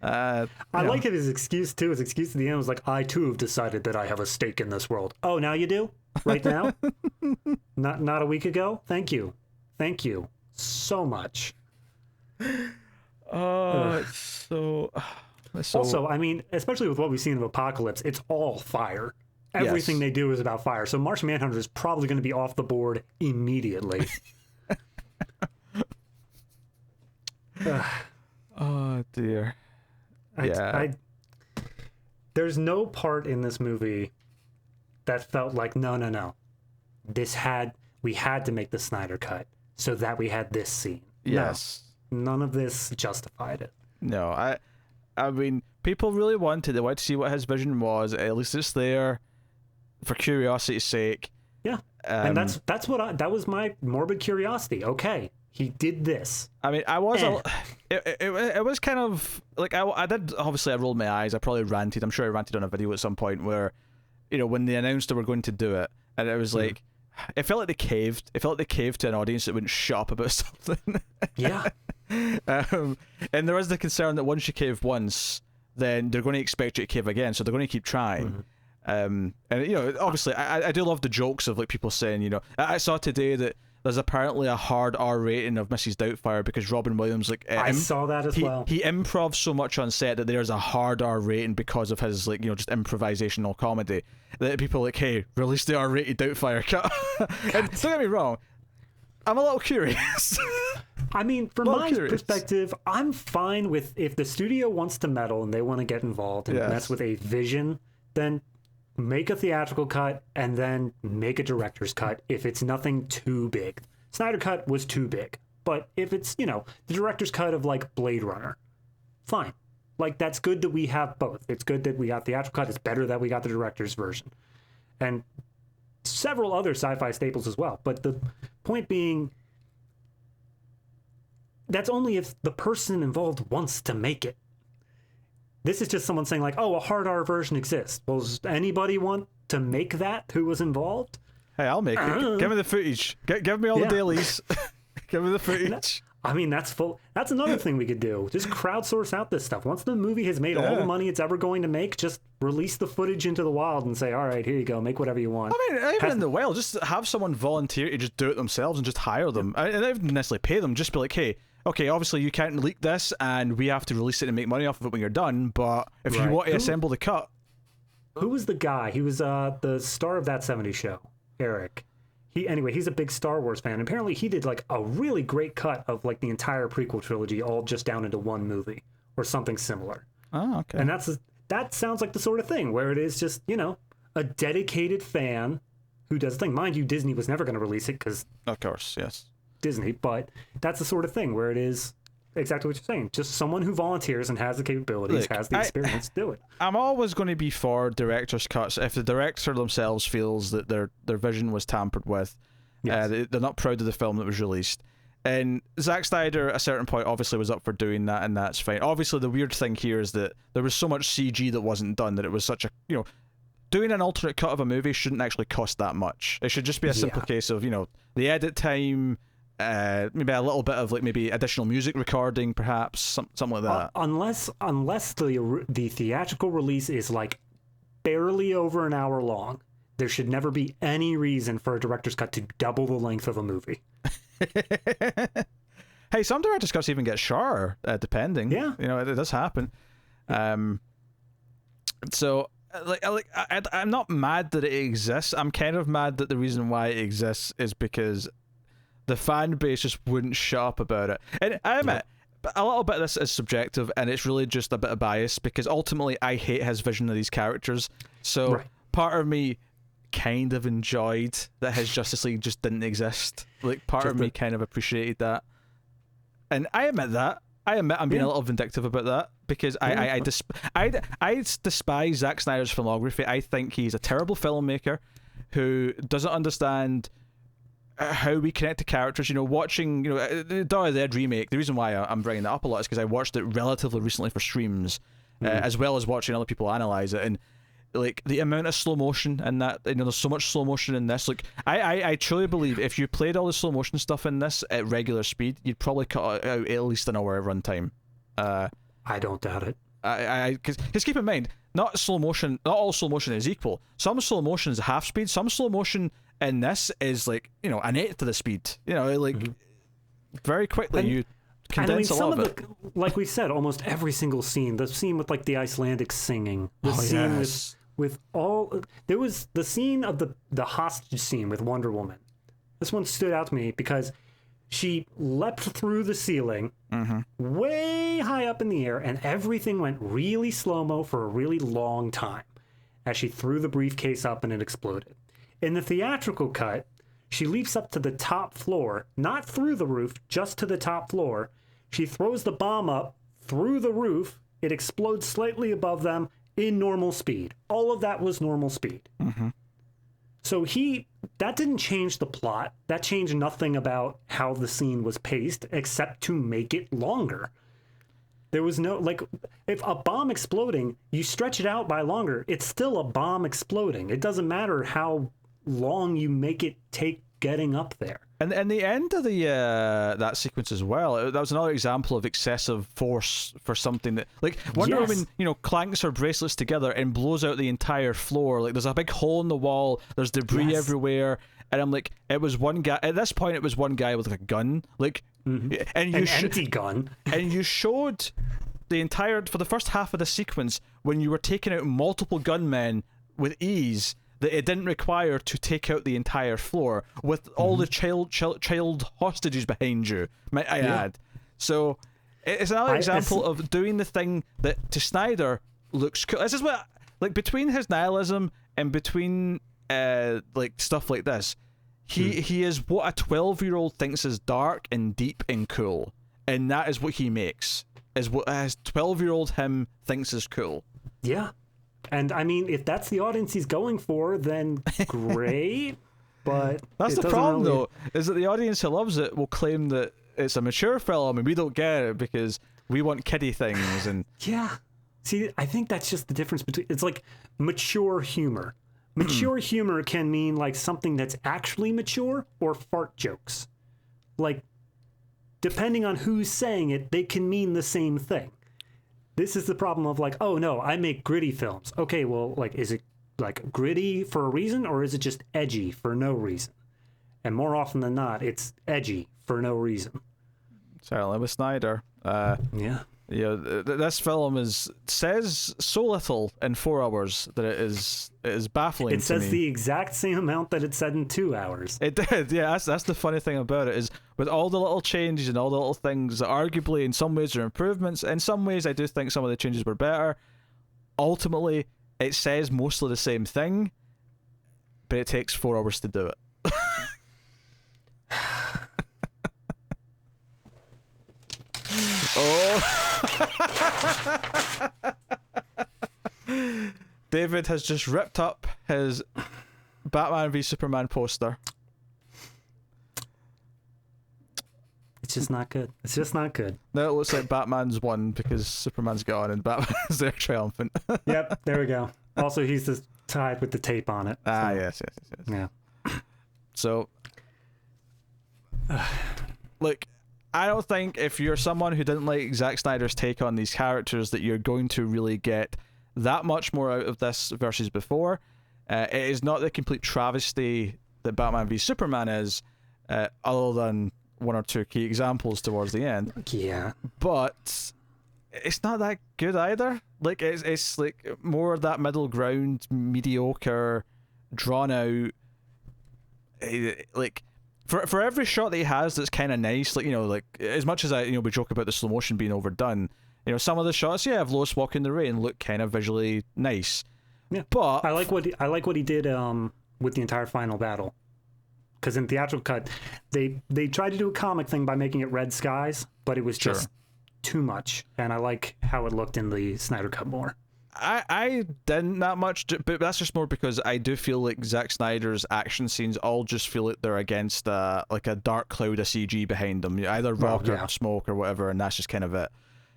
I like his excuse too. His excuse at the end was like, I too have decided that I have a stake in this world. Oh, now you do? Right now? Not a week ago? Thank you so much. It's so also, I mean, especially with what we've seen of Apocalypse, it's all fire. Everything they do is about fire. So Martian Manhunter is probably going to be off the board immediately. Oh dear. There's no part in this movie that felt like no. We had to make the Snyder cut so that we had this scene. Yes. No, none of this justified it. No, I mean, people really wanted to see what his vision was. At least it's there for curiosity's sake. Yeah, and that was my morbid curiosity. Okay, he did this. I mean, I was it was kind of like I did. Obviously, I rolled my eyes. I probably ranted. I'm sure I ranted on a video at some point where, when they announced they were going to do it, and it was like, it felt like they caved. It felt like they caved to an audience that wouldn't shut up about something. Yeah. And there is the concern that once you cave once, then they're going to expect you to cave again, so they're going to keep trying. And obviously, I do love the jokes of like people saying, I saw today that there's apparently a hard R rating of Mrs. Doubtfire because Robin Williams I saw that as well. He improvs so much on set that there's a hard R rating because of his just improvisational comedy. That people are like, hey, release the R-rated Doubtfire cut. And don't get me wrong, I'm a little curious. I mean, from my perspective, I'm fine with if the studio wants to meddle and they want to get involved and mess with a vision, then make a theatrical cut and then make a director's cut if it's nothing too big. Snyder cut was too big. But if it's, the director's cut of like Blade Runner, fine. Like, that's good that we have both. It's good that we got theatrical cut. It's better that we got the director's version. And several other sci-fi staples as well. But the point being, that's only if the person involved wants to make it. This is just someone saying like, oh, a hard R version exists. Well, does anybody want to make that who was involved? Hey, I'll make it. Give me the footage. Give me all the dailies. Give me the footage. I mean, that's another thing we could do. Just crowdsource out this stuff. Once the movie has made all the money it's ever going to make, just release the footage into the wild and say, all right, here you go, make whatever you want. I mean, even in the wild, just have someone volunteer to just do it themselves and just hire them. And not even necessarily pay them, just be like, hey, okay, obviously you can't leak this and we have to release it and make money off of it when you're done, but if you want to assemble the cut. Who was the guy? He was the star of That 70s Show, Eric. He's a big Star Wars fan. Apparently, he did like a really great cut of like the entire prequel trilogy, all just down into one movie or something similar. Oh, okay. And that sounds like the sort of thing where it is just a dedicated fan who does the thing. Mind you, Disney was never going to release it because, of course, yes, Disney. But that's the sort of thing where it is exactly what you're saying. Just someone who volunteers and has the capabilities, has the experience to do it. I'm always going to be for director's cuts if the director themselves feels that their vision was tampered with. Yes. They're not proud of the film that was released. And Zack Snyder, at a certain point, obviously was up for doing that, and that's fine. Obviously, the weird thing here is that there was so much CG that wasn't done that it was such a, doing an alternate cut of a movie shouldn't actually cost that much. It should just be a simple case of, the edit time, maybe a little bit of like maybe additional music recording, perhaps something like that. Unless the theatrical release is like barely over an hour long, there should never be any reason for a director's cut to double the length of a movie. Hey, some director's cuts even get shorter, depending. Yeah, it does happen. So I'm not mad that it exists. I'm kind of mad that the reason why it exists is because the fan base just wouldn't shut up about it. And I admit, a little bit of this is subjective, and it's really just a bit of bias, because ultimately I hate his vision of these characters. So part of me kind of enjoyed that his Justice League just didn't exist. Like, part of me kind of appreciated that. And I admit that. I admit I'm being a little vindictive about that, because I despise Zack Snyder's filmography. I think he's a terrible filmmaker who doesn't understand how we connect to characters. Watching the Dawn of the Dead remake, the reason why I'm bringing that up a lot is because I watched it relatively recently for streams, as well as watching other people analyze it, and like the amount of slow motion in that, there's so much slow motion in this. Like, I truly believe if you played all the slow motion stuff in this at regular speed, you'd probably cut out at least an hour of runtime. I don't doubt it. Because keep in mind, not all slow motion is equal. Some slow motion is half speed. Some slow motion in this is like an eighth of the speed. Very quickly you condense a lot of it. Like we said, almost every single scene. The scene with like the Icelandic singing. The scene with all. There was the scene of the hostage scene with Wonder Woman. This one stood out to me because She leapt through the ceiling, way high up in the air, and everything went really slow-mo for a really long time as she threw the briefcase up and it exploded. In the theatrical cut, she leaps up to the top floor, not through the roof, just to the top floor. She throws the bomb up through the roof. It explodes slightly above them in normal speed. All of that was normal speed. So that didn't change the plot. That changed nothing about how the scene was paced, except to make it longer. There was no, like, if a bomb exploding, you stretch it out by longer, it's still a bomb exploding. It doesn't matter how long you make it take getting up there. And the end of the that sequence as well, that was another example of excessive force for something that, like, Wonder Woman, clanks her bracelets together and blows out the entire floor. Like, there's a big hole in the wall, there's debris everywhere, and I'm like, it was one guy, at this point it was one guy with like a gun, like, and you an empty gun. And you showed the entire, for the first half of the sequence, when you were taking out multiple gunmen with ease, that it didn't require to take out the entire floor with all the child hostages behind you, might I add. So it's another example of doing the thing that to Snyder looks cool. This is what, like, between his nihilism and between like stuff like this, he is what a 12-year-old thinks is dark and deep and cool, and that is what he makes, is what his 12-year-old him thinks is cool. Yeah. And I mean, if that's the audience he's going for, then great. But that's the problem, though, is that the audience who loves it will claim that it's a mature film, and we don't get it because we want kiddie things. And yeah, see, I think that's just the difference between. It's like mature humor. Mature humor can mean like something that's actually mature, or fart jokes. Like, depending on who's saying it, they can mean the same thing. This is the problem of like, oh no, I make gritty films. Okay, well, like, is it like gritty for a reason, or is it just edgy for no reason? And more often than not, it's edgy for no reason. Certainly with Snyder. Yeah. Yeah, this film says so little in 4 hours that it is baffling. It says the exact same amount that it said in 2 hours. It did, yeah. That's the funny thing about it, is with all the little changes and all the little things that arguably in some ways are improvements, in some ways I do think some of the changes were better. Ultimately, it says mostly the same thing, but it takes 4 hours to do it. David has just ripped up his Batman v Superman poster. It's just not good. It's just not good. Now it looks like Batman's won because Superman's gone and Batman's there triumphant. Yep, there we go. Also, he's just tied with the tape on it. So. Yes. Yeah. So, look, I don't think if you're someone who didn't like Zack Snyder's take on these characters that you're going to really get that much more out of this versus before. It is not the complete travesty that Batman v Superman is, other than one or two key examples towards the end. Yeah. But it's not that good either. Like, it's like more that middle ground, mediocre, drawn out, like, for every shot that he has that's kind of nice, like, like, as much as we joke about the slow motion being overdone, some of the shots, of Lois walking in the rain look kind of visually nice. Yeah, but I like what he did with the entire final battle, because in theatrical cut, they tried to do a comic thing by making it red skies, but it was just too much, and I like how it looked in the Snyder cut more. I didn't that much, but that's just more because I do feel like Zack Snyder's action scenes all just feel like they're against like a dark cloud of CG behind them, either rock or smoke or whatever, and that's just kind of it.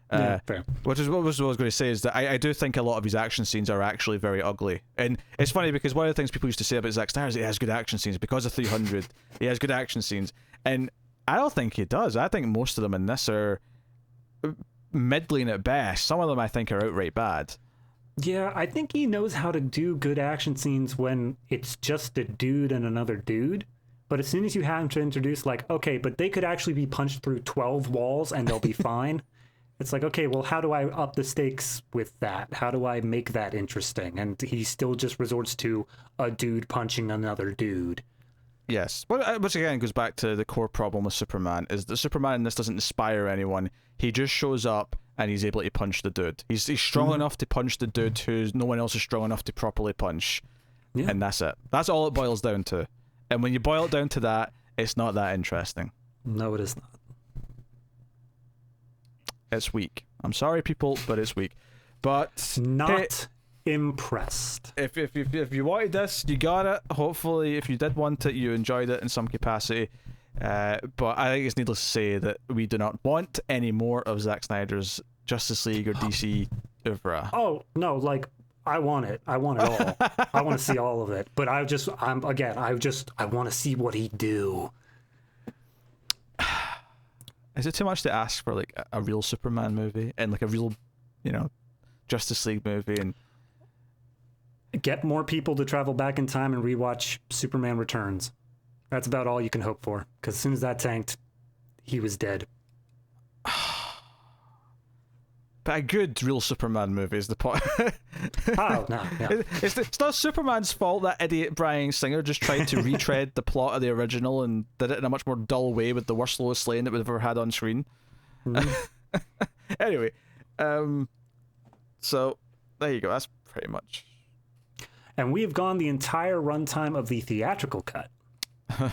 Fair. Which is what I was going to say, is that I do think a lot of his action scenes are actually very ugly, and it's funny because one of the things people used to say about Zack Snyder is he has good action scenes because of 300. He has good action scenes, and I don't think he does. I think most of them in this are middling at best. Some of them I think are outright bad. Yeah, I think he knows how to do good action scenes when it's just a dude and another dude. But as soon as you have him to introduce, like, okay, but they could actually be punched through 12 walls and they'll be fine. It's like, okay, well, how do I up the stakes with that? How do I make that interesting? And he still just resorts to a dude punching another dude. Yes, which again goes back to the core problem with Superman, is that Superman in this doesn't inspire anyone. He just shows up and he's able to punch the dude. He's strong enough to punch the dude who no one else is strong enough to properly punch. Yeah. And that's it. That's all it boils down to. And when you boil it down to that, it's not that interesting. No, it is not. It's weak. I'm sorry, people, but it's weak. But not impressed. If you wanted this, you got it. Hopefully, if you did want it, you enjoyed it in some capacity. But I think it's needless to say that we do not want any more of Zack Snyder's Justice League or DC oeuvre. Oh no, like I want it. I want it all. I want to see all of it. But I want to see what he do. Is it too much to ask for like a real Superman movie and like a real, Justice League movie and get more people to travel back in time and rewatch Superman Returns? That's about all you can hope for. Because as soon as that tanked, he was dead. But a good real Superman movie is the point. Oh, no. Yeah. It's not Superman's fault that idiot Bryan Singer just tried to retread the plot of the original and did it in a much more dull way with the worst Lois Lane that we've ever had on screen. Mm-hmm. Anyway, so there you go. That's pretty much. And we have gone the entire runtime of the theatrical cut.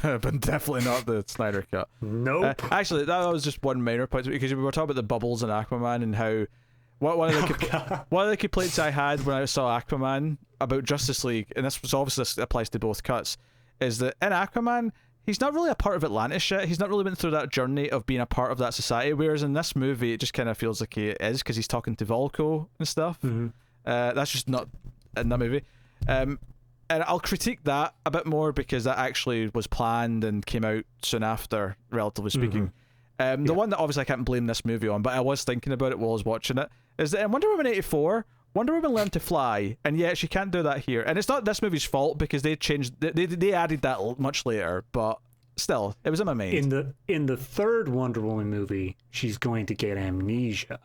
But definitely not the Snyder cut. Nope. Actually, that was just one minor point because we were talking about the bubbles in Aquaman and how one of the complaints I had when I saw Aquaman about Justice League, and this was obviously this applies to both cuts, is that in Aquaman he's not really a part of Atlantis yet. He's not really been through that journey of being a part of that society. Whereas in this movie, it just kind of feels like he is because he's talking to Volko and stuff. Mm-hmm. That's just not in that movie. And I'll critique that a bit more because that actually was planned and came out soon after, relatively speaking. Mm-hmm. The one that obviously I can't blame this movie on, but I was thinking about it while I was watching it, is that in Wonder Woman 84, Wonder Woman learned to fly, and yet she can't do that here. And it's not this movie's fault because they changed, they added that much later, but still, it was in my mind. In the third Wonder Woman movie, she's going to get amnesia.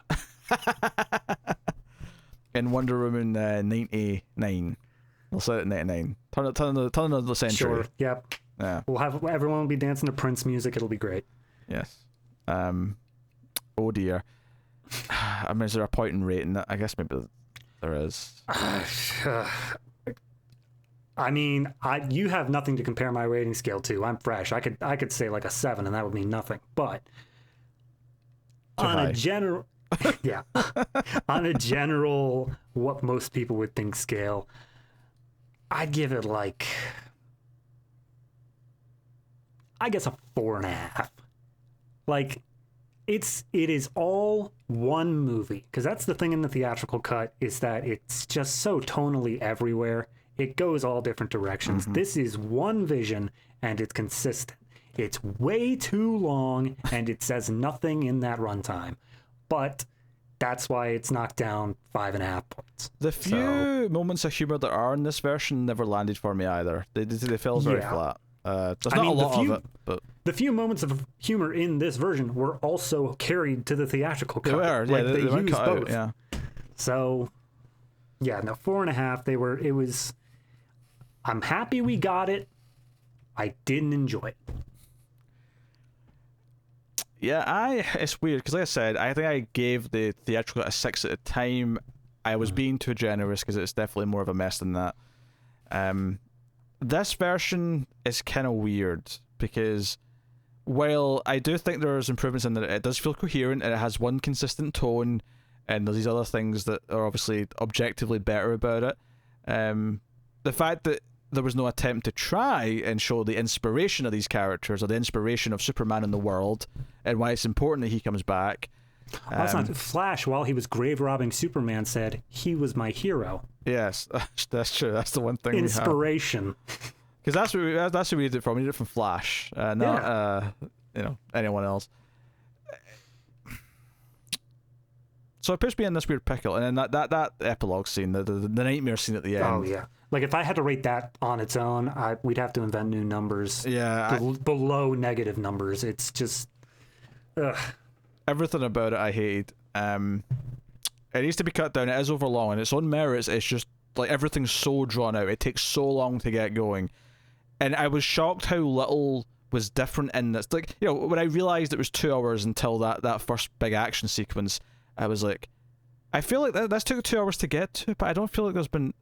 In Wonder Woman 99. We'll say it 99. Turn of the century. Sure. Yep. Yeah. Everyone will be dancing to Prince music. It'll be great. Yes. Oh dear. I mean, is there a point in rating that? I guess maybe there is. I mean, you have nothing to compare my rating scale to. I'm fresh. I could say like a 7, and that would mean nothing. But on a general, yeah, on a general, what most people would think scale, I'd give it like, I guess, a 4.5. Like, it is all one movie, because that's the thing in the theatrical cut, is that it's just so tonally everywhere. It goes all different directions. Mm-hmm. This is one vision, and it's consistent. It's way too long, and it says nothing in that runtime. But that's why it's knocked down 5.5 points. The few moments of humor that are in this version never landed for me either. They fell very flat. There's not a lot of it, but the few moments of humor in this version were also carried to the theatrical cut. They were, yeah, they used both. Out, yeah. So, yeah, no, 4.5. It was. I'm happy we got it. I didn't enjoy it. Yeah, it's weird because, like I said, I think I gave the theatrical a 6 at the time. I was being too generous because it's definitely more of a mess than that. This version is kind of weird because while I do think there's improvements in that, it does feel coherent and it has one consistent tone, and there's these other things that are obviously objectively better about it. The fact that there was no attempt to try and show the inspiration of these characters or the inspiration of Superman in the world and why it's important that he comes back. That's not Flash, while he was grave robbing Superman, said he was my hero. Yes, that's true. That's the one thing. Inspiration. Because that's who we did it from. We did it from Flash, not anyone else. So it puts me in this weird pickle, and then that epilogue scene, the nightmare scene at the end. Oh yeah. Like, if I had to rate that on its own, we'd have to invent new numbers. Yeah. Below negative numbers. It's just... Ugh. Everything about it I hate. It needs to be cut down. It is overlong. On its own merits, it's just, like, everything's so drawn out. It takes so long to get going. and I was shocked how little was different in this. Like, you know, when I realized it was 2 hours until that first big action sequence, I was like, I feel like that took 2 hours to get to, but I don't feel like there's been,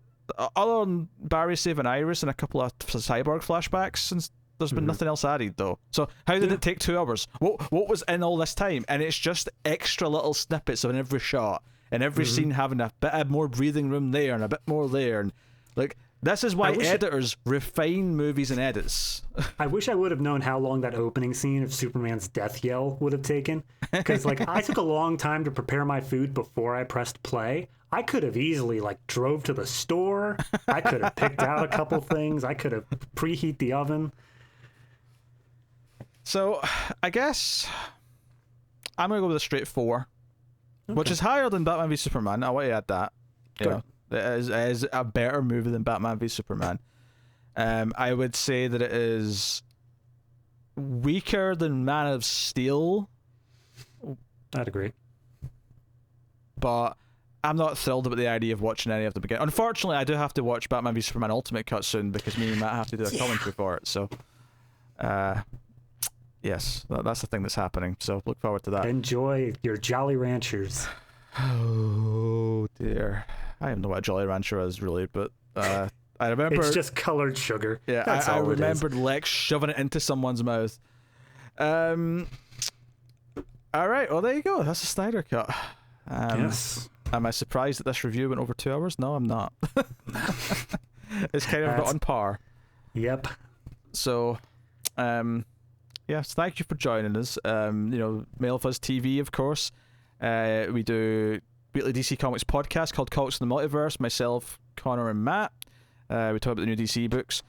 other than Barry saving Iris and a couple of cyborg flashbacks, since there's been nothing else added though. So how did it take 2 hours? What was in all this time? And it's just extra little snippets of every shot, and every scene having a bit of more breathing room there and a bit more there, and like, this is why editors refine movies and edits. I wish I would have known how long that opening scene of Superman's death yell would have taken. Because, like, I took a long time to prepare my food before I pressed play. I could have easily, like, drove to the store. I could have picked out a couple things. I could have preheat the oven. So, I guess I'm going to go with a straight 4, which is higher than Batman v Superman. I want to add that. You know. It is a better movie than Batman v Superman. I would say that it is weaker than Man of Steel. I'd agree. But I'm not thrilled about the idea of watching any of them again. Unfortunately, I do have to watch Batman v Superman Ultimate Cut soon, because me and Matt have to do a commentary for it. So, yes, that's the thing that's happening. So look forward to that. Enjoy your Jolly Ranchers. Oh dear. I don't know what a Jolly Rancher is really, but I remember it's just colored sugar. Yeah, that's I all remembered Lex shoving it into someone's mouth. All right, well there you go. That's the Snyder Cut. Yes. Am I surprised that this review went over 2 hours? No, I'm not. It's kind of on par. Yep. So, yes, thank you for joining us. You know, Mail Fuzz TV, of course. We do weekly DC Comics podcast called Comics in the Multiverse. Myself, Connor, and Matt. We talk about the new DC books.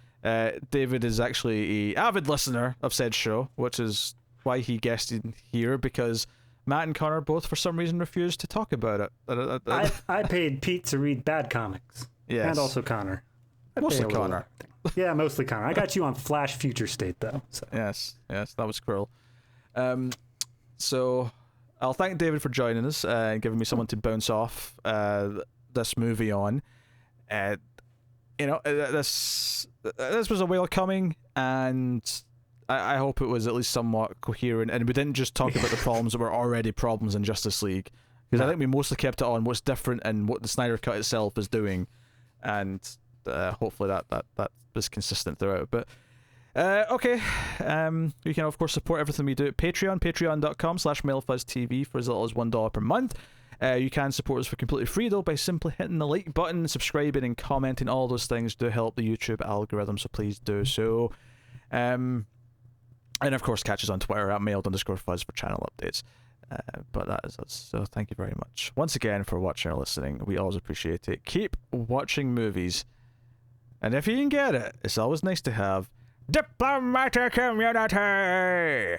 David is actually an avid listener of said show, which is why he guested here, because Matt and Connor both, for some reason, refused to talk about it. I paid Pete to read bad comics. Yes. And also Connor. Mostly Connor. Yeah, mostly Connor. I got you on Flash Future State, though. So. Yes, that was cruel. So I'll thank David for joining us and giving me someone to bounce off this movie on. You know, this was a while coming, and I hope it was at least somewhat coherent, and we didn't just talk about the problems that were already problems in Justice League, because I think we mostly kept it on what's different and what the Snyder Cut itself is doing, and hopefully that is consistent throughout. But okay, you can of course support everything we do at patreon.com/mailfuzztv for as little as $1 per month. You can support us for completely free though by simply hitting the like button, subscribing, and commenting. All those things do help the YouTube algorithm, so please do so. And of course catch us on Twitter at mailed_fuzz for channel updates. But that is us, so thank you very much once again for watching or listening. We always appreciate it. Keep watching movies, and if you can get it, it's always nice to have diplomatic immunity.